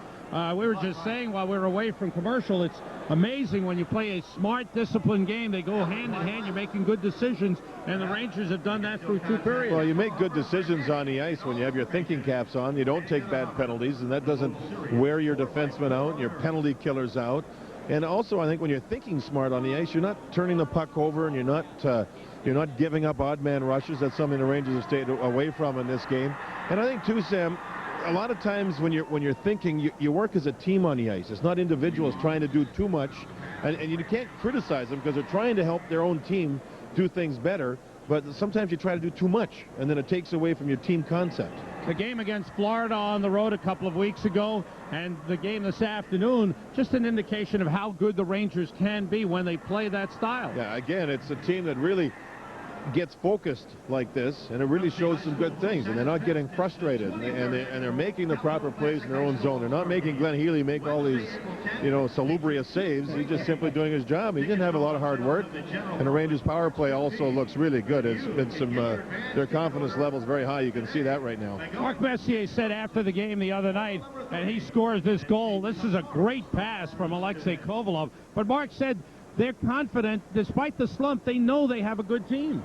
we were just saying while we were away from commercial, it's amazing when you play a smart, disciplined game. They go hand in hand. You're making good decisions, and the Rangers have done that through 2 periods. Well, you make good decisions on the ice when you have your thinking caps on. You don't take bad penalties, and that doesn't wear your defensemen out, your penalty killers out. And also, I think when you're thinking smart on the ice, you're not turning the puck over, and you're not giving up odd man rushes. That's something the Rangers have stayed away from in this game. And I think too, Sam, a lot of times when you're thinking, you work as a team on the ice. It's not individuals trying to do too much, and you can't criticize them because they're trying to help their own team do things better. But sometimes you try to do too much, and then it takes away from your team concept. The game against Florida on the road a couple of weeks ago, and the game this afternoon, just an indication of how good the Rangers can be when they play that style. Yeah, again, it's a team that really gets focused like this, and it really shows some good things, and they're not getting frustrated, and they're making the proper plays in their own zone. They're not making Glenn Healy make all these, salubrious saves. He's just simply doing his job. He didn't have a lot of hard work, and the Rangers' power play also looks really good. It's been some, their confidence level's very high. You can see that right now. Mark Messier said after the game the other night, and he scores this goal, this is a great pass from Alexei Kovalov. But Mark said they're confident, despite the slump, they know they have a good team.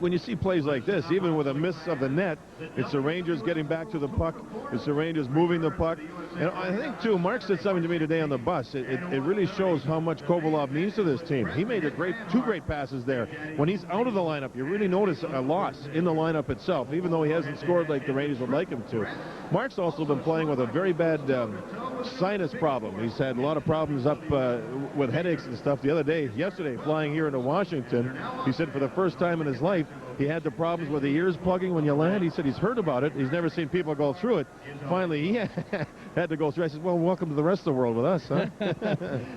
When you see plays like this, even with a miss of the net, it's the Rangers getting back to the puck. It's the Rangers moving the puck. And I think, too, Mark said something to me today on the bus. It really shows how much Kovalov means to this team. He made two great passes there. When he's out of the lineup, you really notice a loss in the lineup itself, even though he hasn't scored like the Rangers would like him to. Mark's also been playing with a very bad sinus problem. He's had a lot of problems up with headaches and stuff. Yesterday, flying here into Washington, he said for the first time in his life, he had the problems with the ears plugging when you land. He said he's heard about it. He's never seen people go through it. Finally, he had to go through it. I said, well, welcome to the rest of the world with us, huh?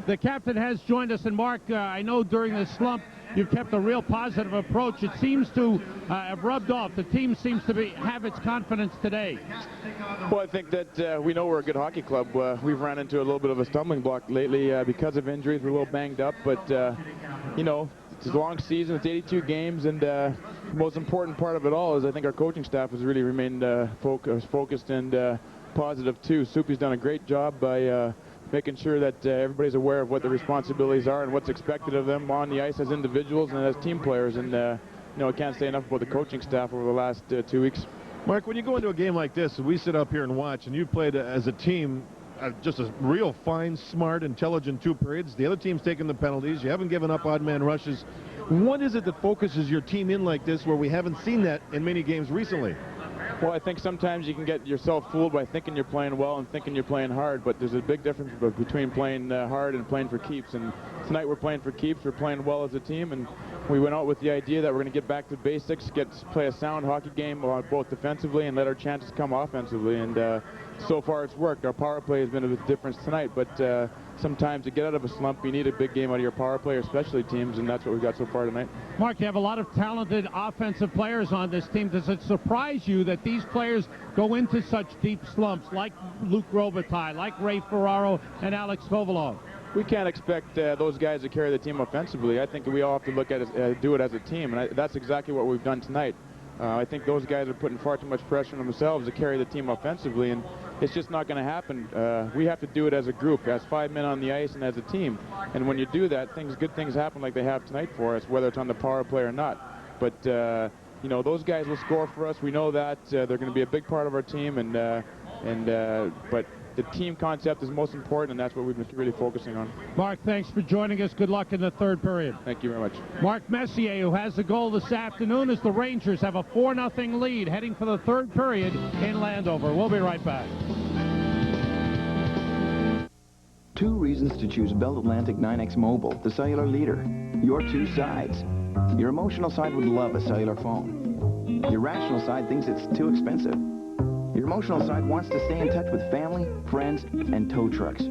The captain has joined us, and Mark, I know during this slump, you've kept a real positive approach. It seems to have rubbed off. The team seems to have its confidence today. Well, I think that we know we're a good hockey club. We've run into a little bit of a stumbling block lately because of injuries. We're a little banged up, but, it's a long season. It's 82 games, and the most important part of it all is I think our coaching staff has really remained focused and positive, too. Soupy's done a great job by making sure that everybody's aware of what the responsibilities are and what's expected of them on the ice as individuals and as team players. And, I can't say enough about the coaching staff over the last 2 weeks. Mark, when you go into a game like this, we sit up here and watch, and you played as a team, just a real fine, smart, intelligent 2 periods. The other team's taking the penalties. You haven't given up odd man rushes. What is it that focuses your team in like this where we haven't seen that in many games recently? Well, I think sometimes you can get yourself fooled by thinking you're playing well and thinking you're playing hard, but there's a big difference between playing hard and playing for keeps. And tonight we're playing for keeps. We're playing well as a team, and we went out with the idea that we're going to get back to basics, play a sound hockey game both defensively and let our chances come offensively. And so far it's worked. Our power play has been a difference tonight, but sometimes to get out of a slump, you need a big game out of your power play or specialty teams, and that's what we've got so far tonight. Mark, you have a lot of talented offensive players on this team. Does it surprise you that these players go into such deep slumps, like Luc Robitaille, like Ray Ferraro, and Alex Kovalov? We can't expect those guys to carry the team offensively. I think we all have to look at it, do it as a team, and that's exactly what we've done tonight. I think those guys are putting far too much pressure on themselves to carry the team offensively, and it's just not going to happen. We have to do it as a group, as 5 men on the ice and as a team. And when you do that, good things happen like they have tonight for us, whether it's on the power play or not. But, those guys will score for us. We know that. They're going to be a big part of our team, but the team concept is most important, and that's what we've been really focusing on. Mark, thanks for joining us. Good luck in the third period. Thank you very much. Mark Messier, who has the goal this afternoon, as the Rangers have a 4-0 lead heading for the third period in Landover. We'll be right back. 2 reasons to choose Bell Atlantic 9X Mobile, the cellular leader. Your 2 sides. Your emotional side would love a cellular phone. Your rational side thinks it's too expensive. Your emotional side wants to stay in touch with family, friends, and tow trucks.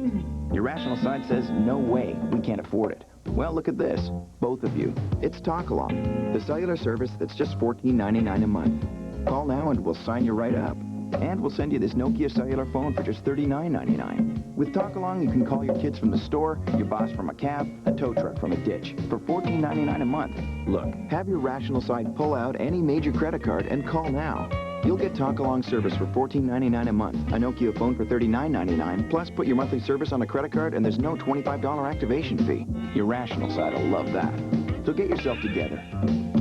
Your rational side says, no way, we can't afford it. Well, look at this, both of you. It's Talkalong, the cellular service that's just $14.99 a month. Call now and we'll sign you right up. And we'll send you this Nokia cellular phone for just $39.99. With Talkalong, you can call your kids from the store, your boss from a cab, a tow truck from a ditch for $14.99 a month. Look, have your rational side pull out any major credit card and call now. You'll get Talkalong service for $14.99 a month, a Nokia phone for $39.99, plus put your monthly service on a credit card and there's no $25 activation fee. Your rational side will love that. So get yourself together.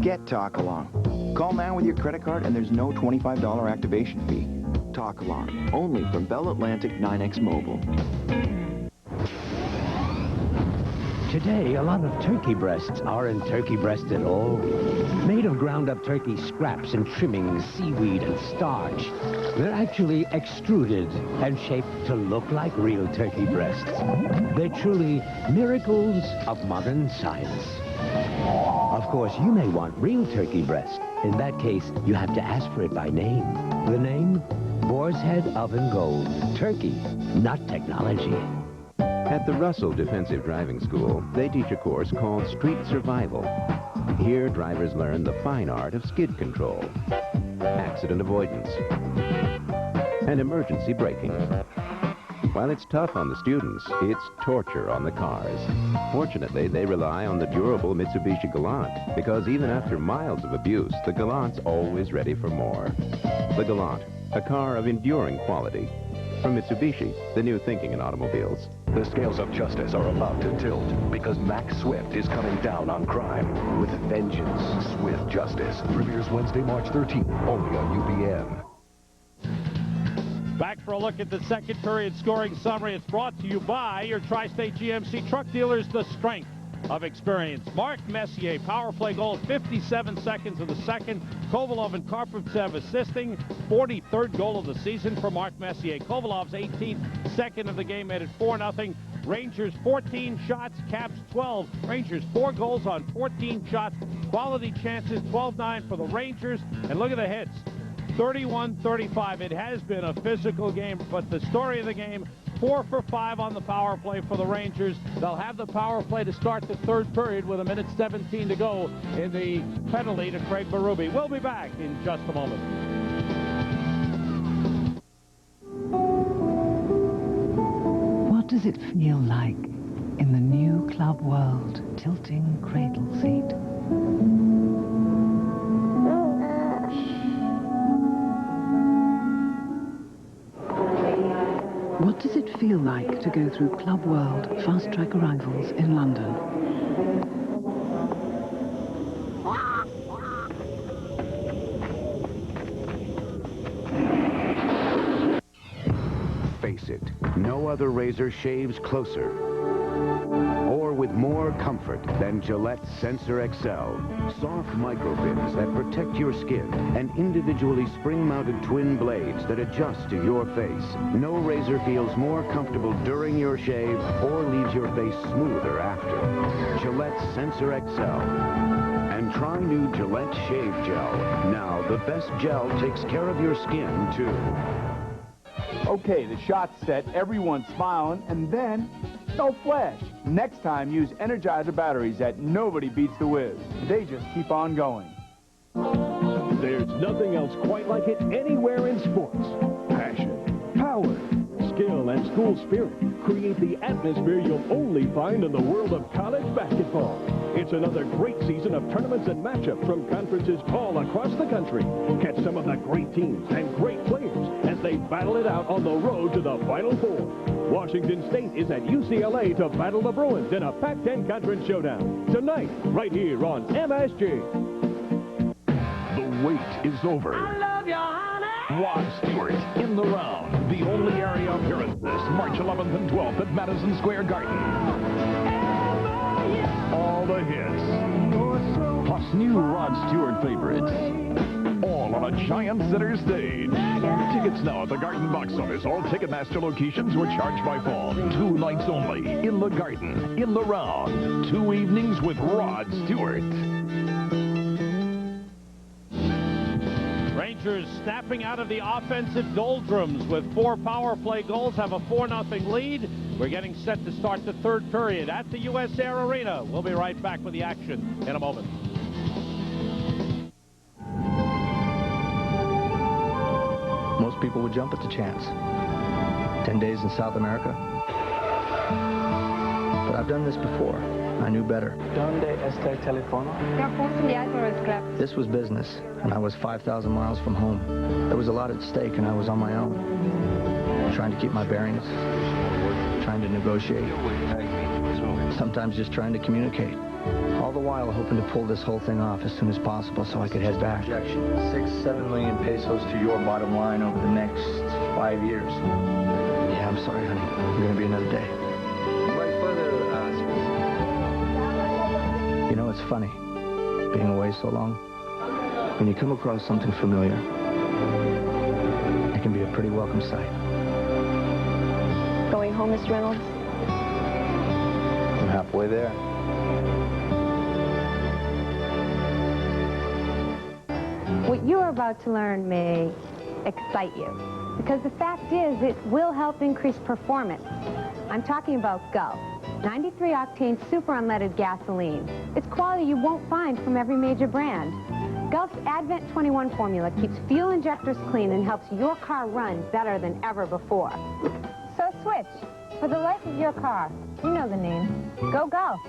Get Talkalong. Call now with your credit card and there's no $25 activation fee. Talkalong, only from Bell Atlantic 9X Mobile. Today, a lot of turkey breasts aren't turkey breasts at all. Made of ground-up turkey scraps and trimmings, seaweed and starch. They're actually extruded and shaped to look like real turkey breasts. They're truly miracles of modern science. Of course, you may want real turkey breast. In that case, you have to ask for it by name. The name? Boar's Head Oven Gold. Turkey, not technology. At the Russell Defensive Driving School, they teach a course called Street Survival. Here, drivers learn the fine art of skid control, accident avoidance, and emergency braking. While it's tough on the students, it's torture on the cars. Fortunately, they rely on the durable Mitsubishi Galant, because even after miles of abuse, the Galant's always ready for more. The Galant, a car of enduring quality. From Mitsubishi, the new thinking in automobiles. The scales of justice are about to tilt because Max Swift is coming down on crime with vengeance. Swift Justice premieres Wednesday, March 13th, only on UPN. Back for a look at the second period scoring summary. It's brought to you by your Tri-State GMC truck dealers, the strength of experience. Mark Messier, power play goal at 57 seconds of the second. Kovalov and Karpovtsev assisting. 43rd goal of the season for Mark Messier. Kovalov's 18th second of the game made it 4-0. Rangers 14 shots, Caps 12. Rangers 4 goals on 14 shots. Quality chances, 12-9 for the Rangers. And look at the hits. 31-35. It has been a physical game, but the story of the game, 4 for 5 on the power play for the Rangers. They'll have the power play to start the third period with 1:17 to go in the penalty to Craig Berube. We'll be back in just a moment. What does it feel like in the new Club World tilting cradle seat? What does it feel like to go through Club World Fast Track arrivals in London? Face it, no other razor shaves closer or with more comfort than Gillette Sensor XL. Soft microfibs that protect your skin and individually spring-mounted twin blades that adjust to your face. No razor feels more comfortable during your shave or leaves your face smoother after. Gillette Sensor XL. And try new Gillette Shave Gel. Now, the best gel takes care of your skin, too. Okay, the shot's set, everyone's smiling, and then no flash. Next time, use Energizer batteries that nobody beats the Whiz. They just keep on going. There's nothing else quite like it anywhere in sports. Passion, power, skill, and school spirit create the atmosphere you'll only find in the world of college basketball. It's another great season of tournaments and matchups from conferences all across the country. Catch some of the great teams and great players as they battle it out on the road to the Final Four. Washington State is at UCLA to battle the Bruins in a Pac-10 Conference showdown. Tonight, right here on MSG. The wait is over. I love you, honey. Rod Stewart in the round. The only area appearance this March 11th and 12th at Madison Square Garden. All the hits. Plus new Rod Stewart favorites. All on a giant center stage. Tickets now at the Garden box office. All Ticketmaster locations were charged by phone. 2 nights only. In the Garden. In the round. 2 evenings with Rod Stewart. Rangers snapping out of the offensive doldrums with 4 power play goals, have a 4-0 lead. We're getting set to start the third period at the US Air Arena. We'll be right back with the action in a moment. Most people would jump at the chance. 10 days in South America. But I've done this before. I knew better. ¿Dónde está el teléfono? This was business, and I was 5,000 miles from home. There was a lot at stake, and I was on my own. Trying to keep my bearings. Trying to negotiate. Sometimes just trying to communicate. All the while hoping to pull this whole thing off as soon as possible so I could head back. 6-7 million pesos to your bottom line over the next 5 years. Yeah, I'm sorry, honey. It's going to be another day. You know, it's funny, being away so long. When you come across something familiar, it can be a pretty welcome sight. Going home, Mr. Reynolds? I'm halfway there. What you're about to learn may excite you, because the fact is it will help increase performance. I'm talking about Gulf. 93-octane super unleaded gasoline. It's quality you won't find from every major brand. Gulf's Advent 21 formula keeps fuel injectors clean and helps your car run better than ever before. So switch for the life of your car. You know the name. Go Gulf.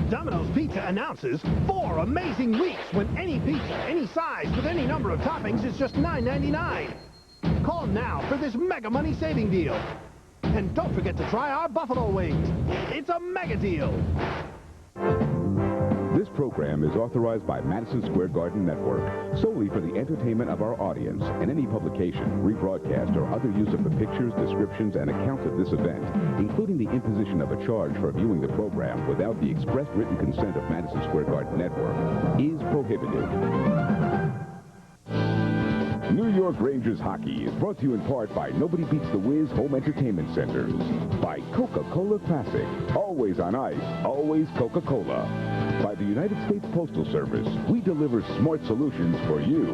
Domino's Pizza announces 4 amazing weeks when any pizza, any size, with any number of toppings is just $9.99. Call now for this mega money saving deal. And don't forget to try our buffalo wings. It's a mega deal. This program is authorized by Madison Square Garden Network solely for the entertainment of our audience, and any publication, rebroadcast, or other use of the pictures, descriptions, and accounts of this event, including the imposition of a charge for viewing the program without the express written consent of Madison Square Garden Network, is prohibited. New York Rangers hockey is brought to you in part by Nobody Beats the Wiz Home Entertainment Centers, by Coca-Cola Classic, always on ice, always Coca-Cola, by the United States Postal Service, we deliver smart solutions for you,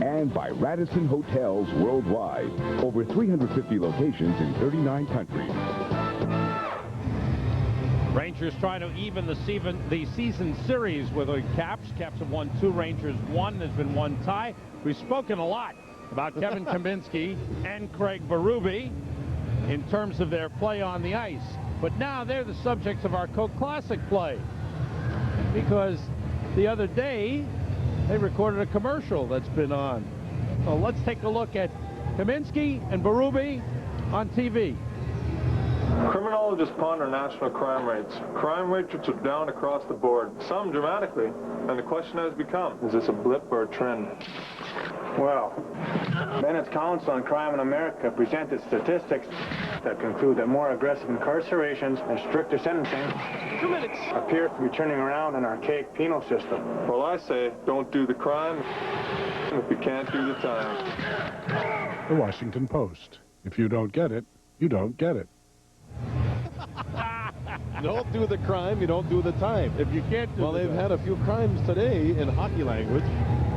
and by Radisson Hotels Worldwide, over 350 locations in 39 countries. Rangers trying to even the season series with the Caps. Caps have won 2, Rangers 1. There's been 1 tie. We've spoken a lot about Kevin Kaminsky and Craig Berube in terms of their play on the ice. But now they're the subjects of our Coke Classic play, because the other day they recorded a commercial that's been on. So let's take a look at Kaminsky and Berube on TV. Criminologists ponder national crime rates. Crime rates are down across the board, some dramatically. And the question has become, is this a blip or a trend? Well, Bennett's Council on Crime in America presented statistics that conclude that more aggressive incarcerations and stricter sentencing appear to be turning around an archaic penal system. Well, I say, don't do the crime if you can't do the time. The Washington Post. If you don't get it, you don't get it. Don't do the crime, you don't do the time. If you can't do well, they've had a few crimes today in hockey language.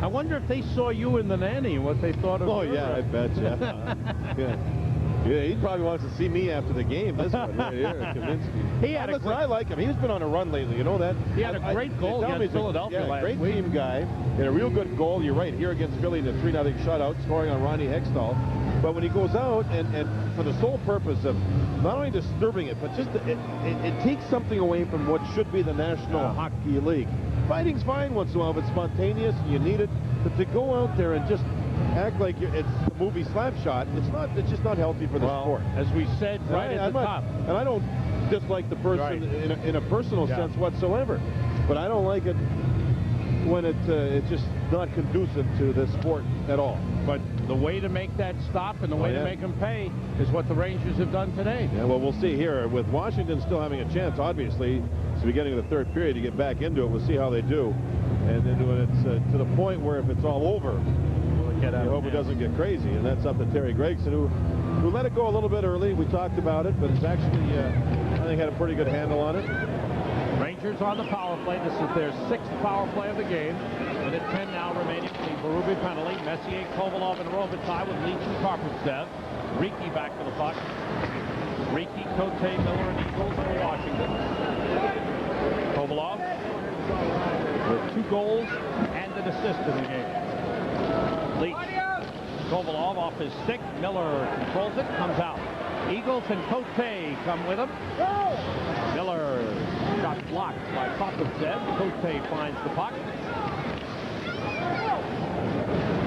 I wonder if they saw you in the nanny, what they thought of you. Oh, yeah, I bet you. Yeah, he probably wants to see me after the game. This one right here, Kaminsky. He had I like him. He's been on a run lately, you know that? He had a great goal against Philadelphia last great week. team guy, and a real good goal. You're right, here against Philly in a 3-0 shutout, scoring on Ronnie Hextall. But when he goes out, and for the sole purpose of not only disturbing it, but just it takes something away from what should be the National Hockey League. Fighting's fine once in a while, but spontaneous, and you need it. But to go out there and just act like it's the movie Slapshot, it's just not healthy for the sport. As we said right at the top. And I don't dislike the person in a personal sense whatsoever, but I don't like it when it's just not conducive to the sport at all. But the way to make that stop and the way to make them pay is what the Rangers have done today. Yeah, well, we'll see here. With Washington still having a chance, obviously, it's the beginning of the third period to get back into it. We'll see how they do. And then when it's to the point where if it's all over, you hope it doesn't get crazy. And that's up to Terry Gregson, who let it go a little bit early. We talked about it, but it's actually, I think, had a pretty good handle on it. Rangers on the power play. This is their 6th power play of the game. With it 10 now remaining for the Berube penalty. Messier, Kovalov, and Robitaille with Leach and Karpovtsev. Riki back to the puck. Riki, Cote, Miller, and Eagles for Washington. Kovalov with 2 goals and an assist in the game. Leach. Kovalov off his stick. Miller controls it, comes out. Eagles and Cote come with him. Miller shot blocked by Karpovtsev. Cote finds the puck.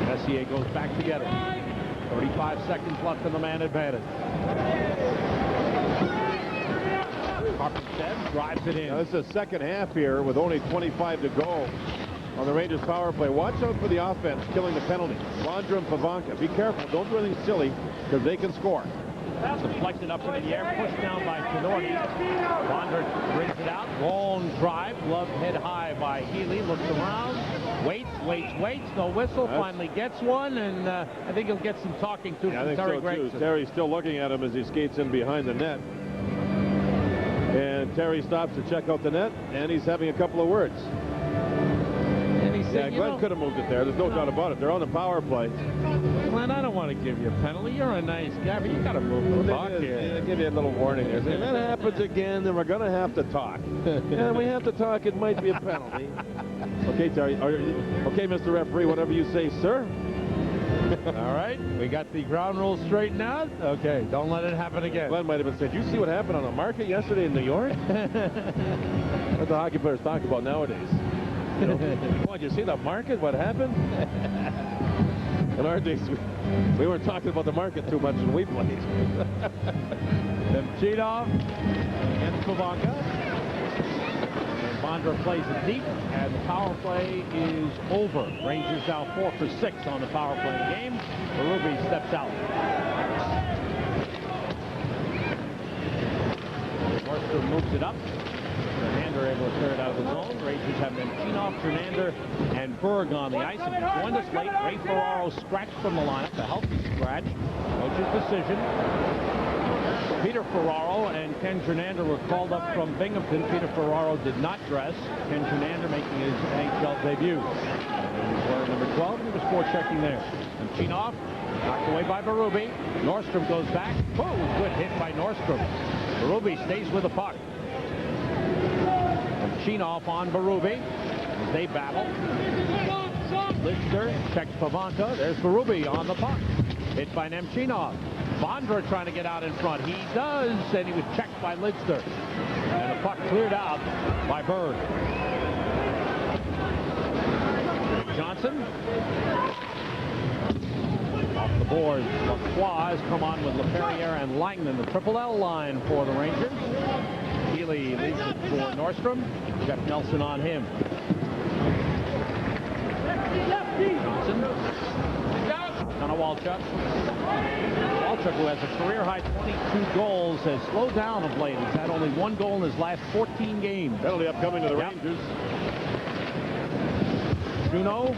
Messier goes back to get it. 35 seconds left in the man advantage. Karpovtsev drives it in. Now, this is the second half here with only 25 to go on the Rangers power play. Watch out for the offense killing the penalty. Vondra and Pavanka. Be careful. Don't do anything silly because they can score. Deflected up into the air, pushed down by Tenori. Vondra brings it out. Long drive. Glove head high by Healy. Looks around. Waits. No whistle. Finally gets one, and I think he'll get some talking to from Terry Gregson. Terry's still looking at him as he skates in behind the net. And Terry stops to check out the net, and he's having a couple of words. And he Yeah, Glenn could have moved it there. There's no doubt about it. They're on the power play. Glenn, I don't want to give you a penalty. You're a nice guy, but you got to move the puck here. They give you a little warning there. If that happens again, then we're going to have to talk. Yeah, we have to talk. It might be a penalty. Okay, Terry. Okay, Mr. Referee, whatever you say, sir. All right, we got the ground rules straightened out. Okay, don't let it happen again. Glenn might have been saying, "You see what happened on the market yesterday in New York?" What the hockey players talk about nowadays. You know, what, you see the market? What happened? In our days, we weren't talking about the market too much when we played. Nemchinov against Pivonka. Bondra plays it deep, and the power play is over. Rangers now 4 for 6 on the power play game. Berube steps out. Nordstrom moves it up. Fernander able to clear it out of the zone. Rangers have Nemchinov, Fernander, and Berg on the ice. If you joined us late, Ray Ferraro scratched from the lineup. A healthy scratch. Coach's decision. Peter Ferraro and Ken Fernander were called up from Binghamton. Peter Ferraro did not dress. Ken Fernander making his NHL debut. He was wearing number 12, and he was forechecking there. Nemchinov knocked away by Berube. Nordstrom goes back. Oh, good hit by Nordstrom. Berube stays with the puck. Nemchinov on Berube as they battle. Lister checks Pivonka. There's Berube on the puck. Hit by Nemchinov. Bondra trying to get out in front. He does, and he was checked by Lidster. And the puck cleared out by Berg. Johnson. Off the boards. Lacroix has come on with LaPerriere and Langman, the triple L line for the Rangers. Healy leads it for Nordstrom. Jeff Nelson on him. Johnson. Walchuk. Walchuk, who has a career-high 22 goals, has slowed down of late. He's had only 1 goal in his last 14 games. Penalty upcoming to the Rangers. Juneau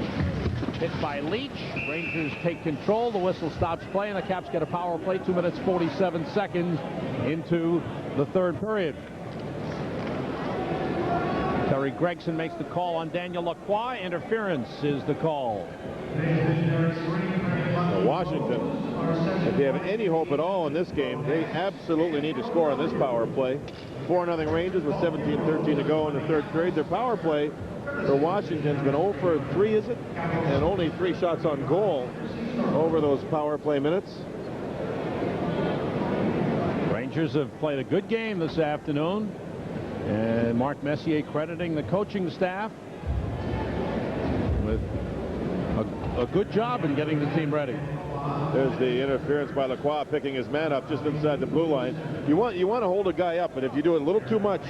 hit by Leach. Rangers take control. The whistle stops play, and the Caps get a power play. 2 minutes, 47 seconds into the third period. Terry Gregson makes the call on Daniel Lacroix. Interference is the call. Washington, if they have any hope at all in this game, they absolutely need to score on this power play. 4-0 Rangers with 17:13 to go in the third period. Their power play for Washington's been 0 for 3, is it? And only 3 shots on goal over those power play minutes. Rangers have played a good game this afternoon. And Mark Messier crediting the coaching staff with a good job in getting the team ready. There's the interference by Lacroix, picking his man up just inside the blue line. You want to hold a guy up, but if you do it a little too much,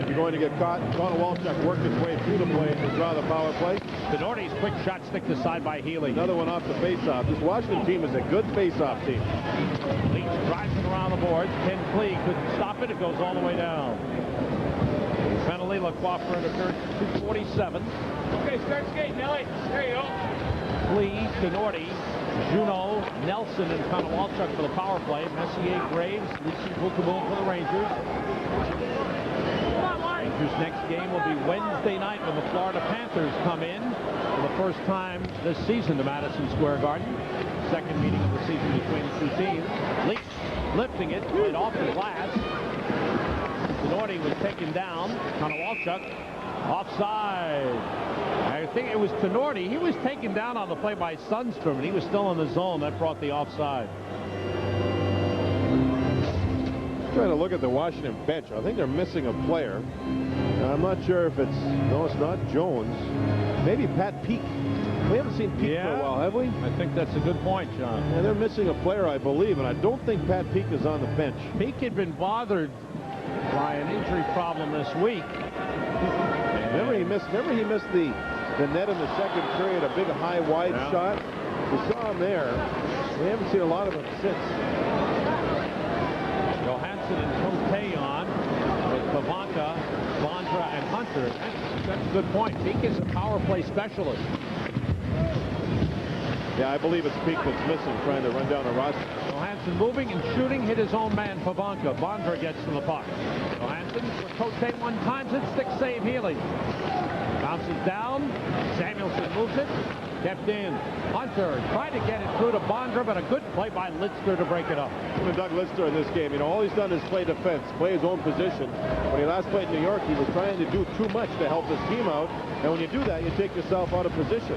you're going to get caught. Connor Walchuk worked his way through the play to draw the power play. Denorti's quick shot stick to side by Healy. Another one off the faceoff. This Washington team is a good faceoff team. Leach drives it around the boards. Ken Klee couldn't stop it. It goes all the way down. Penalty, Lacroix for interference, 2:47. Okay, start skating, Nelly. There you go. Klee, Denorti, Juneau, Nelson, and Connor Walchuk for the power play. Messier, Graves, Lucy Bukaboom for the Rangers. Rangers' next game will be Wednesday night when the Florida Panthers come in for the first time this season to Madison Square Garden. Second meeting of the season between the two teams. Leach lifting it right off the glass. Denorti was taken down. Connor Walchuk offside. I think it was Denorti. He was taken down on the play by Sundstrom, and he was still in the zone. That brought the offside. Trying to look at the Washington bench. I think they're missing a player. I'm not sure if it's... No, it's not Jones. Maybe Pat Peake. We haven't seen Peake for a while, have we? I think that's a good point, John. Yeah, they're missing a player, I believe, and I don't think Pat Peake is on the bench. Peake had been bothered by an injury problem this week. Remember he missed the net in the second period, a big high wide shot. We saw him there. We haven't seen a lot of him since. Johansson and Cote on with Pivonka, Bondra, and Hunter. That's a good point. Peake is a power play specialist. Yeah, I believe it's Peake that's missing, trying to run down the roster. Johansson moving and shooting, hit his own man, Pivonka. Bondra gets to the puck. Johansson for Cote one times it, stick save Healy. Bounces down. Samuelson moves it. Kept in. Hunter tried to get it through to Bondra, but a good play by Lister to break it up. Even Doug Lister in this game, all he's done is play defense, play his own position. When he last played in New York, he was trying to do too much to help his team out. And when you do that, you take yourself out of position.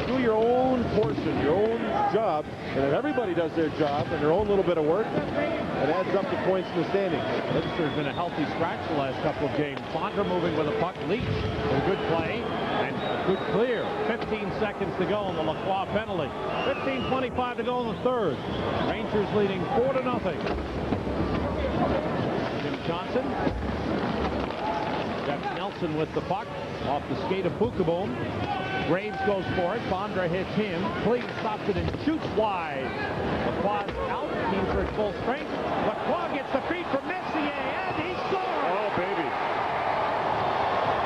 Do your own portion, your own job. And if everybody does their job and their own little bit of work, it adds up to points in the standings. Lister's been a healthy scratch the last couple of games. Bondra moving with a puck. Leach with a good play. And a good clear. 15 seconds to go on the Lacroix penalty. 15:25 to go in the third. Rangers leading 4-0. Jim Johnson. Jeff Nelson with the puck. Off the skate of Pukaboom. Graves goes for it. Bondra hits him. Clean stops it and shoots wide. Lacroix out. Team for its full strength. Lacroix gets the feed from Messier and he scores! Oh, baby.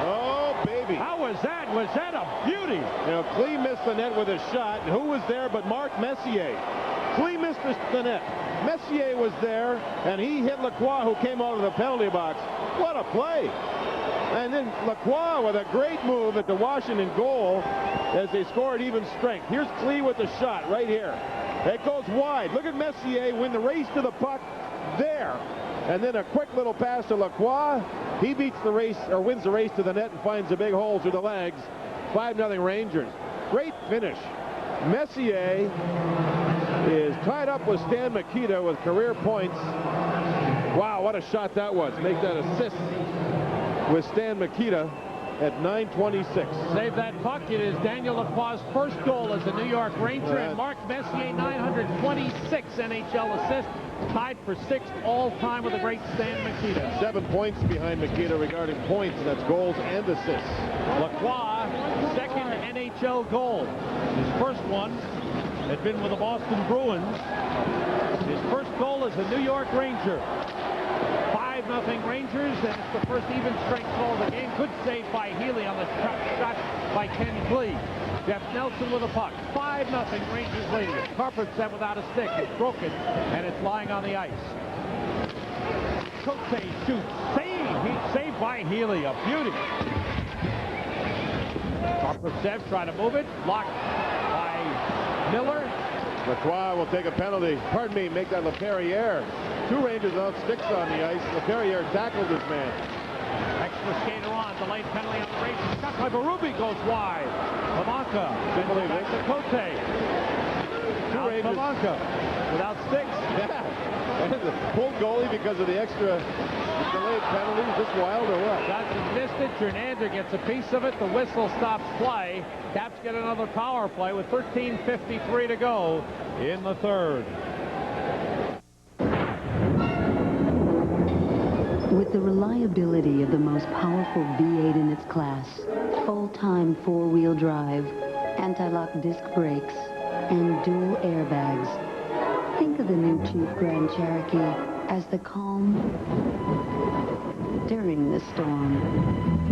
Oh, baby. How was that? Was that a beauty? Klee missed the net with a shot, and who was there but Mark Messier? Klee missed the net. Messier was there, and he hit Lacroix, who came out of the penalty box. What a play. And then Lacroix with a great move at the Washington goal as they scored even strength. Here's Klee with the shot right here. It goes wide. Look at Messier win the race to the puck there. And then a quick little pass to Lacroix. He beats the race, or wins the race to the net and finds a big hole through the legs. 5-0 Rangers. Great finish. Messier is tied up with Stan Mikita with career points. Wow, what a shot that was. Make that assist with Stan Mikita at 9:26. Save that puck. It is Daniel Lacroix's first goal as a New York Ranger, and Mark Messier 926 NHL assists, tied for 6th all-time with the great Stan Mikita. 7 points behind Mikita regarding points. That's goals and assists. Lacroix, second NHL goal. His first one had been with the Boston Bruins. His first goal as a New York Ranger. 5-0 Rangers, and it's the first even strength goal of the game. Good save by Healy on the shot by Ken Klee. Jeff Nelson with a puck. 5-0 Rangers leading it. Carpenter without a stick. It's broken, and it's lying on the ice. Cote shoots. Saved by Healy. A beauty. Carpenter trying to move it. Blocked by Miller. Lacroix will take a penalty. Pardon me, make that LaPerriere. 2 Rangers without sticks on the ice. LaPerriere tackled his man. Extra skater on. Delayed penalty on the Rangers. Shot by Berube goes wide. Lamanca. Then back to Cote. 2 Rangers. Lamanca without sticks. Yeah. Pulled goalie because of the extra delayed penalties. Is this wild or what? Johnson missed it. Jernander gets a piece of it. The whistle stops play. Caps get another power play with 13:53 to go in the third. With the reliability of the most powerful V8 in its class, full-time 4-wheel drive, anti-lock disc brakes, and dual airbags, think of the new Jeep Grand Cherokee as the calm during the storm.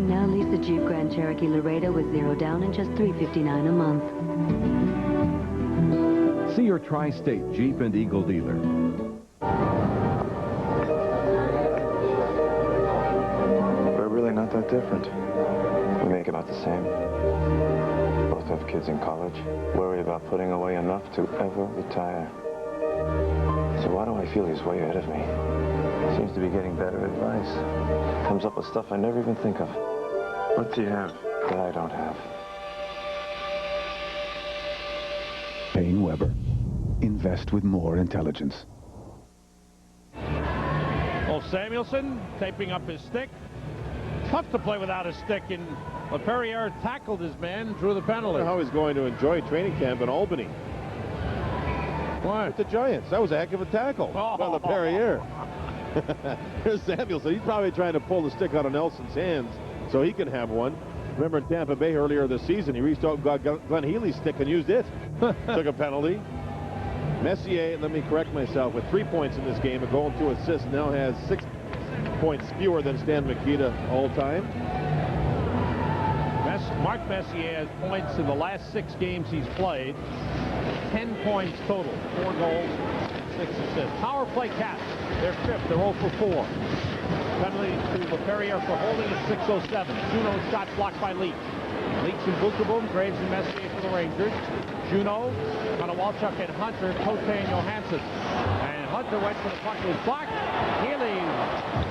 Now lease the Jeep Grand Cherokee Laredo with 0 down and just $359 a month. See your Tri-State Jeep and Eagle dealer. We're really not that different. We make about the same. Both have kids in college, worried about putting away enough to ever retire. So why do I feel he's way ahead of me? Seems to be getting better advice. Comes up with stuff I never even think of. What do you have that I don't have? Payne Weber. Invest with more intelligence. Oh, Samuelson taping up his stick. Tough to play without a stick, and LaPerriere tackled his man, drew the penalty. I wonder how he's going to enjoy training camp in Albany. Why? With the Giants. That was a heck of a tackle by LaPerriere. Here's Samuelson. He's probably trying to pull the stick out of Nelson's hands so he can have one. Remember in Tampa Bay earlier this season, he reached out and got Glenn Healy's stick and used it. Took a penalty. Messier, let me correct myself, with 3 points in this game, a goal and 2 assists, now has 6 points fewer than Stan Mikita all time. Mark Messier has points in the last 6 games he's played. 10 points total. 4 goals, 6 assists. Power play Caps. They're 5th. They're 0 for 4. Penalty to LaPerriere for holding at 6:07. Juno's shot blocked by Leach. Leach and Bukaboom, Graves and Messier for the Rangers. Juneau, Konowalchuk and Hunter, Cote and Johansson. And Hunter went for the puck, was blocked. Healy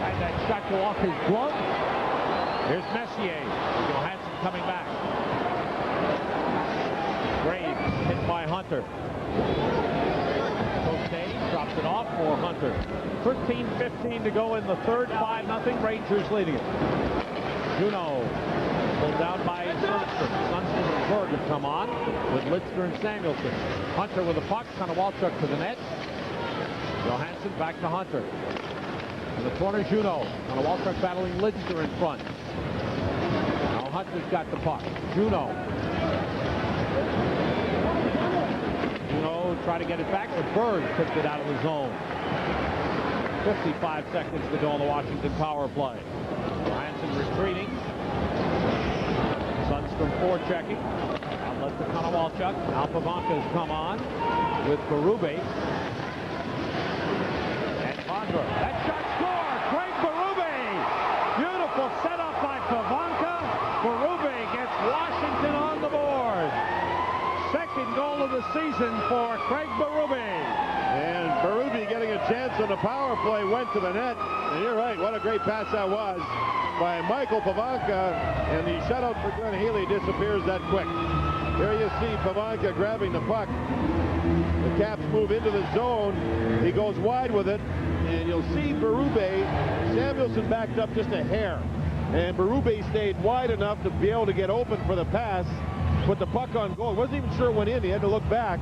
had that shot go off his glove. Here's Messier. Johansson coming back. Graves hit by Hunter. Cote drops it off for Hunter. 13:15 to go in the third. 5-0. Rangers leading it. Juneau pulled down by Sundstrom. Sundstrom and Berg have come on with Litzker and Samuelson. Hunter with the puck. Konowalchuk to the net. Johansson back to Hunter. In the corner, Juneau. Konowalchuk battling Litzker in front. Now Hunter's got the puck. Juneau. Juneau tried to get it back, but Berg tipped it out of the zone. 55 seconds to go on the Washington power play. Johansson retreating. Sundstrom forechecking. Outlet to Konowalchuk. Now Pavanka's come on with Berube. And Vondra. That shot score! Craig Berube! Beautiful setup by Pavanka. Berube gets Washington on the board. Second goal of the season for Craig Berube. And Berube getting a chance on the power play went to the net. And you're right, what a great pass that was by Michael Pavanka, and the shutout for Glenn Healy disappears that quick. Here you see Pavanka grabbing the puck. The Caps move into the zone. He goes wide with it, and you'll see Berube. Samuelson backed up just a hair, and Berube stayed wide enough to be able to get open for the pass, put the puck on goal. Wasn't even sure it went in. He had to look back,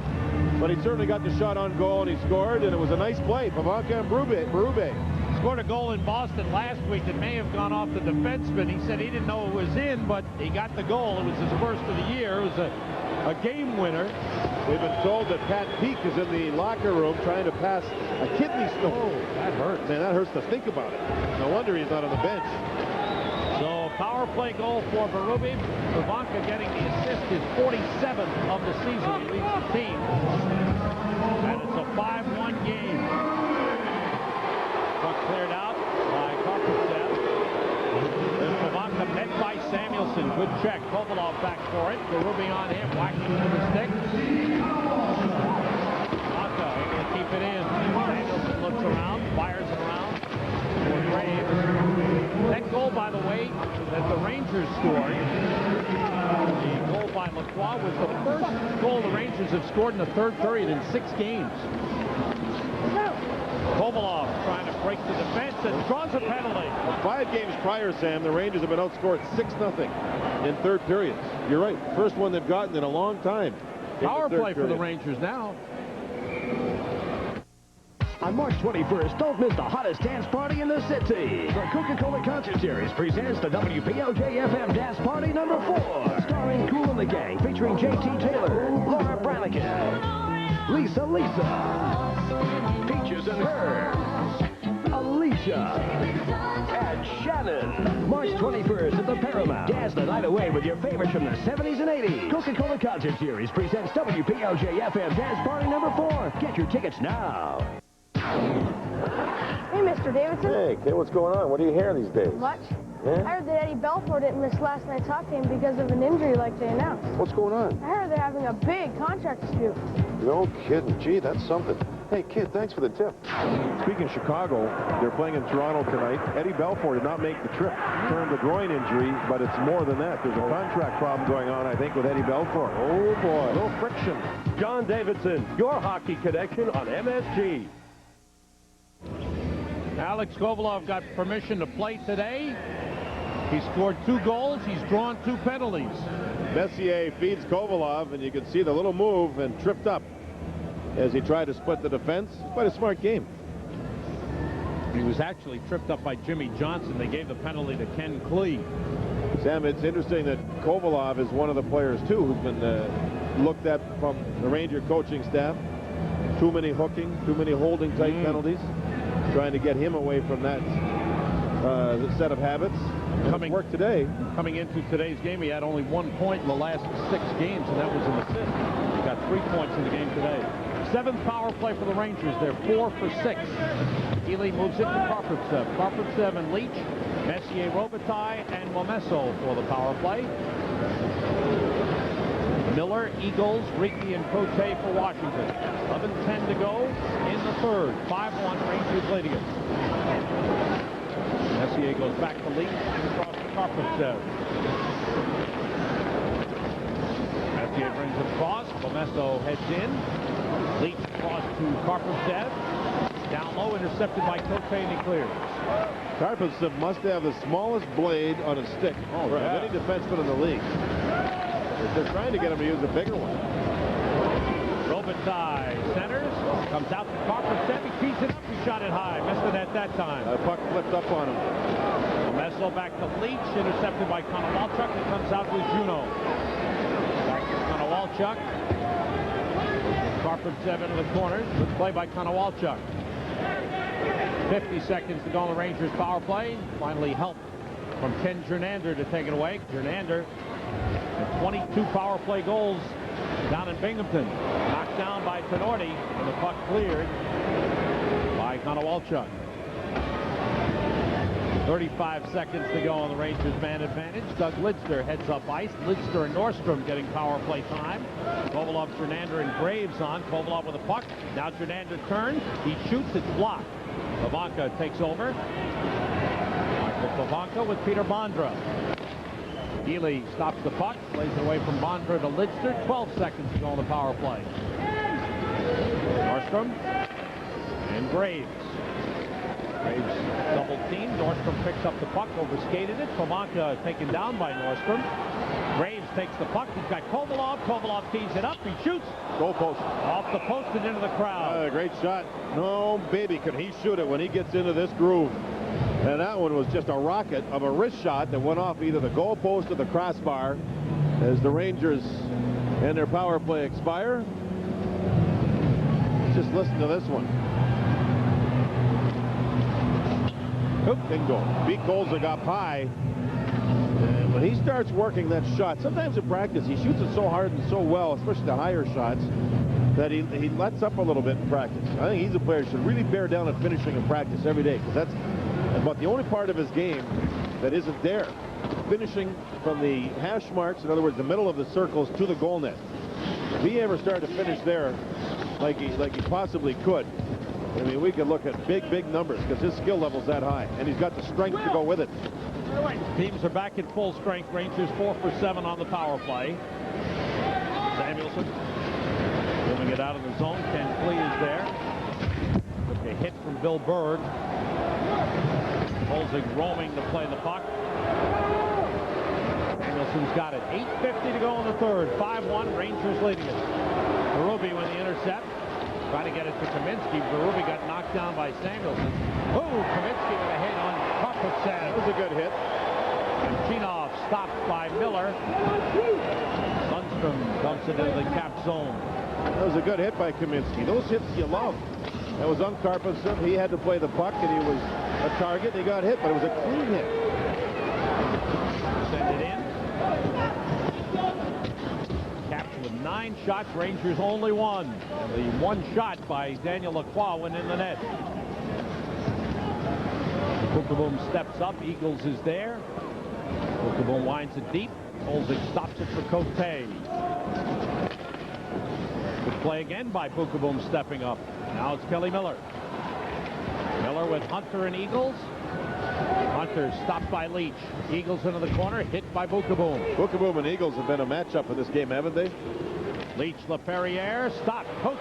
but he certainly got the shot on goal, and he scored, and it was a nice play. Pavanka and Berube. Scored a goal in Boston last week that may have gone off the defenseman. He said he didn't know it was in, but he got the goal. It was his first of the year. It was a game winner. We've been told that Pat Peake is in the locker room trying to pass a kidney stone. Oh, that hurts. Man, that hurts to think about it. No wonder he's not on the bench. So power play goal for Berube. Pavanka getting the assist, his 47th of the season. He leads the team. And it's a 5-1 game. Puck cleared out by Karpovtsev. There's Pavanka met by Samuelson. Good check. Kovalov back for it. Berube on him, whacking with the stick. Pavanka able to keep it in. Samuelson looks around, fires it around for Graves. That goal, by the way, that the Rangers scored, the goal by Lacroix, was the first goal the Rangers have scored in the third period in 6 games. Kovalov trying to break the defense and draws a penalty. Well, 5 games prior, Sam, the Rangers have been outscored 6-0 in third periods. You're right. First one they've gotten in a long time. Power play for the Rangers now. On March 21st, don't miss the hottest dance party in the city. The Coca-Cola Concert Series presents the WPOJ-FM Dance Party number 4. Starring Kool and the Gang, featuring J.T. Taylor, Laura Branigan, Lisa, Peaches and Her, Alicia, and Shannon. March 21st at the Paramount. Dance the night away with your favorites from the 70s and 80s. Coca-Cola Concert Series presents WPOJ-FM Dance Party number 4. Get your tickets now. Hey, Mr. Davidson. Hey, kid, what's going on? What are you hearing these days? Much. Yeah? I heard that Eddie Belfour didn't miss last night's hockey game because of an injury like they announced. What's going on? I heard they're having a big contract dispute. No kidding. Gee, that's something. Hey, kid, thanks for the tip. Speaking of Chicago, they're playing in Toronto tonight. Eddie Belfour did not make the trip. Turned a groin injury, but it's more than that. There's a contract problem going on, I think, with Eddie Belfour. Oh, boy. No friction. John Davidson, your hockey connection on MSG. Alex Kovalov got permission to play today. He scored 2 goals. He's drawn 2 penalties. Messier feeds Kovalov, and you can see the little move and tripped up as he tried to split the defense. Quite a smart game. He was actually tripped up by Jimmy Johnson. They gave the penalty to Ken Klee. Sam, it's interesting that Kovalov is one of the players, too, who's been looked at from the Ranger coaching staff. Too many hooking, too many holding type penalties. Trying to get him away from that set of habits. Coming work today. Coming into today's game, he had only 1 point in the last 6 games, and that was an assist. He got 3 points in the game today. 7th power play for the Rangers. They're 4 for 6. Healy moves it to Karpovtsev. Karpovtsev and Leach, Messier, Robitaille, and Momesso for the power play. Miller, Eagles, Ricky, and Cote for Washington. 11:10 to go in the third. 5-1, Rangers leading it. Messier goes back to Leach and across to Karpovtsev. Messier brings it across. Bomesso heads in. Leach across to Karpovtsev. Down low, intercepted by Cote, and he clears. Karpovtsev must have the smallest blade on a stick of any defenseman in the league. They're trying to get him to use a bigger one. Robitaille centers, comes out to Karpovtsev, he keeps it up, he shot it high, missed it at that time. The puck flipped up on him. Bomesso back to Leach, intercepted by Konowalchuk, and comes out with Juneau. Back to Konowalchuk. Karpovtsev into the corners, good play by Konowalchuk. 50 seconds to go on the Rangers power play. Finally help from Ken Jernander to take it away. Jernander had 22 power play goals down in Binghamton. Knocked down by Tenorti, and the puck cleared by Konowalchuk. 35 seconds to go on the Rangers man advantage. Doug Lidster heads up ice. Lidster and Nordstrom getting power play time. Kovalov, Jernander, and Graves on. Kovalov with a puck. Now Jernander turns. He shoots. It's blocked. Pavanka takes over. Michael Pavanka with Peter Bondra. Healy stops the puck, plays it away from Bondra to Lidster. 12 seconds to go on the power play. Nordstrom and Graves. Graves double team. Nordstrom picks up the puck, overskated it. Pavanka taken down by Nordstrom. Graves takes the puck. He's got Kovalov. Kovalov tees it up. He shoots. Goal post. Off the post and into the crowd. Great shot. No, baby, could he shoot it when he gets into this groove. And that one was just a rocket of a wrist shot that went off either the goal post or the crossbar as the Rangers and their power play expire. Let's just listen to this one. Bingo. Beat Golzak up high. And when he starts working that shot, sometimes in practice he shoots it so hard and so well, especially the higher shots, that he lets up a little bit in practice. I think he's a player who should really bear down on finishing in practice every day, because that's about the only part of his game that isn't there. Finishing from the hash marks, in other words, the middle of the circles to the goal net. If he ever started to finish there like he possibly could, I mean, we could look at big numbers because his skill level's that high, and he's got the strength to go with it. Teams are back at full strength. Rangers 4 for 7 on the power play. Samuelson moving it out of the zone. Ken Klee is there. Took a hit from Bill Berg. Golzak roaming to play the puck. Samuelson's got it. 8:50 to go in the third. 5-1. Rangers leading it. Berube with the intercept. Trying to get it to Kaminsky. Berube got knocked down by Samuelson. Oh, Kaminsky with a hit on Karpovtsev. That was a good hit. And Chinov stopped by Miller. Sundstrom dumps it into the cap zone. That was a good hit by Kaminsky. Those hits you love. That was on Karpovtsev. He had to play the puck, and he was a target. He got hit, but it was a clean hit. Send it in. Caps with 9 shots. Rangers only 1. And the 1 shot by Daniel Lacroix went in the net. Bookeboom steps up. Eagles is there. Bookeboom winds it deep. Golzak stops it for Cote. Good play again by Bookeboom stepping up. Now it's Kelly Miller. Miller with Hunter and Eagles. Hunter stopped by Leach. Eagles into the corner, hit by Bookeboom. Bookeboom and Eagles have been a matchup in this game, haven't they? Leach, LaPerriere, stop. Cote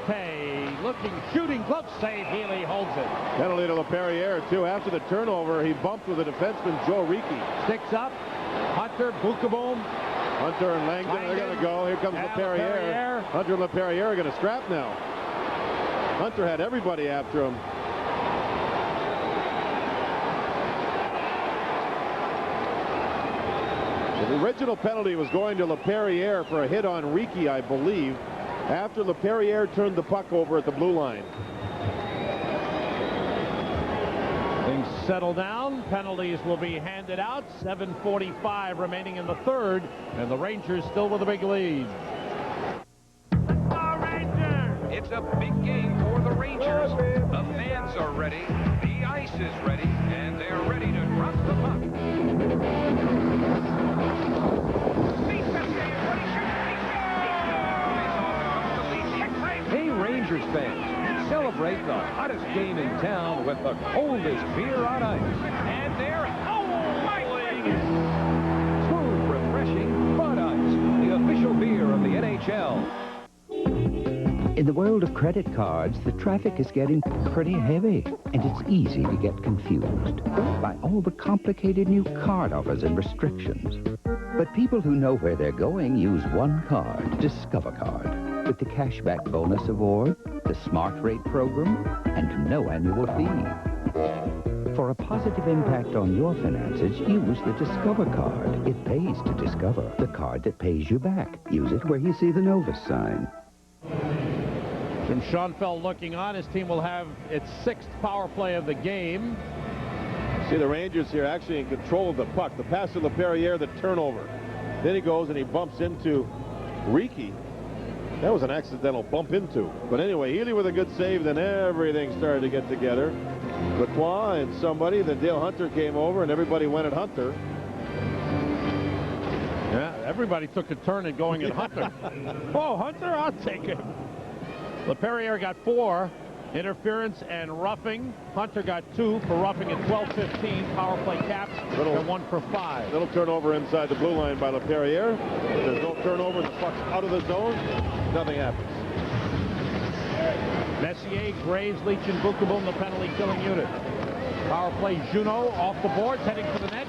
looking, shooting, glove save. Healy holds it. Penalty to LaPerriere, too. After the turnover, he bumped with the defenseman, Joe Ricci. Sticks up. Hunter, Bookeboom. Hunter and Langdon are going to go. Here comes LaPerriere. Hunter and LaPerriere are going to scrap now. Hunter had everybody after him. The original penalty was going to LaPerriere for a hit on Ricci, I believe, after LaPerriere turned the puck over at the blue line. Things settle down. Penalties will be handed out. 7:45 remaining in the third, and the Rangers still with a big lead. It's a big game for the Rangers. The fans are ready, the ice is ready, and they're ready to drop the puck. celebrate the hottest game in town with the coldest beer on ice. And they're smooth, refreshing Bud Ice, the official beer of the NHL. In the world of credit cards, the traffic is getting pretty heavy, and it's easy to get confused by all the complicated new card offers and restrictions. But people who know where they're going use one card, Discover Card, with the cashback bonus award, the Smart Rate program, and no annual fee. For a positive impact on your finances, use the Discover Card. It pays to discover, the card that pays you back. Use it where you see the Novus sign. Jim Schoenfeld looking on. His team will have its 6th power play of the game. See the Rangers here actually in control of the puck. The pass to LaPerriere, the turnover. Then he goes and he bumps into Ricky. That was an accidental bump into. But anyway, Healy with a good save. Then everything started to get together. Lacroix and somebody. Then Dale Hunter came over and everybody went at Hunter. Yeah, everybody took a turn at going at Hunter. Oh, Hunter, I'll take it. LaPerriere got 4. Interference and roughing. Hunter got 2 for roughing at 12:15. Power play caps and 1 for 5. Little turnover inside the blue line by LaPerriere. There's no turnover. The puck's out of the zone. Nothing happens. Messier, Graves, Leach, and Bukable in the penalty killing unit. Power play, Juneau off the boards, heading for the net.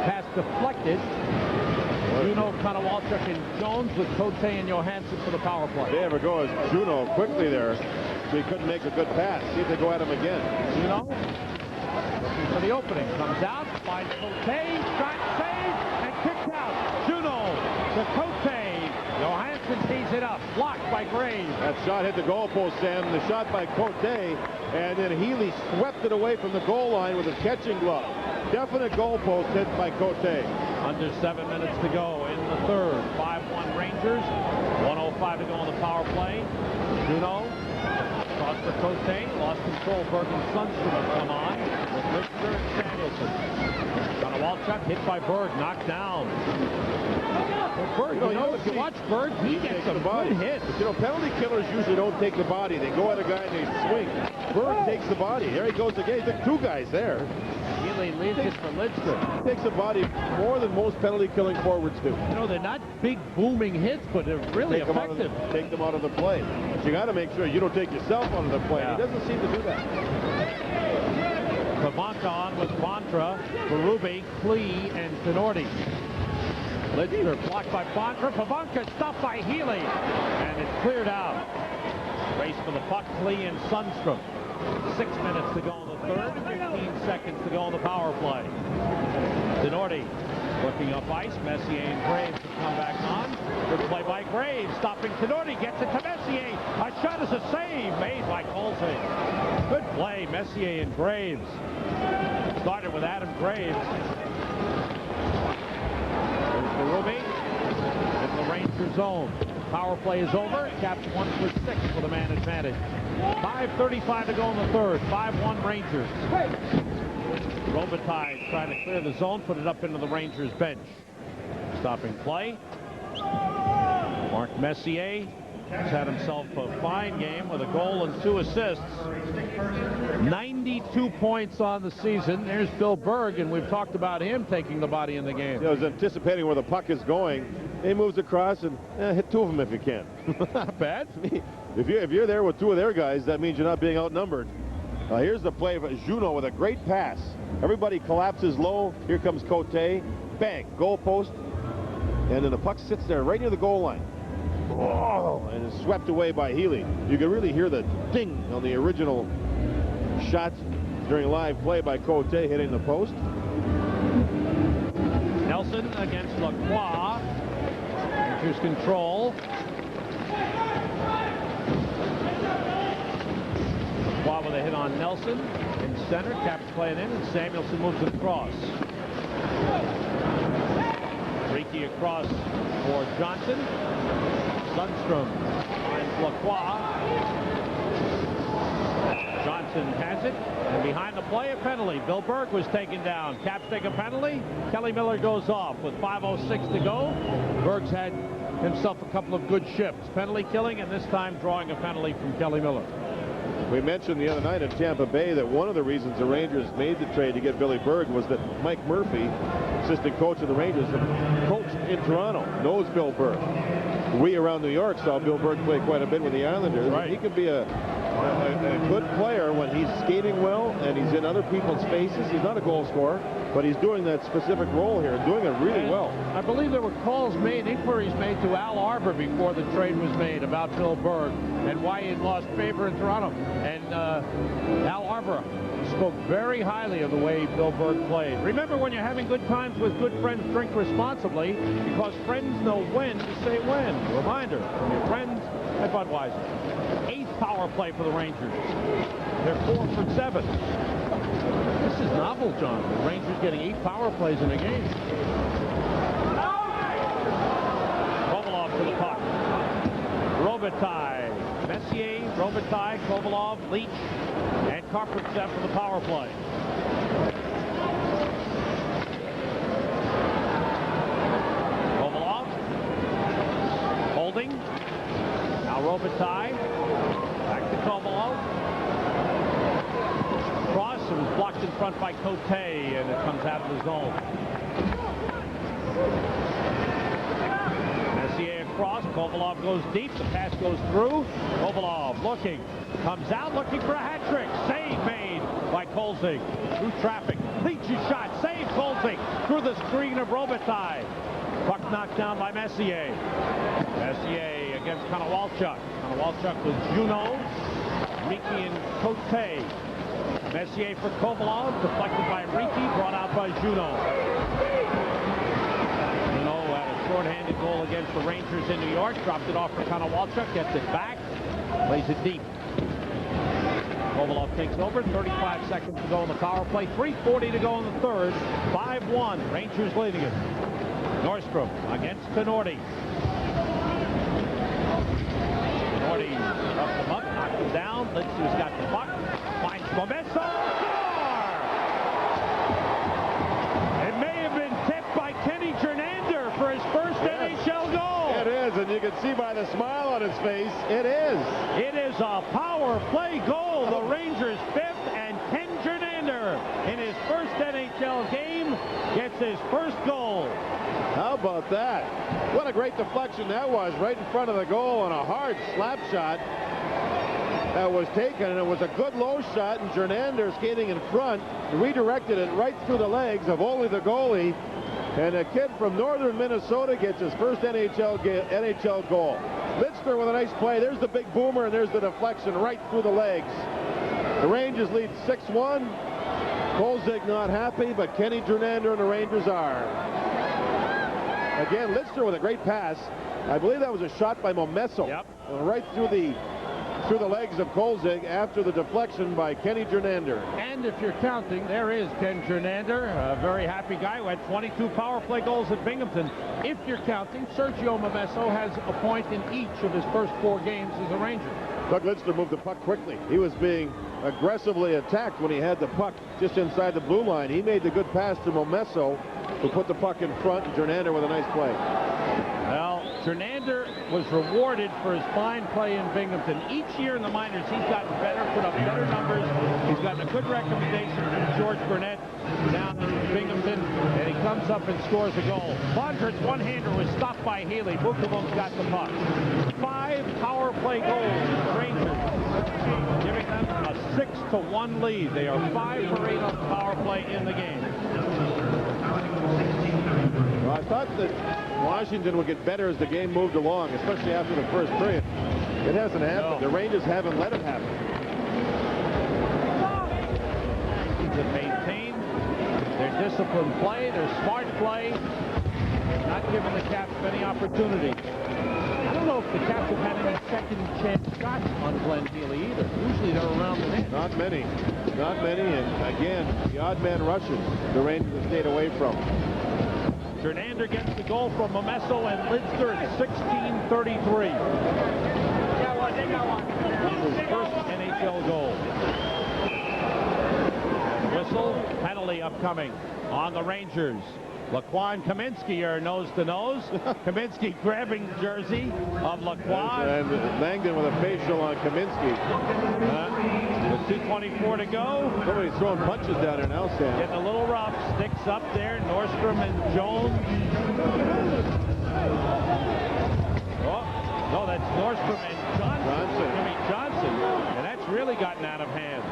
Pass deflected. Juneau, Konowalchuk, and Jones with Cote and Johansson for the power play. There we go as Juneau quickly there. So he couldn't make a good pass. See if they go at him again. Juneau looking for the opening. Comes out, finds Cote, shot save, and kicked out. Juneau to Cote. Johansson tees it up. Blocked by Graves. That shot hit the goalpost, Sam. The shot by Cote. And then Healy swept it away from the goal line with his catching glove. Definite goalpost hit by Cote. Under 7 minutes to go in the third. 5-1 Rangers. 1:05 to go on the power play. Juneau. Cross for Cote. Lost control. Berg and Sundstrom have come on with Richter and Samuelson. Konowalchuk hit by Berg. Knocked down. Berg, you know, if you watch Berg, he gets some good hits. You know, penalty killers usually don't take the body. They go at a guy and they swing. Berg takes the body. There he goes again. He took 2 guys there. Healy leaves it for Lidstrom. Takes the body more than most penalty killing forwards do. You know, they're not big booming hits, but they're really effective. Take them out of the play. But you got to make sure you don't take yourself out of the play. Yeah. He doesn't seem to do that. Pavanka on with Contra, Berube, Klee, and Tenorti. Lidster blocked by Contra. Pavanka stopped by Healy. And it's cleared out. Race for the puck, Klee and Sundstrom. 6 minutes to go in the third. 15 seconds to go on the power play. Tenorti looking up ice. Messier and Graves have come back on. Good play by Graves. Stopping Tenorti. Gets it to Messier. A shot is a save made by Colton. Good play, Messier and Graves. Started with Adam Graves. There's Berube in the Ranger zone. Power play is over. Caps 1 for 6 for the man advantage. 5:35 to go in the third. 5-1 Rangers. Robitaille trying to clear the zone, put it up into the Rangers bench. Stopping play. Mark Messier has had himself a fine game with a goal and 2 assists. 92 points on the season. There's Bill Berg, and we've talked about him taking the body in the game. He was anticipating where the puck is going. He moves across and hit 2 of them if you can. Not bad. If you're there with 2 of their guys, that means you're not being outnumbered. Here's the play of Juneau with a great pass. Everybody collapses low. Here comes Cote. Bang, goal post. And then the puck sits there right near the goal line. Oh, and it's swept away by Healy. You can really hear the ding on the original shot during live play by Cote hitting the post. Nelson against Lacroix. Rangers control. Lacroix with a hit on Nelson. In center, Caps playing in, and Samuelson moves it across. Ricky across for Johnson. Sundstrom finds Lacroix. Johnson has it, and behind the play, a penalty. Bill Berg was taken down. Caps take a penalty. Kelly Miller goes off with 5:06 to go. Berg's had himself a couple of good shifts. Penalty killing, and this time drawing a penalty from Kelly Miller. We mentioned the other night in Tampa Bay that one of the reasons the Rangers made the trade to get Billy Berg was that Mike Murphy, assistant coach of the Rangers, coached in Toronto, knows Bill Berg. We around New York saw Bill Berg play quite a bit with the Islanders. Right. He could be a good player when he's skating well and he's in other people's faces. He's not a goal scorer, but he's doing that specific role here and doing it really well. I believe there were calls made, inquiries made to Al Arbour before the trade was made about Bill Berg and why he'd lost favor in Toronto. And Al Arbour spoke very highly of the way Bill Berg played. Remember, when you're having good times with good friends, drink responsibly, because friends know when to say when. Reminder from your friends at Budweiser. 8th power play for the Rangers. They're 4 for 7. This is novel, John. The Rangers getting 8 power plays in a game. Kovalov to the puck. Robitaille, Messier, Robitaille, Kovalov, Leach, and Carpenter for the power play. Kovalov, holding. Now Robitaille, back to Kovalov. Cross, it was blocked in front by Cote, and it comes out of the zone. Messier across, Kovalov goes deep, the pass goes through. Kovalov looking, comes out looking for a hat trick. Save made by Kolzig. Through traffic, Leach's shot, save Kolzig through the screen of Robitaille. Puck knocked down by Messier. Messier against Konowalchuk. Konowalchuk with Juneau, Riki and Cote. Messier for Kovalov, deflected by Riki, brought out by Juneau. Juneau had a short-handed goal against the Rangers in New York, dropped it off for Konowalchuk, gets it back, plays it deep. Kovalov takes over, 35 seconds to go in the power play, 3:40 to go in the third, 5-1, Rangers leading it. Nordstrom against Tinordi. Tinordi up him up, knocked him down, Litsu's got the puck, finds Momesso, score! It may have been tipped by Kenny Jernander for his first NHL goal. It is, and you can see by the smile on his face, it is. It is a power play goal, the Rangers' 5th, and Ken Jernander in his first NHL game gets his first goal. How about that? What a great deflection that was, right in front of the goal, and a hard slap shot that was taken, and it was a good low shot, and Jernander skating in front redirected it right through the legs of Ole the goalie, and a kid from northern Minnesota gets his first NHL goal. Litzner with a nice play. There's the big boomer, and there's the deflection right through the legs. The Rangers lead 6-1. Kolzig not happy, but Kenny Jernander and the Rangers are. Again, Litzner with a great pass. I believe that was a shot by Momesso. Yep. Right through the legs of Kolzig after the deflection by Kenny Jernander. And if you're counting, there is Ken Jernander, a very happy guy who had 22 power play goals at Binghamton. If you're counting, Sergio Momesso has a point in each of his first 4 games as a Ranger. Doug Litzner moved the puck quickly. He was being aggressively attacked when he had the puck just inside the blue line. He made the good pass to Momesso, who put the puck in front, and Jernander with a nice play. Well, Jernander was rewarded for his fine play in Binghamton. Each year in the minors, he's gotten better, put up better numbers. He's gotten a good recommendation from George Burnett down in Binghamton, and he comes up and scores a goal. Bondurant's one-hander was stopped by Healy. Bukovum's got the puck. 5 power play goals for the Rangers, giving them a 6-1 lead. They are 5 for 8 on the power play in the game. Well, I thought that Washington would get better as the game moved along, especially after the first period. It hasn't happened. No. The Rangers haven't let it happen. To maintain their disciplined play, their smart play, not giving the Caps any opportunity. I don't know if the Caps have had any second chance shots on Glenn Healy either. Usually they're around the net. Not many. Not many, and again, the odd man rushes the Rangers have stayed away from. Jernander gets the goal from Momesso and Litzner at 16:33. His first NHL goal. Whistle, penalty upcoming on the Rangers. Lacroix and Kaminsky are nose to nose. Kaminsky grabbing jersey of Lacroix. And Langdon with a facial on Kaminsky. With 2:24 to go. Somebody's throwing punches down there now, Sam. Getting a little rough. Sticks up there. Nordstrom and Jones. Oh, no, that's Nordstrom and Johnson. Jimmy Johnson. And that's really gotten out of hand.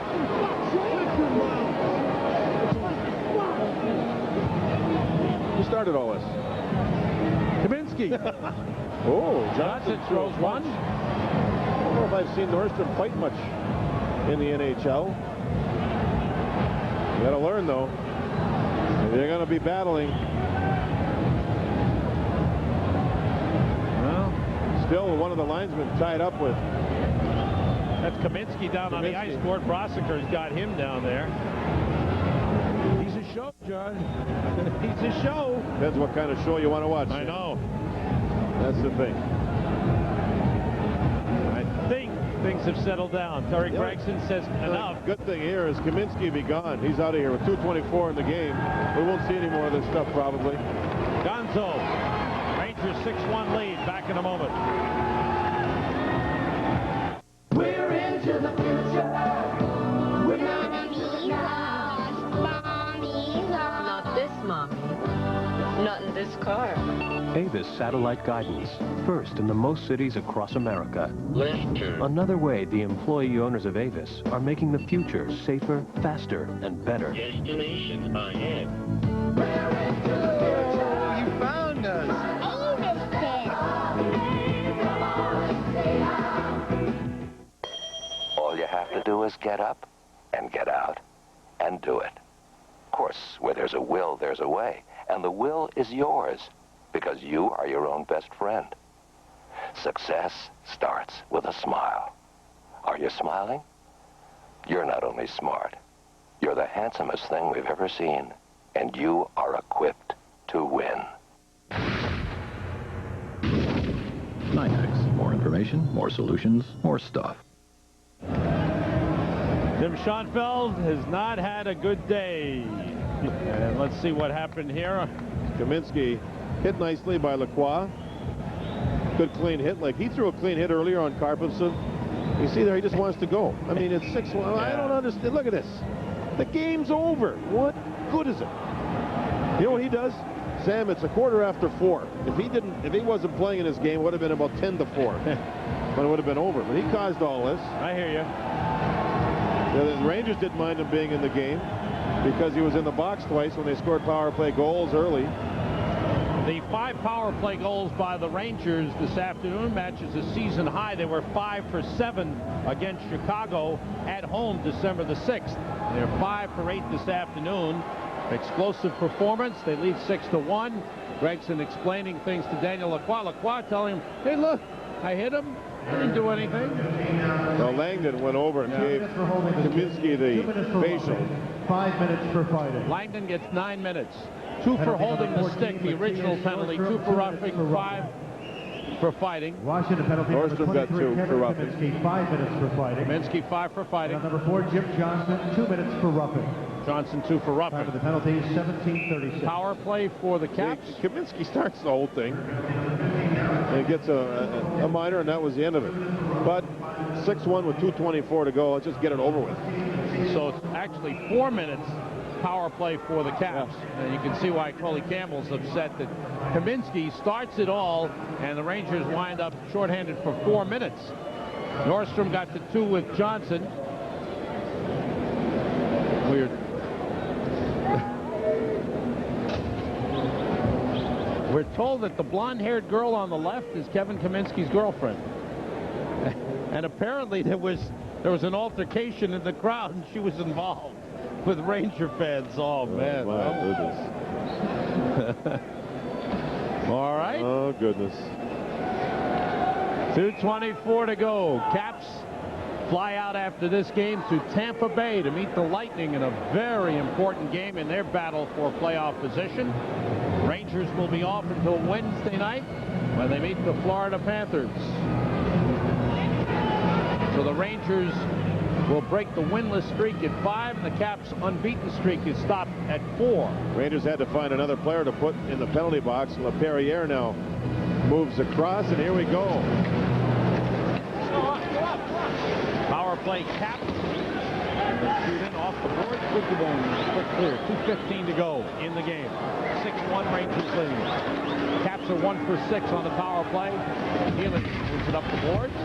Who started all this? Kaminsky. Oh, Johnson throws one. I don't know if I've seen Nordstrom fight much in the NHL. You got to learn, though. They're going to be battling. Well, still one of the linesmen tied up with. That's Kaminsky down on the ice court. Brosiker's got him down there. He's a show, John. He's a show. Depends what kind of show you want to watch. I know. That's the thing. I think things have settled down. Terry Gregson says enough. Good thing here is Kaminsky be gone. He's out of here with 2:24 in the game. We won't see any more of this stuff probably. Gonzo. Rangers 6-1 lead. Back in a moment. We're into the future. We're Not this, Mommy. Not in this car. Avis satellite guidance, first in the most cities across America. Another way the employee owners of Avis are making the future safer, faster, and better. Destination ahead. You found us. All you have to do is get up and get out and do it. Of course, where there's a will, there's a way. And the will is yours because you are your own best friend. Success starts with a smile. Are you smiling? You're not only smart, you're the handsomest thing we've ever seen. And you are equipped to win. NYNEX. More information, more solutions, more stuff. Tim Schoenfeld has not had a good day. And let's see what happened here. Kaminsky hit nicely by Lacroix. Good clean hit. Like he threw a clean hit earlier on Karpovson. You see there, he just wants to go. I mean, it's 6-1. I don't understand. Look at this. The game's over. What good is it? You know what he does? Sam, it's 4:15. If he wasn't playing in this game, it would have been about 10-4. But it would have been over. But he caused all this. I hear you. The Rangers didn't mind him being in the game because he was in the box twice when they scored power play goals early. The 5 power play goals by the Rangers this afternoon matches a season high. They were 5 for 7 against Chicago at home December the 6th. They're 5 for 8 this afternoon. Explosive performance. They lead 6-1. Gregson explaining things to Daniel Lacroix. Lacroix telling him, hey, look, I hit him. I didn't do anything. Well, Langdon went over and gave Kaminsky the facial. 5 minutes for fighting. Langdon gets 9 minutes. 2 for holding the stick, the original penalty. 2 for roughing, 5 for fighting. Washington penalty. Nordstrom got 2 for roughing. Kaminsky, 5 minutes for fighting. Kaminsky 5 for fighting. And number 4, Jim Johnson, 2 minutes for roughing. Johnson 2 for roughing. Time of the penalty, 17:36. Power play for the Caps. Kaminsky starts the whole thing. And gets a minor, and that was the end of it. But 6-1 with 2:24 to go. Let's just get it over with. So it's actually 4 minutes power play for the Caps. Yeah. And you can see why Crowley Campbell's upset that Kaminsky starts it all, and the Rangers wind up shorthanded for 4 minutes. Nordstrom got to 2 with Johnson. Weird. We're told that the blonde-haired girl on the left is Kevin Kaminsky's girlfriend. And apparently there was an altercation in the crowd, and she was involved with Ranger fans. Oh, man. Oh, my goodness. All right. Oh, goodness. 2:24 to go. Caps fly out after this game to Tampa Bay to meet the Lightning in a very important game in their battle for playoff position. Rangers will be off until Wednesday night when they meet the Florida Panthers. So the Rangers will break the winless streak at 5, and the Caps' unbeaten streak is stopped at 4. Rangers had to find another player to put in the penalty box. LaPerriere now moves across, and here we go. Power play Cap. Shooting off the board. Quick clear. 2:15 to go in the game. 6-1 Rangers lead. Caps are 1 for 6 on the power play. Healy moves it up the boards.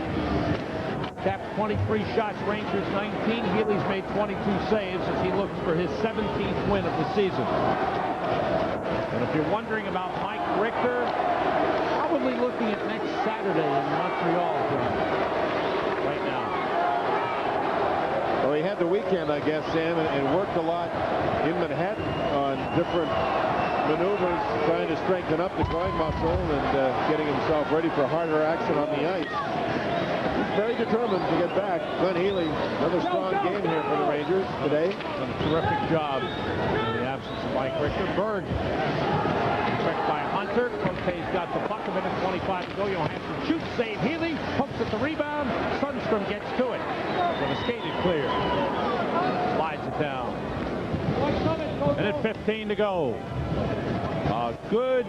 Caps 23 shots, Rangers 19. Healy's made 22 saves as he looks for his 17th win of the season. And if you're wondering about Mike Richter, probably looking at next Saturday in Montreal right now. Well, he had the weekend, I guess, Sam, and worked a lot in Manhattan on different maneuvers, trying to strengthen up the groin muscle and getting himself ready for harder action on the ice. He's very determined to get back. Glenn Healy, another strong game here for the Rangers today. Done a terrific job in the absence of Mike Richter. Berg, checked by Hunter. Crotte's got the puck. 1:25 to go. Johansson shoots, save. Healy pokes at the rebound. Sundstrom gets to it. With a skated clear. Slides it down. And at 15 to go. A good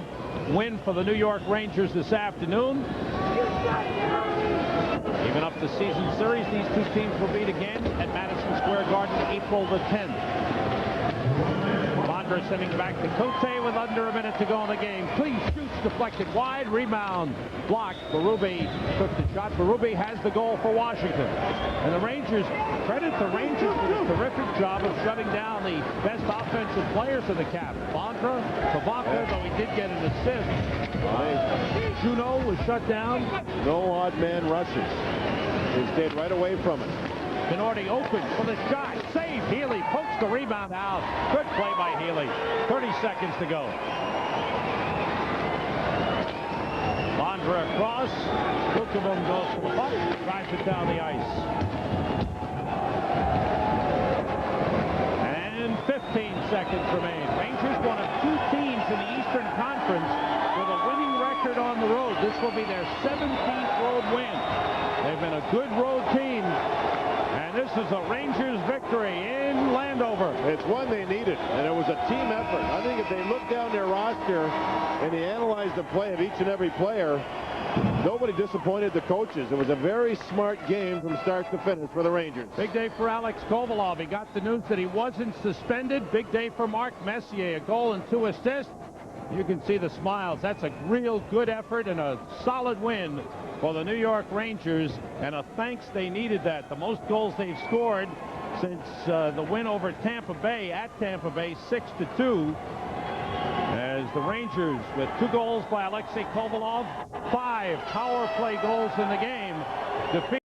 win for the New York Rangers this afternoon. Even up the season series, these two teams will meet again at Madison Square Garden April the 10th. Bondra sending back to Cote with under a minute to go in the game. Please shoots deflected wide. Rebound blocked. Berube took the shot. Berube has the goal for Washington. And the Rangers, credit the Rangers for the terrific job of shutting down the best offensive players in the Cap. Bondra, Pivonka, though he did get an assist. Juneau was shut down. No odd man rushes. He stayed right away from it. Minardi opens for the shot. Save. Healy pokes the rebound out. Good play by Healy. 30 seconds to go. Bondra across. Lukavum goes for the puck. Drives it down the ice. And 15 seconds remain. Rangers one of 2 teams in the Eastern Conference with a winning record on the road. This will be their 17th road win. They've been a good road team. And this is a Rangers victory in Landover. It's one they needed, and it was a team effort. I think if they look down their roster and they analyze the play of each and every player, nobody disappointed the coaches. It was a very smart game from start to finish for the Rangers. Big day for Alex Kovalov. He got the news that he wasn't suspended. Big day for Mark Messier. A goal and 2 assists. You can see the smiles. That's a real good effort and a solid win for the New York Rangers, and a thanks. They needed that. The most goals they've scored since the win over Tampa Bay at Tampa Bay, 6-2. As the Rangers, with 2 goals by Alexei Kovalov, 5 power play goals in the game, defeat